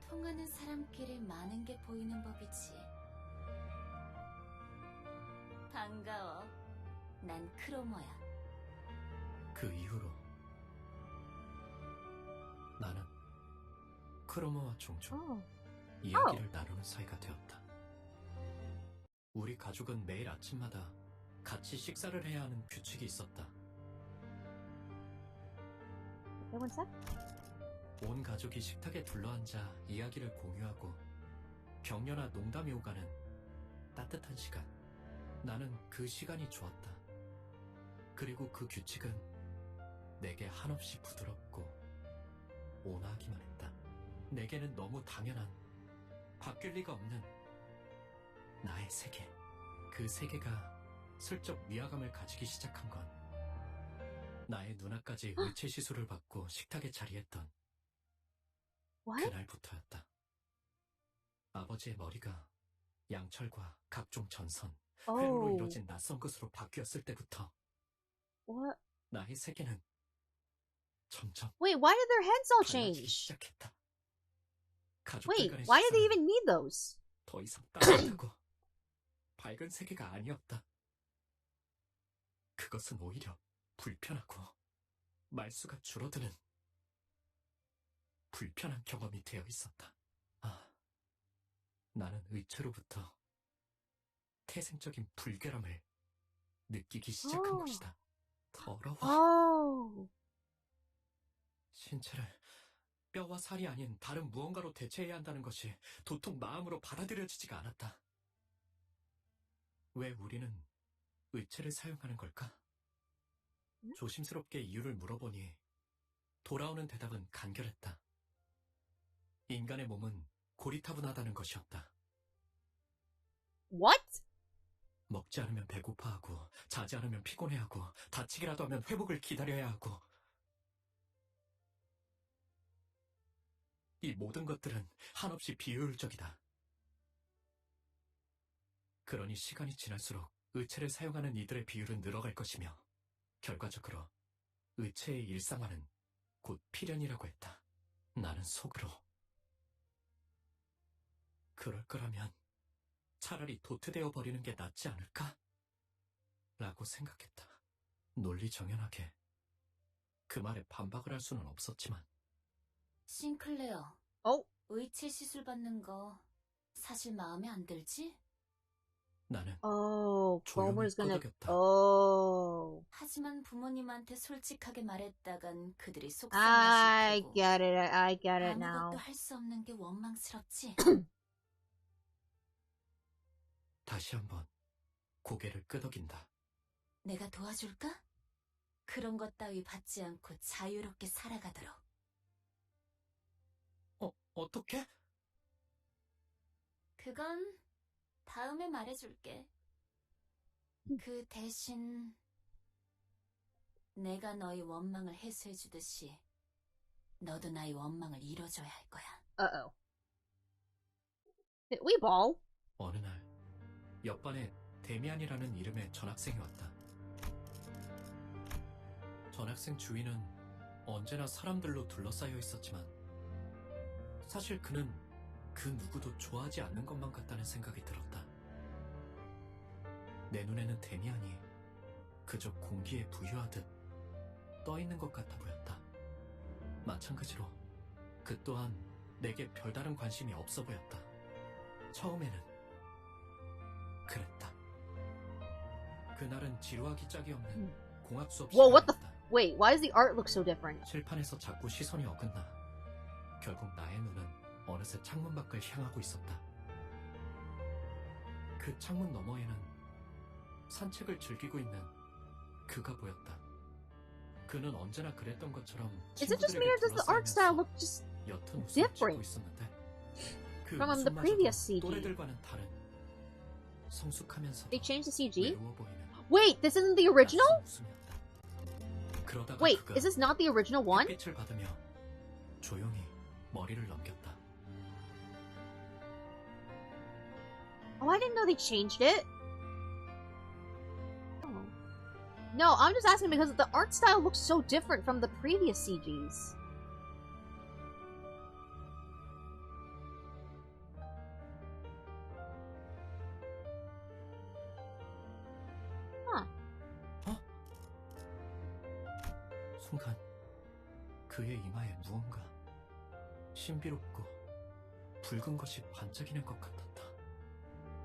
통하는 사람끼리 많은 게 보이는 법이지. 반가워. 난 크로모야. 그 이후로 나는 크로모와 종종 이야기를 나누는 사이가 되었다. 우리 가족은 매일 아침마다 같이 식사를 해야 하는 규칙이 있었다. 온 가족이 식탁에 둘러앉아 이야기를 공유하고 격려나 농담이 오가는 따뜻한 시간. 나는 그 시간이 좋았다. 그리고 그 규칙은 내게 한없이 부드럽고 온화하기만 했다. 내게는 너무 당연한, 바뀔 리가 없는 나의 세계. 그 세계가 슬쩍 위화감을 가지기 시작한 건 나의 누나까지 의체 시술을 받고 식탁에 자리했던 그날부터였다. 아버지의 머리가 양철과 각종 전선, 횡으로 이루어진 낯선 것으로 바뀌었을 때부터 나의 세계는 점점 Wait, why did their heads all 달라지기 change? 시작했다. Wait, 가족들 간의 why did they 식사는 even need those? 더 이상 따뜻하고 밝은 세계가 아니었다. 그것은 오히려 불편하고 말수가 줄어드는 불편한 경험이 되어 있었다. 나는 의체로부터 태생적인 불결함을 느끼기 시작한 것이다. 더러워. 신체를 뼈와 살이 아닌 다른 무언가로 대체해야 한다는 것이 도통 마음으로 받아들여지지가 않았다. 왜 우리는 의체를 사용하는 걸까? 조심스럽게 이유를 물어보니 돌아오는 대답은 간결했다. 인간의 몸은 고리타분하다는 것이었다. What? 먹지 않으면 배고파하고, 자지 않으면 피곤해하고, 다치기라도 하면 회복을 기다려야 하고. 이 모든 것들은 한없이 비효율적이다. 그러니 시간이 지날수록 의체를 사용하는 이들의 비율은 늘어갈 것이며, 결과적으로 의체의 일상화는 곧 필연이라고 했다. 나는 속으로 그럴 거라면 차라리 도태되어 버리는 게 낫지 않을까? 라고 생각했다. 논리정연하게 그 말에 반박을 할 수는 없었지만. 싱클레어, 의체 시술 받는 거 사실 마음에 안 들지? 나는 조용히 끄덕였다. 하지만 부모님한테 솔직하게 말했다간 그들이 I 속상해하실 테고 get it. I get it now. 아무것도 할 수 없는 게 원망스럽지? 다시 한번 고개를 끄덕인다. 내가 도와줄까? 그런 것 따위 받지 않고 자유롭게 살아가도록. 어떻게? 그건 다음에 말해줄게. 그 대신 내가 너의 원망을 해소해주듯이 너도 나의 원망을 이뤄줘야 할 거야. Uh-oh. Did we ball? 어느 날 옆반에 데미안이라는 이름의 전학생이 왔다. 전학생 주위는 언제나 사람들로 둘러싸여 있었지만 사실 그는 그 누구도 좋아하지 않는 것만 같다는 생각이 들었다. 내 눈에는 데미안이 그저 공기에 부유하듯 떠있는 것 같아 보였다. 마찬가지로 그 또한 내게 별다른 관심이 없어 보였다. 처음에는 그랬다. 그날은 지루하기 짝이 없는 공학 수업 Whoa, what the? 시간이었다. Wait, why does the art look so different? 칠판에서 자꾸 시선이 어긋나 결국 나의 눈은 어느새 창문 밖을 향하고 있었다. 그 창문 너머에는 산책을 즐기고 있는 그가 보였다. 그는 언제나 그랬던 것처럼 Is it just me or does the art style look just different 그 from the previous CG? 또래들과는 다른 성숙하면서 They changed the CG? 외로워 보이는 Wait, this isn't the original? 웃음이었다. 그러다가 Wait, 그가 is this not the original one? 햇빛을 받으며 조용히 머리를 넘겼다. Oh, I didn't know they changed it. Oh. No, I'm just asking because the art style looks so different from the previous CGs. Huh. 순간 그의 이마에 무언가 신비롭고 붉은 것이 반짝이는 것 같았다.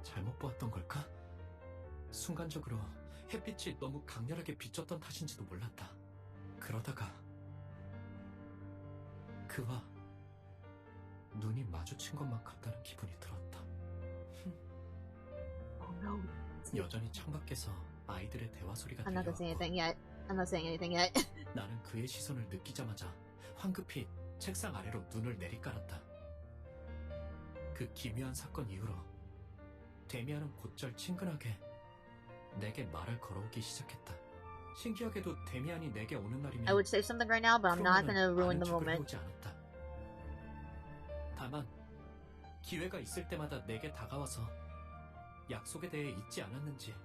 잘못 보았던 걸까? 순간적으로 햇빛이 너무 강렬하게 비쳤던 탓인지도 몰랐다. 그러다가 그와 눈이 마주친 것만 같다는 기분이 들었다. Oh no. 여전히 창밖에서 아이들의 대화 소리가 I'm not gonna say 들려왔고 anything yet. I'm not saying anything yet. 나는 그의 시선을 느끼자마자 황급히 책상 아래로 눈을 내리깔았다. 그 기묘한 사건 이후로 데미안은 곧잘 친근하게 내게 말을 걸어오기 시작했다. 신기하게도 데미안이 내게 오는 날이면 I would say something right now, but I'm not gonna ruin the moment. 해오지 않았다. 다만 기회가 있을 때마다 내게 다가와서 약속에 대해 잊지 않았는지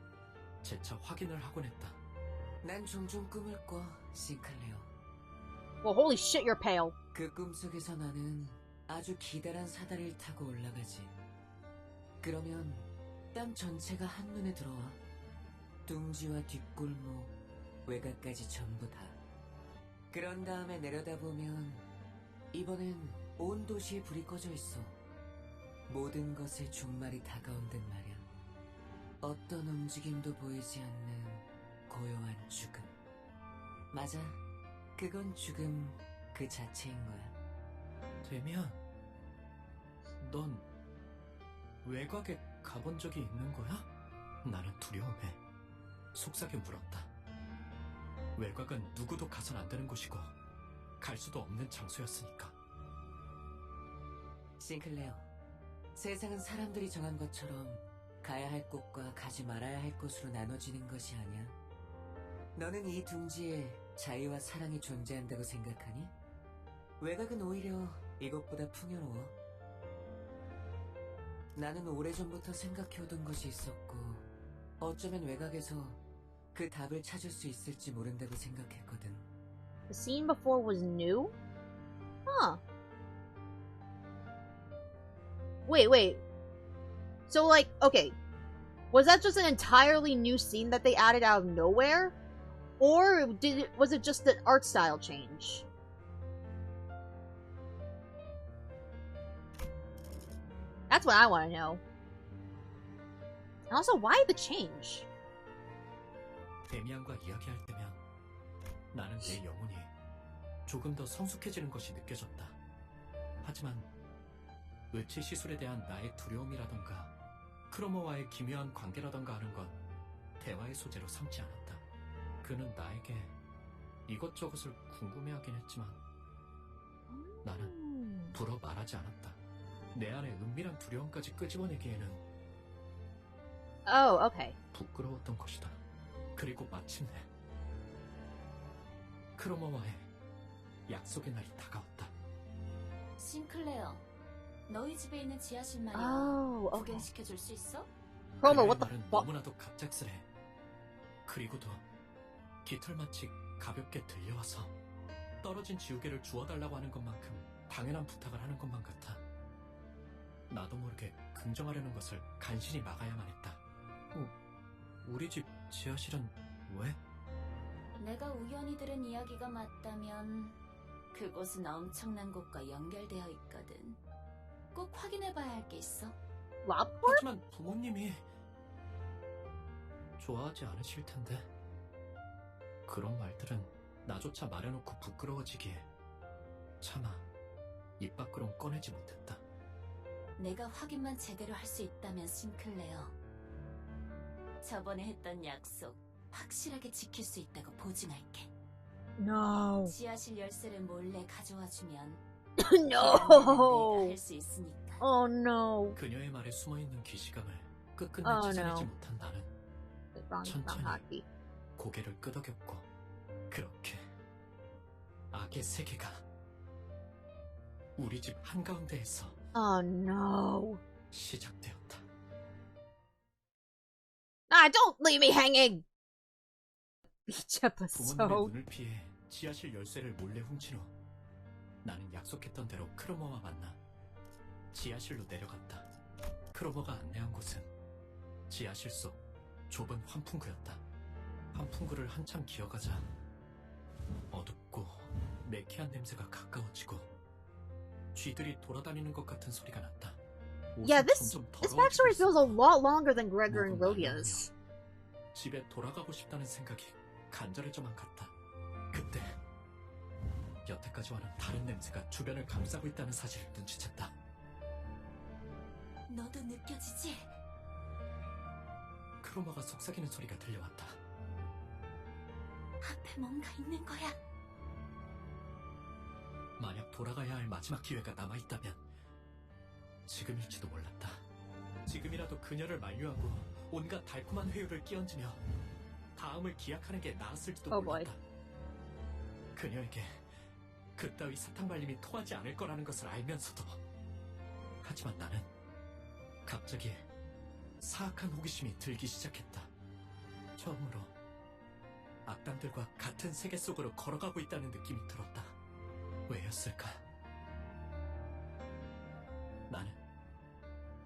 재차 확인을 하곤 했다. 난 종종 꿈을 꿔, 싱클레어. Well, holy shit, you're pale. 그 꿈속에서 나는 아주 기다란 사다리를 타고 올라가지. 그러면 땅 전체가 한눈에 들어와. 둥지와 뒷골목, 외곽까지 전부 다. 그런 다음에 내려다보면 이번엔 온 도시에 불이 꺼져 있어. 모든 것의 종말이 다가온 듯 말이야. 어떤 움직임도 보이지 않는 고요한 죽음. 맞아. 그건 죽음 그 자체인 거야. 되면 넌 외곽에 가본 적이 있는 거야? 나는 두려움에 속삭여 물었다. 외곽은 누구도 가선 안 되는 곳이고 갈 수도 없는 장소였으니까. 싱클레어, 세상은 사람들이 정한 것처럼 가야 할 곳과 가지 말아야 할 곳으로 나눠지는 것이 아니야. 너는 이 둥지에 자유와 사랑이 존재한다고 생각하니? 외곽은 오히려 이것보다 풍요로워. 나는 오래전부터 생각해오던 것이 있었고 어쩌면 외곽에서 그 답을 찾을 수 있을지 모른다고 생각했거든. The scene before was new? Huh. Wait. So, like, okay. Was that just an entirely new scene that they added out of nowhere? Or was it just an art style change? That's what I want to know. And also, why the change? 데미안과 이야기할 때면 나는 내 영혼이 조금 더 성숙해지는 것이 느껴졌다. 하지만 의치 시술에 대한 나의 두려움이라던가 크로모와의 기묘한 관계라던가 하는 건 대화의 소재로 삼지 않았다. 그는 나에게 이것저것을 궁금해하긴 했지만 나는 불어 말하지 않았다. 내 안에 은밀한 두려움까지 끄집어내기에는 Oh, okay. 부끄러웠던 것이다. 그리고 마침내 크로모와의 약속의 날이 다가왔다. 싱클레어, 너희 집에 있는 지하실 말이야. Oh, okay. 구경시켜줄 수 있어? Chromo, what the 말은 fuck? 너무나도 갑작스레. 그리고도 깃털마치 가볍게 들려와서 떨어진 지우개를 주워달라고 하는 것만큼 당연한 부탁을 하는 것만 같아. 나도 모르게 긍정하려는 것을 간신히 막아야만 했다. 우리 집 지하실은 왜? 내가 우연히 들은 이야기가 맞다면 그곳은 엄청난 곳과 연결되어 있거든. 꼭 확인해봐야 할 게 있어. 하지만 부모님이 좋아하지 않으실 텐데. 그런 말들은 나조차 말해놓고 부끄러워지기에 차마 입 밖으론 꺼내지 못했다. 내가 확인만 제대로 할 수 있다면 싱클레어, 저번에 했던 약속 확실하게 지킬 수 있다고 보증할게. No. 지하실 열쇠를 몰래 가져와주면 No. 할 수 있으니까. Oh no. 그녀의 말에 숨어있는 기시감을 끝끝내 Oh, 찾아내지 no. 못한 나는 Wrong 천천히 happy. 고개를 끄덕였고 그렇게 악의 세계가 우리 집 한가운데에서 Oh no. 시작되었다. Ah, don't leave me hanging. Each 부모님의 episode. 눈을 피해 지하실 열쇠를 몰래 훔친 후 나는 약속했던 대로 크로머와 만나 지하실로 내려갔다. 크로머가 안내한 곳은 지하실 속 좁은 환풍구였다. 환풍구를 한참 기어가자 어둡고 매캐한 냄새가 가까워지고 쥐들이 돌아다니는 것 같은 소리가 났다. Yeah, this backstory feels a lot longer than Gregor and Rhodia's. 집에 돌아가고 싶다는 생각이 간절해져만 갔다. 그때 여태까지와는 다른 냄새가 주변을 감싸고 있다는 사실을 눈치챘다. 너도 느껴지지? 크로머가 속삭이는 소리가 들려왔다. 앞에 뭔가 있는 거야. 만약 돌아가야 할 마지막 기회가 남아있다면 지금일지도 몰랐다. 지금이라도 그녀를 만류하고 온갖 달콤한 회유를 끼얹으며 다음을 기약하는 게 나았을지도 몰랐다. 그녀에게 그따위 사탕발림이 통하지 않을 거라는 것을 알면서도. 하지만 나는 갑자기 사악한 호기심이 들기 시작했다. 처음으로 악당들과 같은 세계 속으로 걸어가고 있다는 느낌이 들었다. 왜였을까? 나는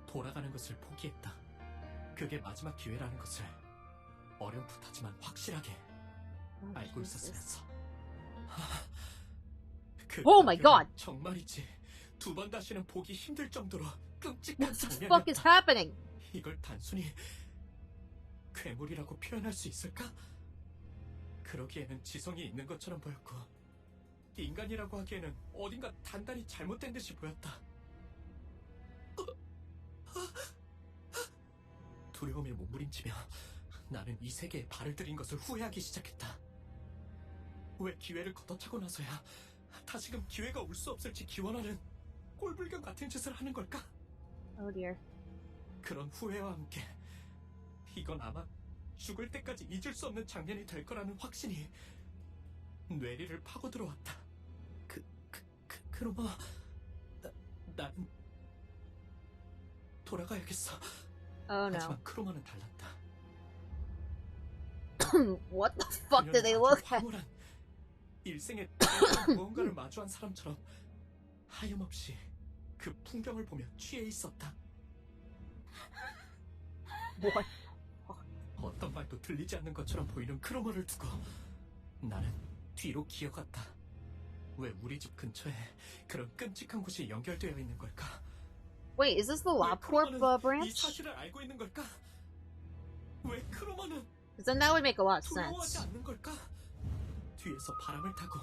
돌아가는 것을 포기했다. 그게 마지막 기회라는 것을 어렴풋하지만 확실하게 알고 있었으면서. 그 Oh my god! 정말이지 두 번 다시는 보기 힘들 정도로 끔찍한 What the fuck is 장면이었다. happening? 이걸 단순히 괴물이라고 표현할 수 있을까? 그러기에는 지성이 있는 것처럼 보였고 인간이라고 하기에는 어딘가 단단히 잘못된 듯이 보였다. 두려움에 몸부림치며 나는 이 세계에 발을 들인 것을 후회하기 시작했다. 왜 기회를 걷어차고 나서야 다시금 기회가 올 수 없을지 기원하는 꼴불견 같은 짓을 하는 걸까? Oh dear. 그런 후회와 함께 이건 아마 죽을 때까지 잊을 수 없는 장면이 될 거라는 확신이 뇌리를 파고 들어왔다. 그러마 나는 돌아가야겠어. Oh no. 하지만 크로마는 달랐다. What the fuck did they look at? 황홀한 일생에 다양한 무언가를 마주한 사람처럼 하염없이 그 풍경을 보며 취해 있었다. What? 어떤 말도 들리지 않는 것처럼 보이는 크로머를 두고 나는 뒤로 기어갔다. 왜 우리 집 근처에 그런 끔찍한 곳이 연결되어 있는 걸까? Wait, is this the LabCorp 이 branch? 사실을 알고 있는 걸까? 왜 크로머는 Because then that would make a lot of 두려워하지 sense. 않는 걸까? 뒤에서 바람을 타고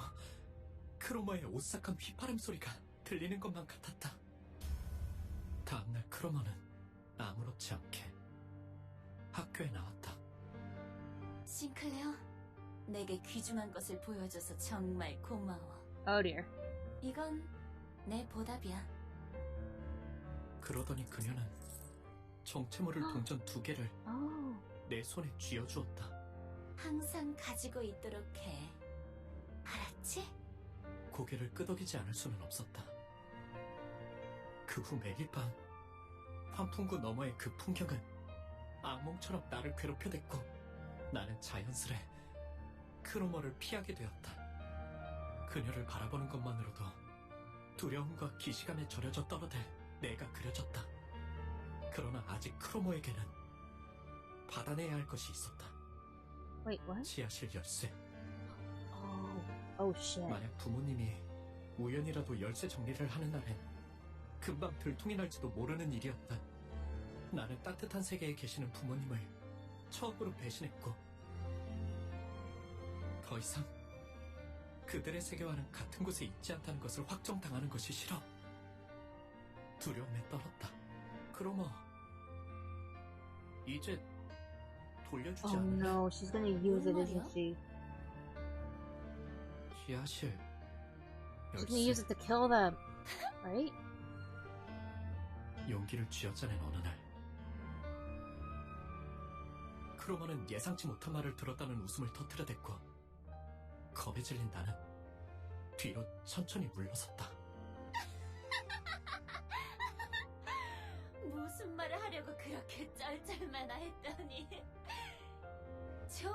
크로머의 오싹한 휘파람 소리가 들리는 것만 같았다. 다음날 크로머는 아무렇지 않게 학교에 나왔다. 싱클레어, 내게 귀중한 것을 보여줘서 정말 고마워. Oh dear. 이건 내 보답이야. 그러더니 그녀는 정체모를 동전 2개를 Oh. 내 손에 쥐어주었다. 항상 가지고 있도록 해. 알았지? 고개를 끄덕이지 않을 수는 없었다. 그 후 매일 밤 환풍구 너머의 그 풍경은 악몽처럼 나를 괴롭혀댔고 나는 자연스레 크로머를 피하게 되었다. 그녀를 바라보는 것만으로도 두려움과 기시감에 절여져 떨어들 내가 그려졌다. 그러나 아직 크로머에게는 받아내야 할 것이 있었다. Wait, what? 지하실 열쇠. Oh shit. 만약 부모님이 우연이라도 열쇠 정리를 하는 날엔 금방 들통이 날지도 모르는 일이었다. 나는 따뜻한 세계에 계시는 부모님을 처음으로 배신했고 더 이상 그들의 세계와는 같은 곳에 있지 않다는 것을 확정당하는 것이 싫어. 두려움에 떨었다. 크로머, 이제 돌려주지 Oh 않을래? no, she's gonna use it, isn't she? 지하실 She's gonna use it to kill them, right? 용기를 쥐어짜낸 어느 날 크로머는 예상치 못한 말을 들었다는 웃음을 터뜨려댔고 겁에 질린 나는 뒤로 천천히 물러섰다. 무슨 말을 하려고 그렇게 쩔쩔매나 했더니. 좋아,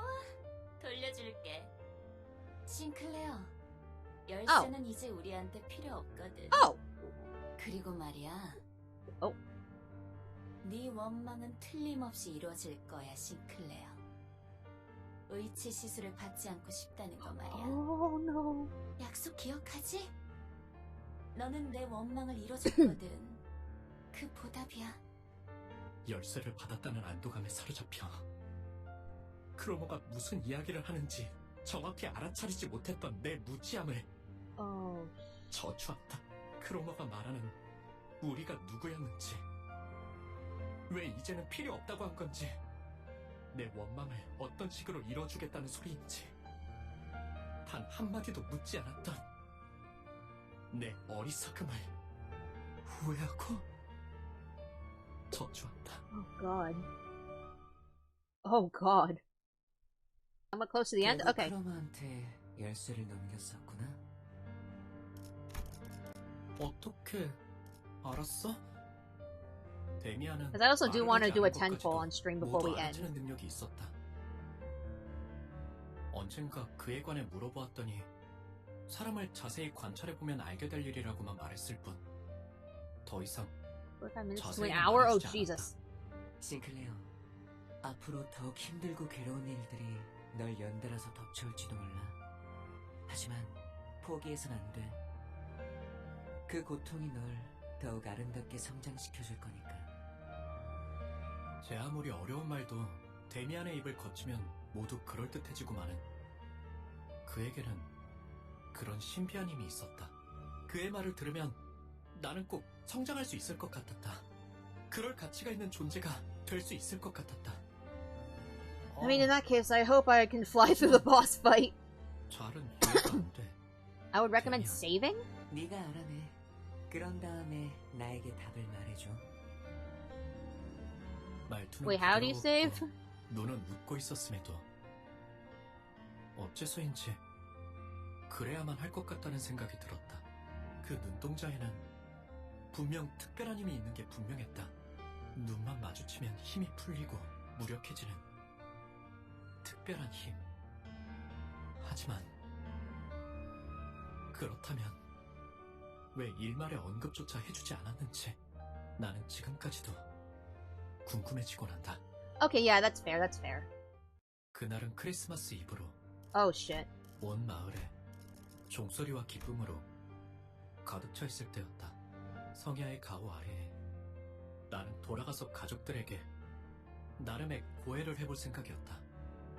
돌려줄게. 싱클레어, 열쇠는 이제 우리한테 필요 없거든. 그리고 말이야. 네 원망은 틀림없이 이루어질 거야, 싱클레어. 의치 시술을 받지 않고 싶다는 거 말이야. Oh no. 약속 기억하지? 너는 내 원망을 이뤄줬거든. 그 보답이야. 열쇠를 받았다는 안도감에 사로잡혀 크로머가 무슨 이야기를 하는지 정확히 알아차리지 못했던 내 무지함을 저주한다. 크로머가 말하는 우리가 누구였는지, 왜 이제는 필요 없다고 한 건지, 내 원망을 어떤 식으로 이뤄주겠다는 소리인지 단 한마디도 묻지 않았던 내 어리석음을 후회하고 저주한다. Oh god. Oh god. Am I close to the end? Okay. 크로마한테 열쇠를 넘겼었구나. 어떻게 알았어? 데미안은 Because I also do want to do a 말을 하지 않은 10 poll on stream before 모두 we end. 알아채는 능력이 있었다. 언젠가 그에 관해 물어보았더니 사람을 자세히 관찰해보면 알게 될 일이라고만 말했을 뿐 더 이상 45 minutes to 자세히 an hour? Oh 말해주지 Jesus. 싱클레어, 앞으로 더욱 힘들고 괴로운 일들이 널 연달아서 덮쳐올지도 몰라. 하지만 포기해선 안 돼. 그 고통이 널 더욱 아름답게 성장시켜줄 거니까. 제 아무리 어려운 말도 데미안의 입을 거치면 모두 그럴듯해지고마는. 그에게는 그런 신비한 힘이 있었다. 그의 말을 들으면 나는 꼭 성장할 수 있을 것 같았다. 그럴 가치가 있는 존재가 될 수 있을 것 같았다. I mean, in that case, I hope I can fly through the boss fight. 잘은 이해가 안 돼. I would recommend saving? 네가 알아내. 그런 다음에 나에게 답을 말해줘. 말투는 Wait, how do you save? 부드러웠고 눈은 웃고 있었음에도 어째서인지 그래야만 할 것 같다는 생각이 들었다. 그 눈동자에는 분명 특별한 힘이 있는 게 분명했다. 눈만 마주치면 힘이 풀리고 무력해지는 특별한 힘. 하지만 그렇다면 왜 일말의 언급조차 해주지 않았는지 나는 지금까지도 궁금해지곤 한다. Okay, yeah, that's fair, that's fair. 그날은 크리스마스 이브로 Oh, shit. 온 마을에 종소리와 기쁨으로 가득 차 있을 때였다. 성야의 가호 아래에 나는 돌아가서 가족들에게 나름의 고해를 해볼 생각이었다.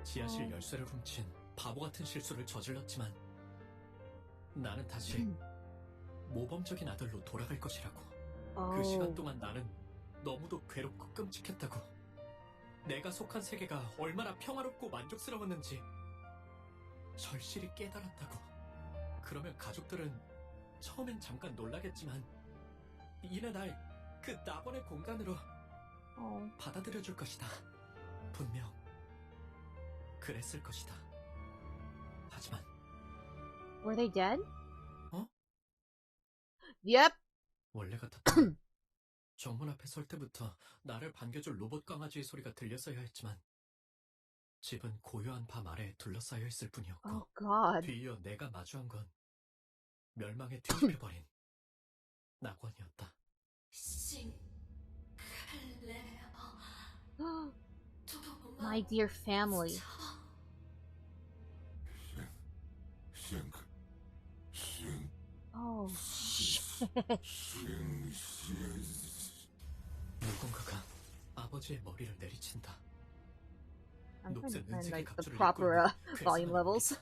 지하실 열쇠를 훔친 바보 같은 실수를 저질렀지만 나는 다시 모범적인 아들로 돌아갈 것이라고. 그 시간 동안 나는 너무도 괴롭고 끔찍했다고. 내가 속한 세계가 얼마나 평화롭고 만족스러웠는지 절실히 깨달았다고. 그러면 가족들은 처음엔 잠깐 놀라겠지만 이내 날 그 낙원의 공간으로 받아들여줄 것이다. 분명 그랬을 것이다. 하지만 Were they dead? 어? Yep. 원래 같았다. 정문 앞에 설 때부터 나를 반겨줄 로봇 강아지의 소리가 들렸어야 했지만 집은 고요한 밤 아래에 둘러싸여 있을 뿐이었고 Oh, God. 뒤이어 내가 마주한 건 멸망에 뒤집혀버린 낙원이었다. My dear family. Oh, shit. 누군가가 아버지의 머리를 내리친다. I'm trying to 녹색 find 은색의 like the 갑주를 proper 입고 있는 volume levels.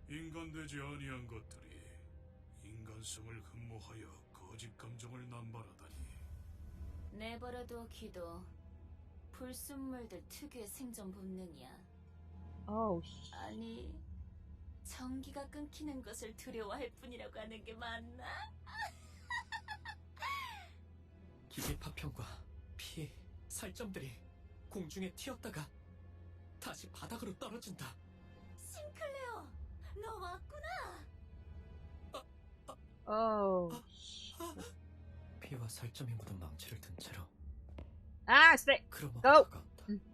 인간되지 아니한 것들이 인간성을 흠모하여 거짓 감정을 남발하다니. 내버려둬 기도. 불순물들 특유의 생존 본능이야. Oh, shit. 아니, 전기가 끊기는 것을 두려워할 뿐이라고 하는 게 맞나? 기계 파편과 피, 살점들이 공중에 튀었다가 다시 바닥으로 떨어진다. 싱클레어, 너 왔구나. Oh. 피와 살점이 묻은 망치를 든 채로 Ah, stay. 크로머가 Go. 다가온다.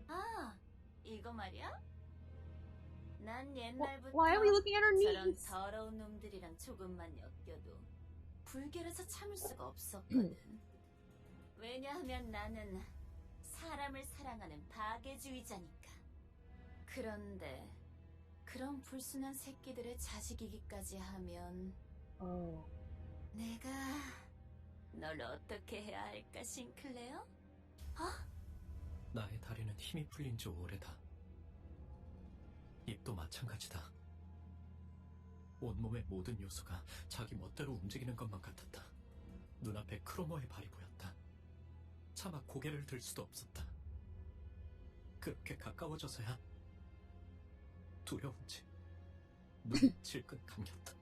아, 이거 말이야? 난 옛날부터 Why are we looking at our 저런 knees? 더러운 놈들이랑 조금만 엮여도 불결해서 참을 수가 없었거든. 왜냐하면 나는 사람을 사랑하는 파괴주의자니까. 그런데 그런 불순한 새끼들의 자식이기까지 하면 내가 널 어떻게 해야 할까, 싱클레어? 나의 다리는 힘이 풀린 지 오래다. 입도 마찬가지다. 온몸의 모든 요소가 자기 멋대로 움직이는 것만 같았다. 눈앞에 크로머의 발이 보였다. 차마 고개를 들 수도 없었다. 그렇게 가까워져서야 두려운지 눈이 질끈 감겼다.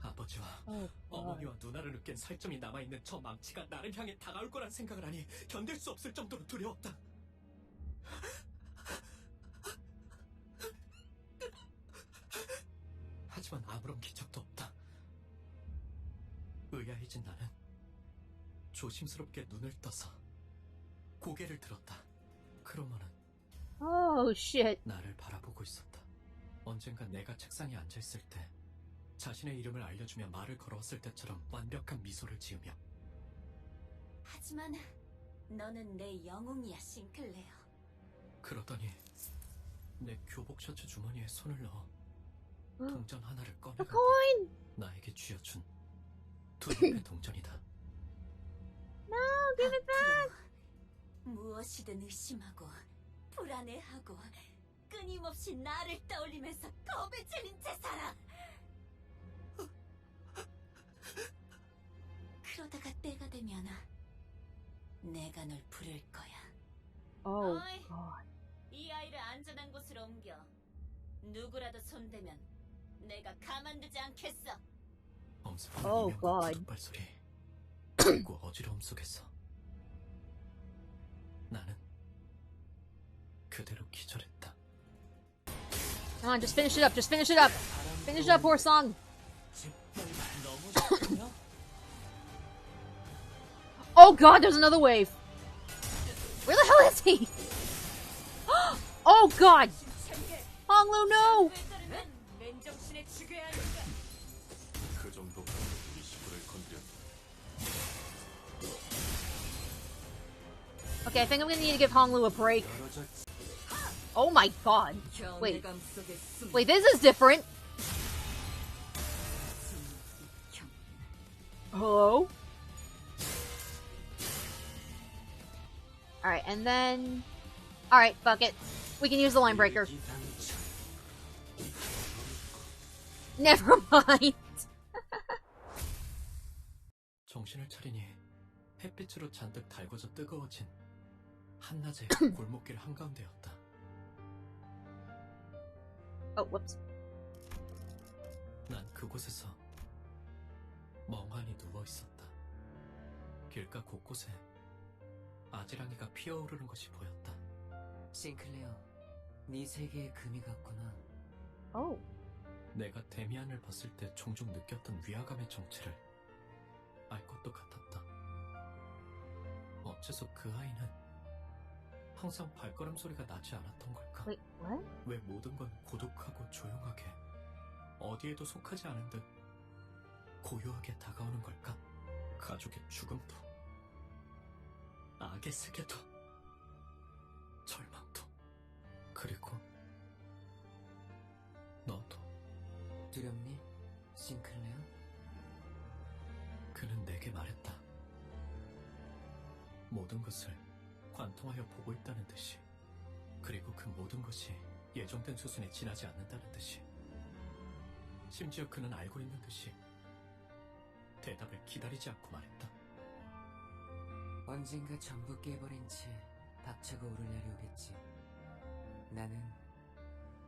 아버지와 어머니와 누나를 느낀 살점이 남아있는 저 망치가 나를 향해 다가올 거란 생각을 하니 견딜 수 없을 정도로 두려웠다. 하지만 아무런 기적도 없다. 의아해진 나는 조심스럽게 눈을 떠서 고개를 들었다. 크로머는 Oh, shit. 나를 바라보고 있었다. 언젠가 내가 책상에 앉아있을 때 자신의 이름을 알려주며 말을 걸어왔을 때처럼 완벽한 미소를 지으며. 하지만 너는 내 영웅이야, 싱클레어. 그러더니 내 교복 셔츠 주머니에 손을 넣어 동전 하나를 꺼내간다. 나에게 쥐어준 두 잎의 동전이다. No, give it back. 무엇이든 의심하고 불안해하고 끊임없이 나를 떠올리면서 겁에 질린 채 살아. 그러다가 때가 되면 내가 널 부를 거야. Oh 어이, God. 이 아이를 안전한 곳으로 옮겨. 누구라도 손대면 내가 가만두지 않겠어. 엄습한 Oh 이명과 God. 구둣발소리 그리고 어지러움 속에서 나는 그대로 기절했다. Come on, just finish it up. Just finish it up. Finish it up, poor song. Oh God, there's another wave. Where the hell is he? Oh God. Honglu, no. 그 정도 이시구를 건드렸다. Okay, I think I'm gonna need to give Honglu a break. Oh my God. Wait. Wait, this is different. Hello? Alright, and then... Alright, fuck it. We can use the line breaker. Never mind. 정신을 차리니 햇빛으로 잔뜩 달궈져 뜨거워진 한낮의 골목길 한가운데였다. Oh, whoops. 난 그곳에서 멍하니 누워있었다. 길가 곳곳에 아지랑이가 피어오르는 것이 보였다. 싱클레어, 네 세계에 금이 갔구나. Oh. 내가 데미안을 봤을 때 종종 느꼈던 위화감의 정체를 알 것도 같았다. 어째서 그 아이는 항상 발걸음 소리가 나지 않았던 걸까? Wait, what? 왜 모든 건 고독하고 조용하게 어디에도 속하지 않은 듯 고요하게 다가오는 걸까? 가족의 죽음도 악의 세계도 절망도 그리고 너도. 두렵니, 싱클레어? 그는 내게 말했다. 모든 것을 관통하여 보고 있다는 듯이, 그리고 그 모든 것이 예정된 수순에 지나지 않는다는 듯이, 심지어 그는 알고 있는 듯이 대답을 기다리지 않고 말했다. 언젠가 전부 깨버린 채 박차고 오를 날이 오겠지. 나는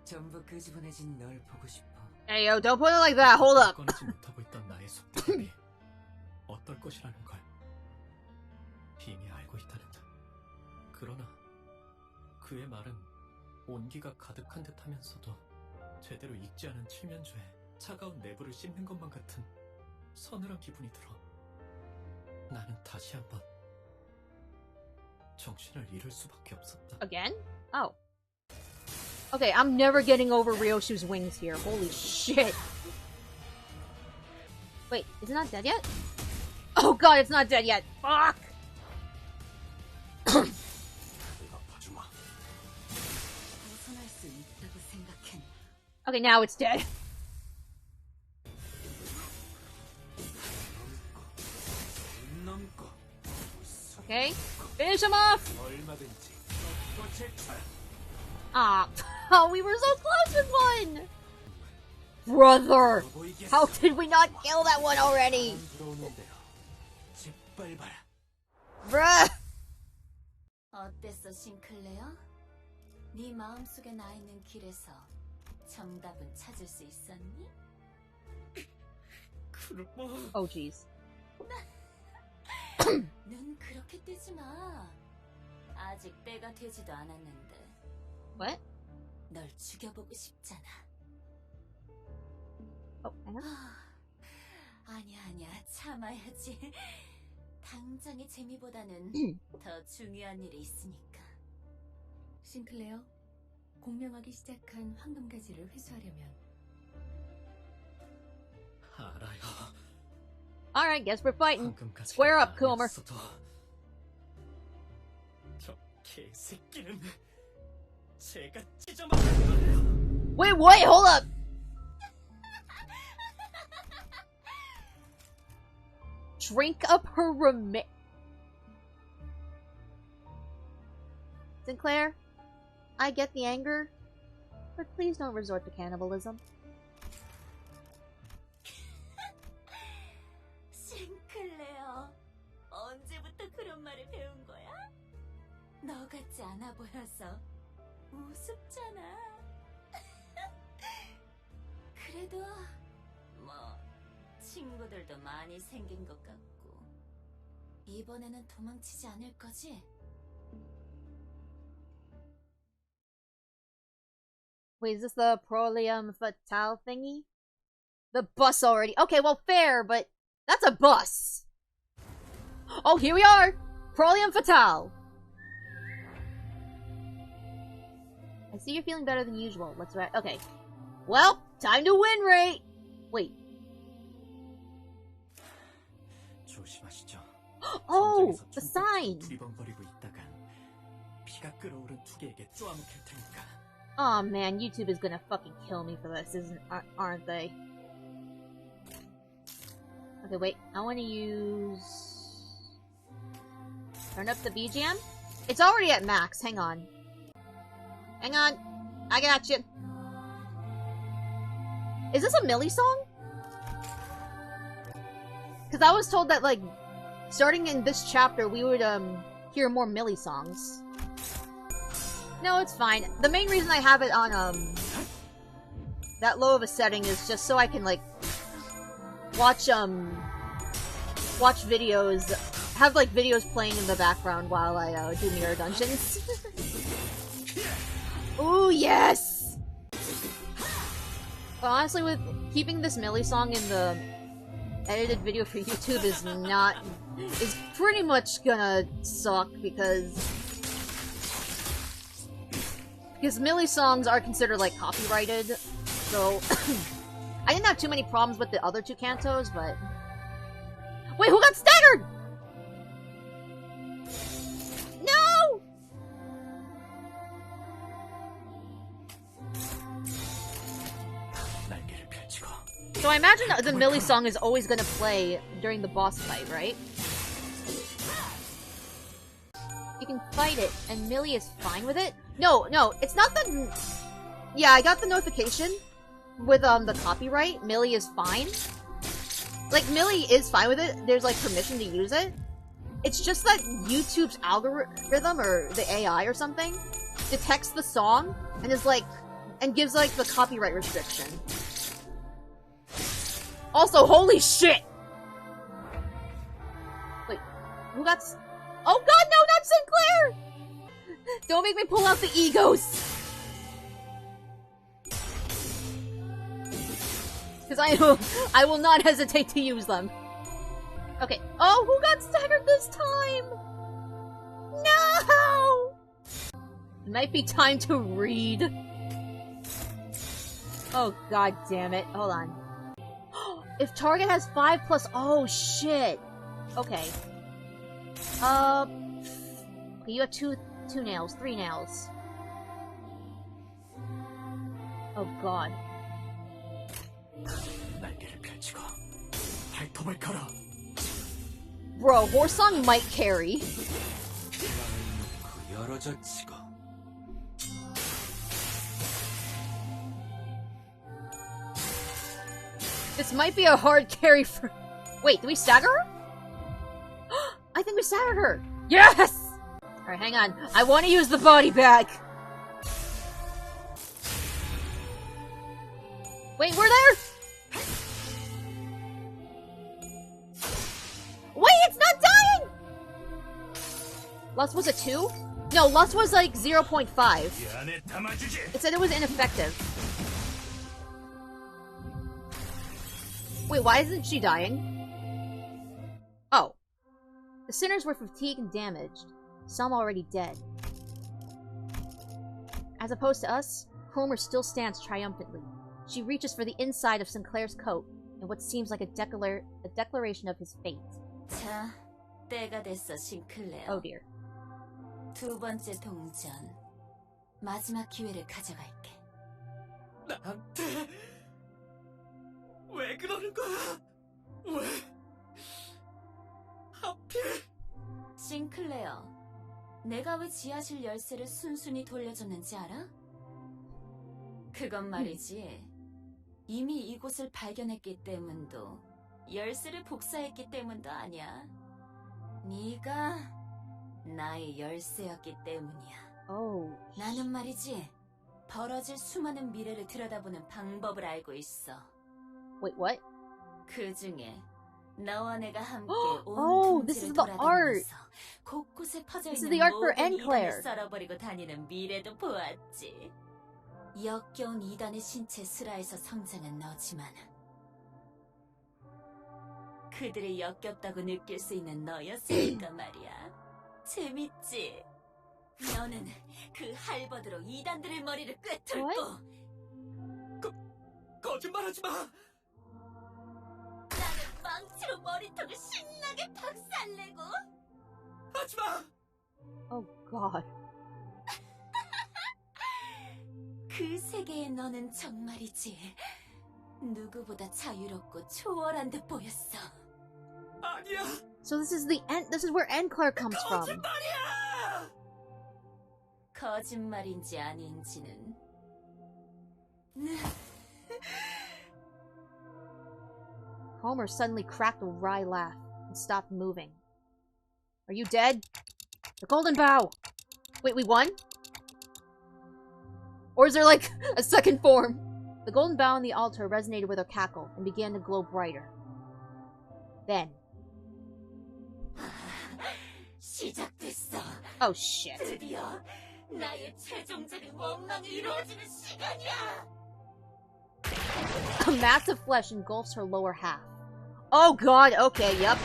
전부 끄집어내진 널 보고 싶어. Hey, yo, don't put it like that. Hold up. 꺼내지 못하고 있던 나의 속대답이 어떨 것이라는 걸 이미 알고 있다는 듯. 그러나 그의 말은 온기가 가득한 듯 하면서도 제대로 익지 않은 칠면조에 차가운 내부를 씹는 것만 같은 서늘한 기분이 들어. 나는 다시 한번 정신을 잃을 수밖에 없었다. Again? Oh. Okay, I'm never getting over RYOSHU's wings here. Holy shit. Wait, is it not dead yet? Oh god, it's not dead yet. Fuck! Okay, now it's dead. Okay, finish him off! Ah, oh, we were so close with one! Brother! How did we not kill that one already? Bruh! 어땠어, 싱클레어? 네 마음속에 나 있는 길에서 정답은 찾을 수 있었니? Oh, jeez. 눈 그렇게 뜨지 마. 아직 때가 되지도 않았는데. What? 널 죽여보고 싶잖아. 아니야, 참아야지. 당장의 재미보다는 더 중요한 일이 있으니까. 싱클레어, 공명하기 시작한 황금가지를 회수하려면 알아요. Alright, guess we're fighting. Square up, Coomer. 개새끼는 제가 찢어먹을 거예요. Wait, hold up! Drink up her remains. Sinclair, I get the anger, but please don't resort to cannibalism. 싱클레어, 언제부터 그런 말을 배운 거야? 너 같지 않아 보여서 우습잖아. 그래도 뭐 친구들도 많이 생긴 것 같고 이번에는 도망치지 않을 거지? Wait, is this the Proelium Fatale thingy? The bus already. Okay, well, fair, but that's a bus. Oh, here we are! Proelium Fatale! I see you're feeling better than usual. Let's wrap. Okay. Well, time to win, Ray! Wait. 조심하시죠. Oh, the sign! 두리번거리고 있다간 피가 끓어오른 투개에게 쪼아먹힐 테니까. Aw, man, YouTube is gonna fucking kill me for this, aren't they? Okay, wait, I wanna use... Turn up the BGM? It's already at max, hang on. Hang on, I got you. Is this a Mili song? Because I was told that, like, starting in this chapter, we would, hear more Mili songs. No, it's fine. The main reason I have it on, that low of a setting is just so I can, like, watch videos, have, like, videos playing in the background while I, do mirror dungeons. Ooh, yes! But honestly, with keeping this Mili song in the edited video for YouTube is pretty much gonna suck because Mili songs are considered, like, copyrighted, so I didn't have too many problems with the other two Cantos, but... Wait, who got staggered?! No! So I imagine the Mili song is always gonna play during the boss fight, right? You can fight it, and Mili is fine with it? No, it's not the... Yeah, I got the notification with, the copyright. Mili is fine. Like, Mili is fine with it. There's, like, permission to use it. It's just that YouTube's algorithm, or the AI or something, detects the song, and is, like... and gives, like, the copyright restriction. Also, holy shit! Wait, who got... Oh god, no, not Sinclair! Don't make me pull out the egos! Because I will not hesitate to use them. Okay. Oh, who got staggered this time? No! It might be time to read. Oh, god damn it. Hold on. If target has 5+... Oh, shit. Okay. You have two nails. 3 nails. Oh, god. Bro, Horsong might carry. This might be a hard carry for... Wait, did we stagger her? I think we staggered her! Yes! Alright, hang on. I want to use the body bag. Wait, we're there! Wait, it's not dying! Lust was a 2? No, Lust was like 0.5. It said it was ineffective. Wait, why isn't she dying? Oh. The sinners were fatigued and damaged. Some already dead. As opposed to us, Homer still stands triumphantly. She reaches for the inside of Sinclair's coat, in what seems like a declaration of his fate. 자, 때가 됐어, 싱클레어. Oh dear. 두 번째 동전. 마지막 기회를 가져갈게. 나한테 왜 그러는 거야? 왜? 하필? 싱클레어, 내가 왜 지하실 열쇠를 순순히 돌려줬는지 알아? 그건 말이지. 이미 이곳을 발견했기 때문도 열쇠를 복사했기 때문도 아니야. 네가 나의 열쇠였기 때문이야. 나는 말이지, 벌어질 수많은 미래를 들여다보는 방법을 알고 있어. Wait, what? 그 중에 너와 내가 함께 Oh, 온 this is 둥지를 the art. 돌아다니면서 곳곳에 퍼져 This is 있는 the art for 모든 Enclair. 이단을 썰어버리고 다니는 미래도 보았지. 역겨운 이단의 신체 슬하에서 성장한 너지만 그들이 역겹다고 느낄 수 있는 너였으니까 말이야. 재밌지? 너는 그 할버드로 이단들의 머리를 꿰뚫고 거짓말하지 마! 나는 망치로 머리통을 신나게 박살내고 하지 마! Oh God. 그 세계의 너는 정말이지 누구보다 자유롭고 초월한 듯 보였어. 아니야! So this is the end. This is where Enclair comes from. 거짓말이야! 거짓말인지 아닌지는 Homer suddenly cracked a wry laugh and stopped moving. Are you dead? The golden bow! Wait, we won? Or is there like a second form? The golden bow on the altar resonated with her cackle and began to glow brighter. Then. 시작됐어. Oh shit. 드디어 나의 최종적인 원망이 이루어지는 시간이야. A mass of flesh engulfs her lower half. Oh god, okay, yep.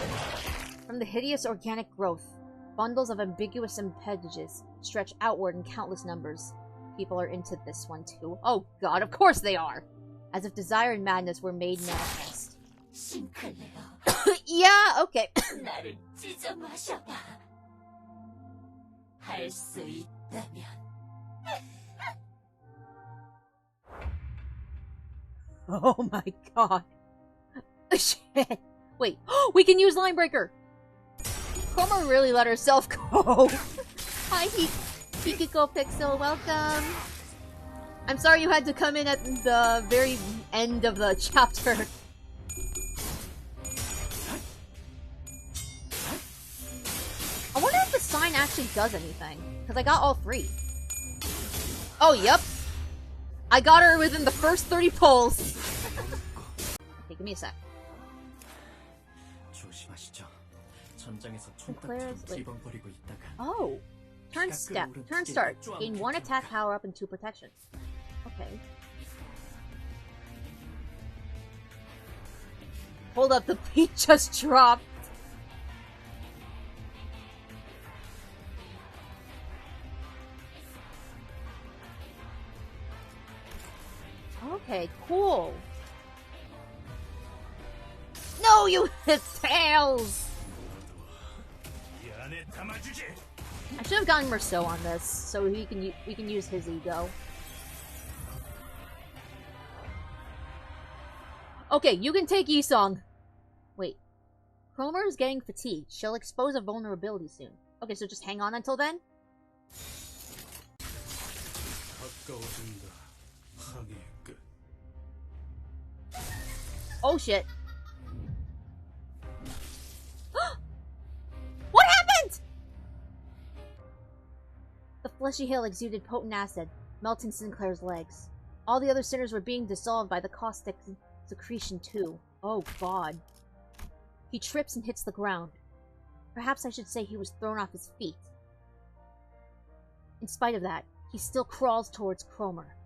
From the hideous organic growth, bundles of ambiguous appendages stretch outward in countless numbers. People are into this one too. Oh god, of course they are! As if desire and madness were made manifest. Yeah, okay. 나를 찢어 마셔봐. 할 수 있다면. Oh my god. Shit. Wait, we can use Linebreaker! Chroma really let herself go. Hi, Hikiko Pixel, welcome. I'm sorry you had to come in at the very end of the chapter. I wonder if the sign actually does anything. Because I got all three. Oh, yep. I got her within the first 30 pulls. Okay, give me a sec. 조심하시죠. 전장에서 Sinclair's- wait. 뒤벙거리고 있다가 Oh. Turn start. Gain 1 attack power up and 2 protection. Okay. Hold up, the beat just dropped. Okay, cool. No, you hit tails! 이 안에 담아주지. I should have gotten Merceau on this, so we can use his ego. Okay, you can take Yisong. Wait. Cromer is getting fatigued. She'll expose a vulnerability soon. Okay, so just hang on until then? 가까워진다. 항해의 끝. Oh shit. What happened?! The fleshy hill exuded potent acid, melting Sinclair's legs. All the other sinners were being dissolved by the caustic secretion too. Oh god. He trips and hits the ground. Perhaps I should say he was thrown off his feet. In spite of that, he still crawls towards Cromer.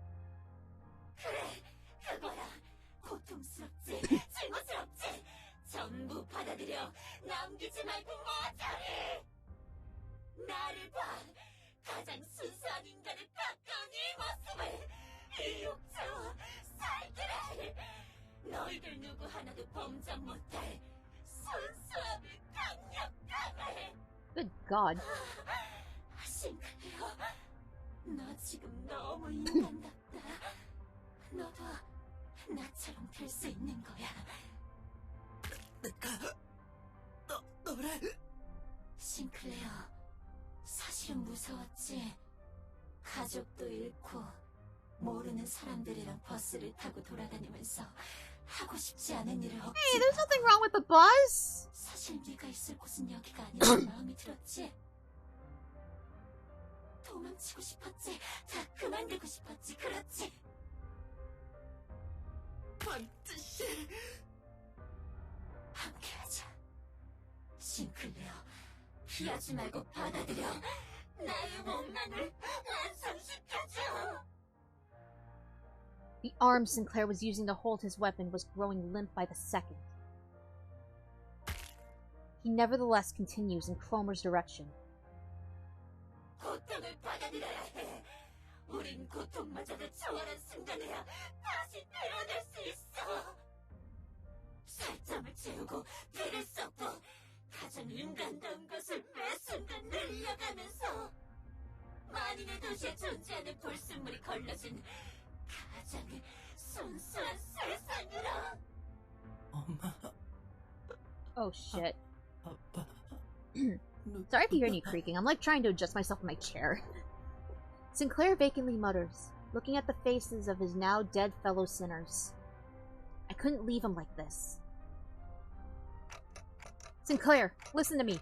그거야. 고통스럽지, 증오스럽지. 전부 받아들여. 남기지 말고 모자리. 나를 봐. 가장 순수한 인간에 가까운 이 모습을. 이 육체와 살기를. 너희들 누구 하나도 범접 못할 순수함을 강력함을. Good god. 싱클레어, 너 지금 너무 인간답다. 너도 나처럼 될 수 있는 거야. 너래? 싱클레어, 사실은 무서웠지. 가족도 잃고 모르는 사람들이랑 버스를 타고 돌아다니면서 하고 싶지 않은 일을 억지로. Hey, there's nothing wrong with the bus. 사실 네가 있을 곳은 여기가 아니라는 마음이 들었지. 도망치고 싶었지. 다 그만두고 싶었지. 그렇지. 반드시 함께하자. 싱클레어, 피하지 말고 받아들여. 나의 원망을 완성시켜줘. The arm Sinclair was using to hold his weapon was growing limp by the second. He nevertheless continues in Cromer's direction. 고통을 받아들여야 해. 우린 고통마저도 초월한 순간에야 다시 태어날 수 있어. 살점을 채우고 피를 쏟고 가장 인간다운 것을 매 순간 늘려가면서 만인의 도시에 존재하는 불순물이 걸러진 가장 순수한 세상으로. 엄마. Oh shit. Sorry if you hear any creaking. I'm like trying to adjust myself in my chair. Sinclair vacantly mutters, looking at the faces of his now dead fellow sinners. I couldn't leave him like this. Sinclair, listen to me.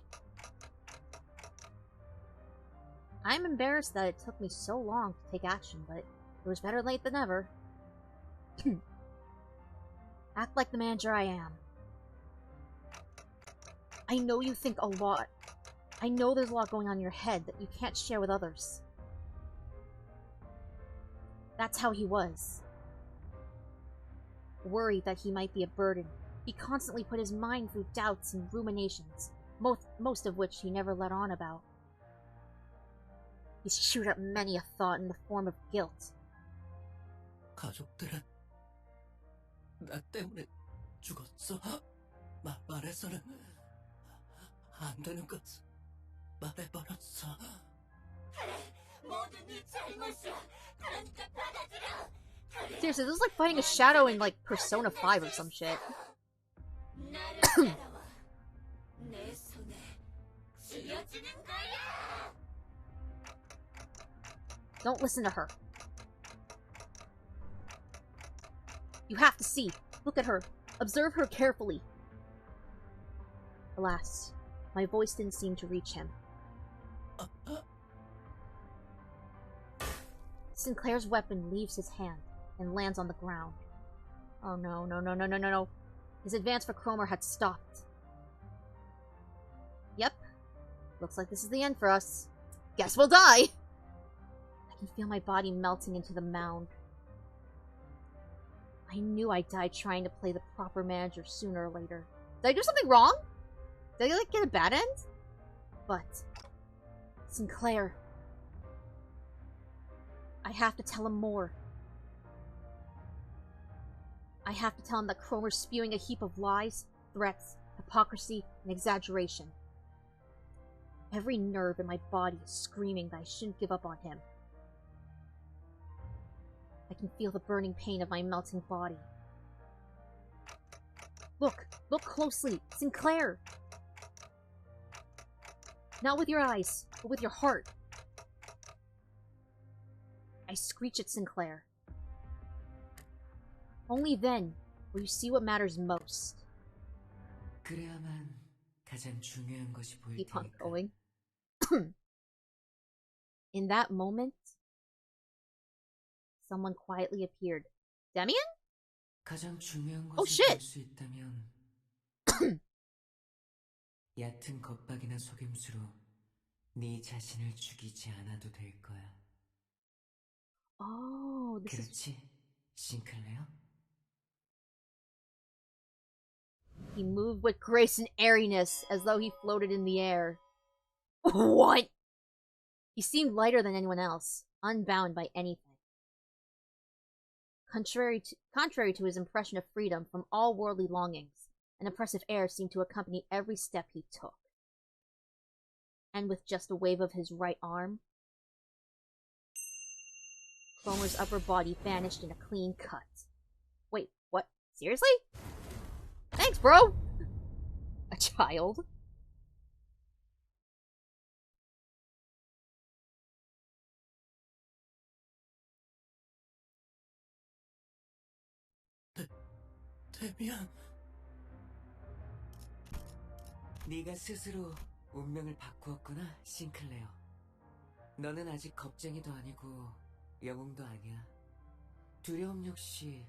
I'm embarrassed that it took me so long to take action, but it was better late than never. Act like the manager I am. I know you think a lot. I know there's a lot going on in your head that you can't share with others. That's how he was. Worried that he might be a burden, he constantly put his mind through doubts and ruminations, most of which he never let on about. He's chewed up many a thought in the form of guilt. 가족들은 나 때문에 죽었어. 말해서는 안 되는 것 말해버렸어. 그래, 모두 네 잘못이야. 그러니까 받아들여. Seriously, this is like fighting a shadow in like Persona 5 or some shit. 나를 따라와. 내 손에 쥐어주는 거야. Don't listen to her. You have to see. Look at her. Observe her carefully. Alas, my voice didn't seem to reach him. Sinclair's weapon leaves his hand and lands on the ground. Oh no, no, no, no, no, no, no. His advance for Cromer had stopped. Yep. Looks like this is the end for us. Guess we'll die! I can feel my body melting into the mound. I knew I died trying to play the proper manager sooner or later. Did I do something wrong? Did I, like, get a bad end? But... Sinclair... I have to tell him more. I have to tell him that Cromer's spewing a heap of lies, threats, hypocrisy, and exaggeration. Every nerve in my body is screaming that I shouldn't give up on him. I can feel the burning pain of my melting body. Look! Look closely! Sinclair! Not with your eyes, but with your heart. I screech at Sinclair. Only then will you see what matters most. 그래야만 가장 중요한 것이 보일 Keep on 테니까. going. In that moment, someone quietly appeared. Demian? 가장 중요한 Oh, 것을 shit! 볼 수 있다면 얕은 겁박이나 속임수로 네 자신을 죽이지 않아도 될 거야. Oh, this is... 그렇지, 싱클레어? He moved with grace and airiness, as though he floated in the air. What? He seemed lighter than anyone else, unbound by anything. Contrary to his impression of freedom from all worldly longings, an oppressive air seemed to accompany every step he took. And with just a wave of his right arm, Cromer's upper body vanished in a clean cut. Wait, what? Seriously? Thanks, bro! A child? 데미안. 네가 스스로 운명을 바꾸었구나, 싱클레어. 너는 아직 겁쟁이도 아니고 영웅도 아니야. 두려움 역시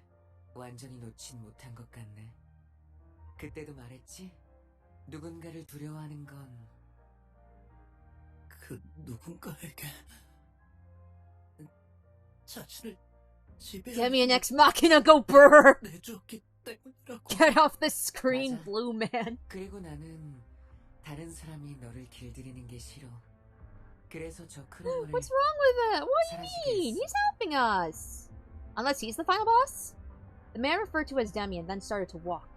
완전히 놓진 못한 것 같네. 그때도 말했지? 누군가를 두려워하는 건 그 누군가에게 자신을 Demi an ex machina, go burr! 내줬기 때문이라고. Get off the screen, 맞아. blue man. 그리고 나는 다른 사람이 너를 길들이는 게 싫어. 그래서 저 크로머를 What's wrong with it? What do you mean? He's helping us. Unless he's the final boss? The man referred to as Demian then started to walk.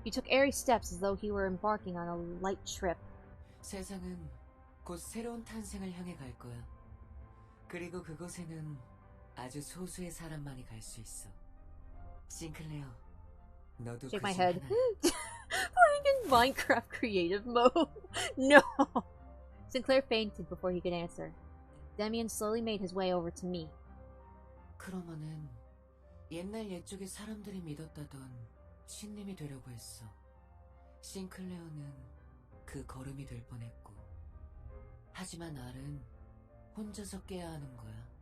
He took airy steps as though he were embarking on a light trip. 세상은 곧 새로운 탄생을 향해 갈 거야. 그리고 그곳에는 아주 소수의 사람만이 갈 수 있어. 싱클레어, 너도 Shake 그중 my head. 하나야. Playing in Minecraft creative mode. No. Sinclair fainted before he could answer. Demian slowly made his way over to me. 크로머는 옛날 옛적에 사람들이 믿었다던 신님이 되려고 했어. 싱클레어는 그 걸음이 될 뻔했고. 하지만 알은 혼자서 깨야 하는 거야.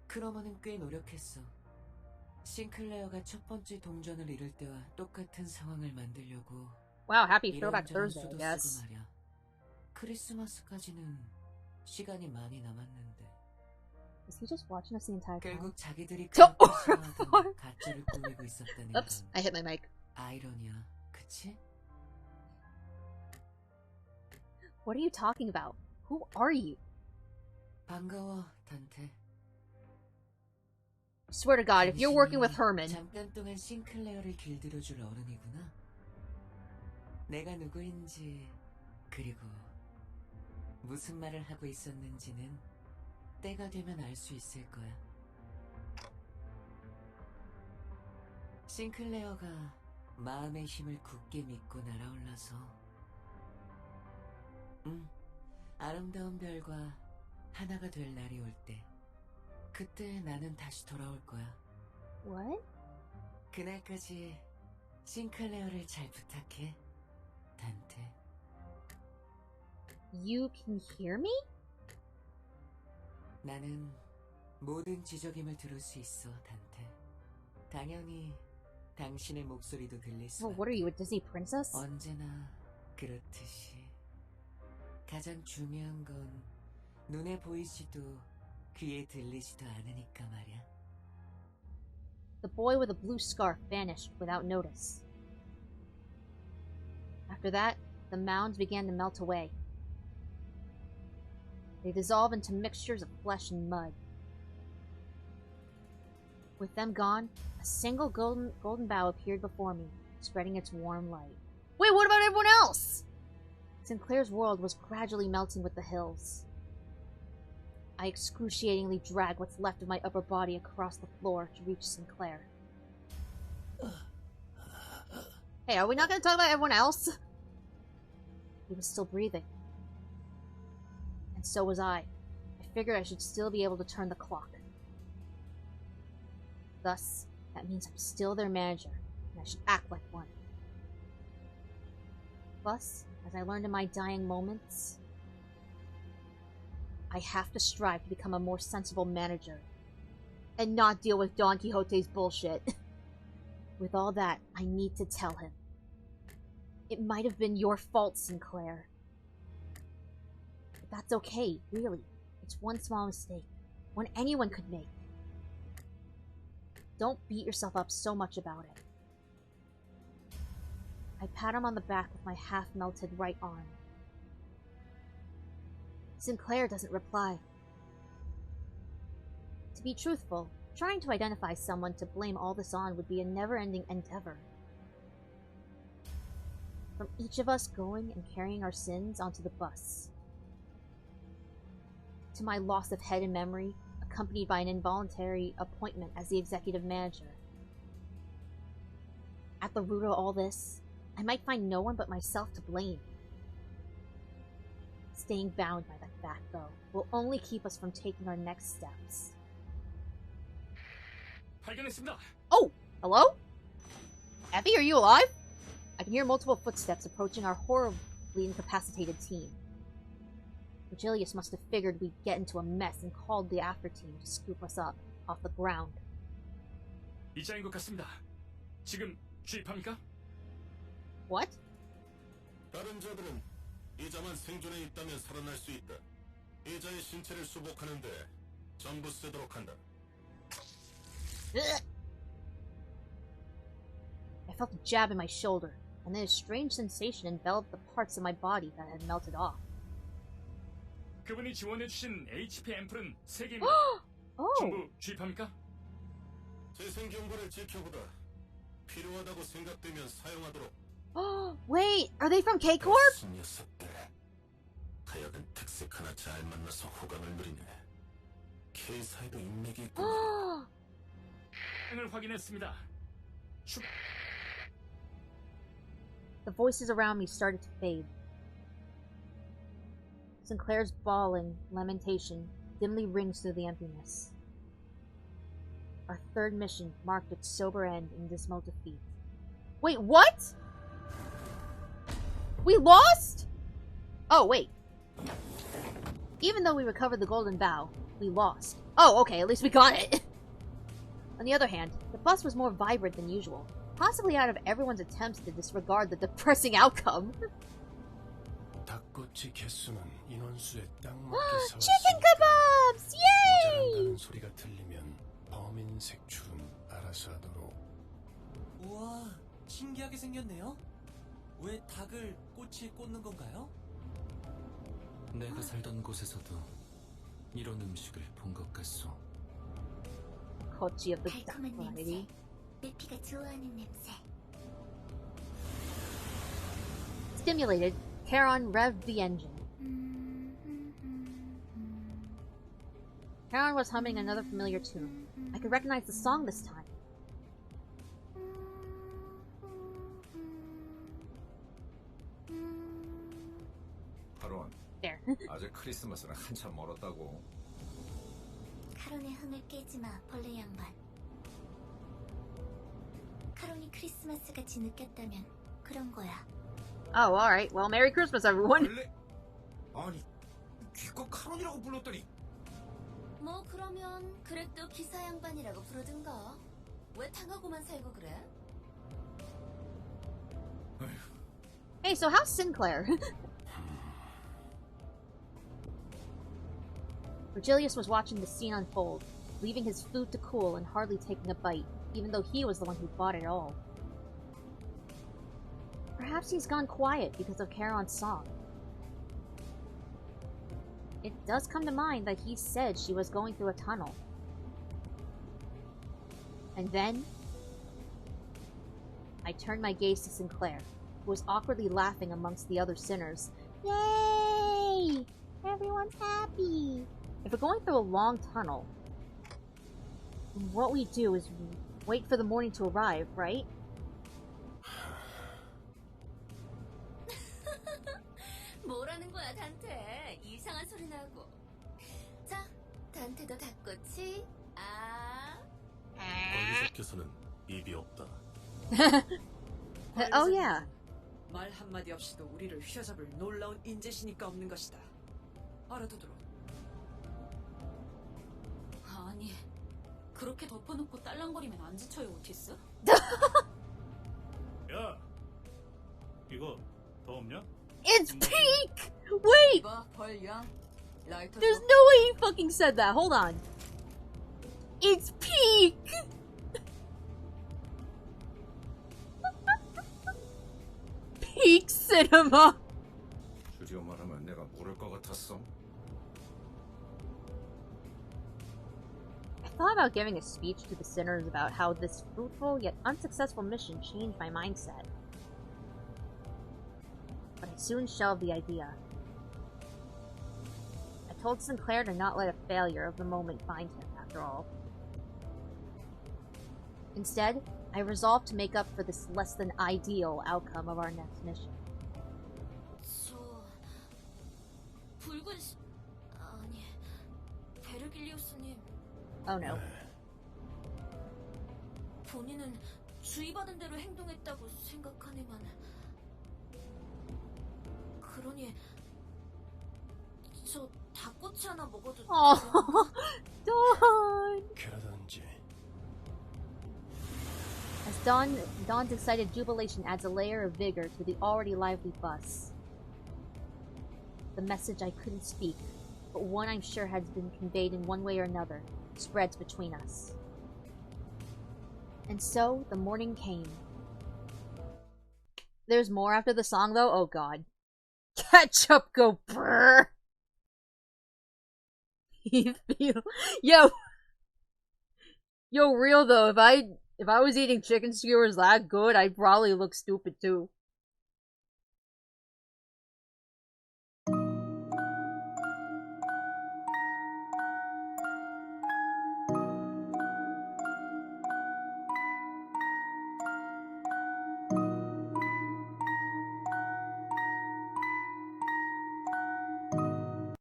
크로머는 꽤 노력했어. 싱클레어가 첫 번째 동전을 잃을 때와 똑같은 상황을 만들려고. Wow, happy throwback 이런저런 Thursday, I 수도 guess. 쓰고 말이야. 크리스마스까지는 시간이 많이 남았는데. Is he just watching us the entire time? 결국 자기들이 저- 그렇게 싫어하던 가짜를 꾸미고 있었다는 건 Oops, I hit my mic. 아이러니야, 그치? What are you talking about? Who are you? 반가워, 단테. Swear to God, if you're working with Herman. 잠깐 동안 싱클레어를 길들여줄 어른이구나. 내가 누구인지, 그리고 무슨 말을 하고 있었는지는 때가 되면 알 수 있을 거야. 싱클레어가 마음의 힘을 굳게 믿고 날아올라서 아름다운 별과 하나가 될 날이 올 때 그때 나는 다시 돌아올 거야. What? 그날까지 싱클레어를 잘 부탁해, 단테. You can hear me? 나는 모든 지적임을 들을 수 있어, 단테. 당연히 당신의 목소리도 들릴 수. Well, what are you, a Disney princess? 언제나 그렇듯이. 가장 중요한 건 눈에 보이지도 귀에 들리지도 않으니까 말이야. The boy with a blue scarf vanished without notice. After that, the mounds began to melt away. They dissolve into mixtures of flesh and mud. With them gone, a single golden bough appeared before me, spreading its warm light. Wait, what about everyone else? Sinclair's world was gradually melting with the hills. I excruciatingly dragged what's left of my upper body across the floor to reach Sinclair. Hey, are we not going to talk about everyone else? He was still breathing. And so was I. I figured I should still be able to turn the clock. Thus, that means I'm still their manager, and I should act like one. Plus, as I learned in my dying moments, I have to strive to become a more sensible manager, and not deal with Don Quixote's bullshit. With all that, I need to tell him. It might have been your fault, Sinclair. But that's okay, really. It's one small mistake. One anyone could make. Don't beat yourself up so much about it. I pat him on the back with my half-melted right arm. Sinclair doesn't reply. To be truthful, trying to identify someone to blame all this on would be a never-ending endeavor. From each of us going and carrying our sins onto the bus. To my loss of head and memory, a accompanied by an involuntary appointment as the executive manager. At the root of all this, I might find no one but myself to blame. Staying bound by that fact, though, will only keep us from taking our next steps. 발견했습니다. Oh! Hello? Effie, are you alive? I can hear multiple footsteps approaching our horribly incapacitated team. Virgilius must have figured we'd get into a mess and called the after team to scoop us up off the ground. 이자인 것 같습니다. 지금 주입합니까? What? 다른 자들은 이자만 생존해 있다면 살아날 수 있다. 이자의 신체를 수복하는데 전부 쓰도록 한다. Ugh. I felt a jab in my shoulder, and then a strange sensation enveloped the parts of my body that had melted off. 그분이 지원해주신 HP 앰플은 3개입니다. Oh! 전부 주입합니까? 재생 경보를 지켜보다. 필요하다고 생각되면 사용하도록. Wait, are they from K-Corp? 녀석들. 하여간 특색 하나 잘 만나서 호감을 누리네. K사에도 인맥이 있구나. 을 확인했습니다. The voices around me started to fade. Sinclair's bawling lamentation dimly rings through the emptiness. Our third mission marked its sober end in dismal defeat. Wait, what? We lost? Oh, wait. Even though we recovered the golden bough, we lost. Oh, okay, at least we got it. On the other hand, the bus was more vibrant than usual, possibly out of everyone's attempts to disregard the depressing outcome. 닭꼬치 개수는 인원수에 딱 맞게 세웠으니까 Chicken kebabs! Yay! 모자란다는 소리가 들리면 범인 색출은 알아서 하도록. 우와, 신기하게 생겼네요. 왜 닭을 꼬치에 꽂는 건가요? 내가 살던 곳에서도 이런 음식을 본 것 같소. Kochi of the duck variety. 내 피가 좋아하는 냄새. Stimulated, Charon revved the engine. Charon was humming another familiar tune. I could recognize the song this time. 카론. There. 아직 크리스마스는 한참 멀었다고. 카론의 흥을 깨지 마, 벌레 양반. 카론이 크리스마스같이 느꼈다면 그런 거야. Oh, alright. Well, Merry Christmas, everyone. 아니, 기껏 카론이라고 불렀더니. 뭐 그러면 그래도 기사 양반이라고 부르든가. 왜 당하고만 살고 그래? Hey, so how's Sinclair? Virgilius was watching the scene unfold, leaving his food to cool and hardly taking a bite, even though he was the one who bought it all. Perhaps he's gone quiet because of Charon's song. It does come to mind that he said she was going through a tunnel. And then, I turned my gaze to Sinclair, who was awkwardly laughing amongst the other sinners. Yay! Everyone's happy! If we're going through a long tunnel, what we do is wait for the morning to arrive, right? 뭐라는 거야, 단테? 이상한 소리 나고. 자, 단테도 닭꼬치. 아. 관리자께서는 입이 없다. Oh yeah. 말 한마디 없이도 우리를 휘어잡을 놀라운 인재시니까 없는 것이다. 알아두도록. 아니, 그렇게 덮어놓고 딸랑거리면 안 지쳐요, 오티스? 야, 이거 더 없냐? It's pink! Wait! There's no way he fucking said that. Hold on. It's pink! Peak cinema! 드디어 말하면 내가 모를 것 같았어. I thought about giving a speech to the sinners about how this fruitful yet unsuccessful mission changed my mindset. But I soon shelved the idea. I told Sinclair to not let a failure of the moment find him, after all. Instead, I resolved to make up for this less than ideal outcome of our next mission. Oh no. 본인은 주의받은 대로 행동했다고 생각하네만. 그러니 저 닭꼬치 하나 먹어도 Dawn! 그러던지. As Dawn's excited jubilation adds a layer of vigor to the already lively bus. The message I couldn't speak, but one I'm sure has been conveyed in one way or another, spreads between us. And so, the morning came. There's more after the song, though? Oh god. Ketchup go brrr! Yo! Yo, real though, if I was eating chicken skewers that good, I'd probably look stupid too.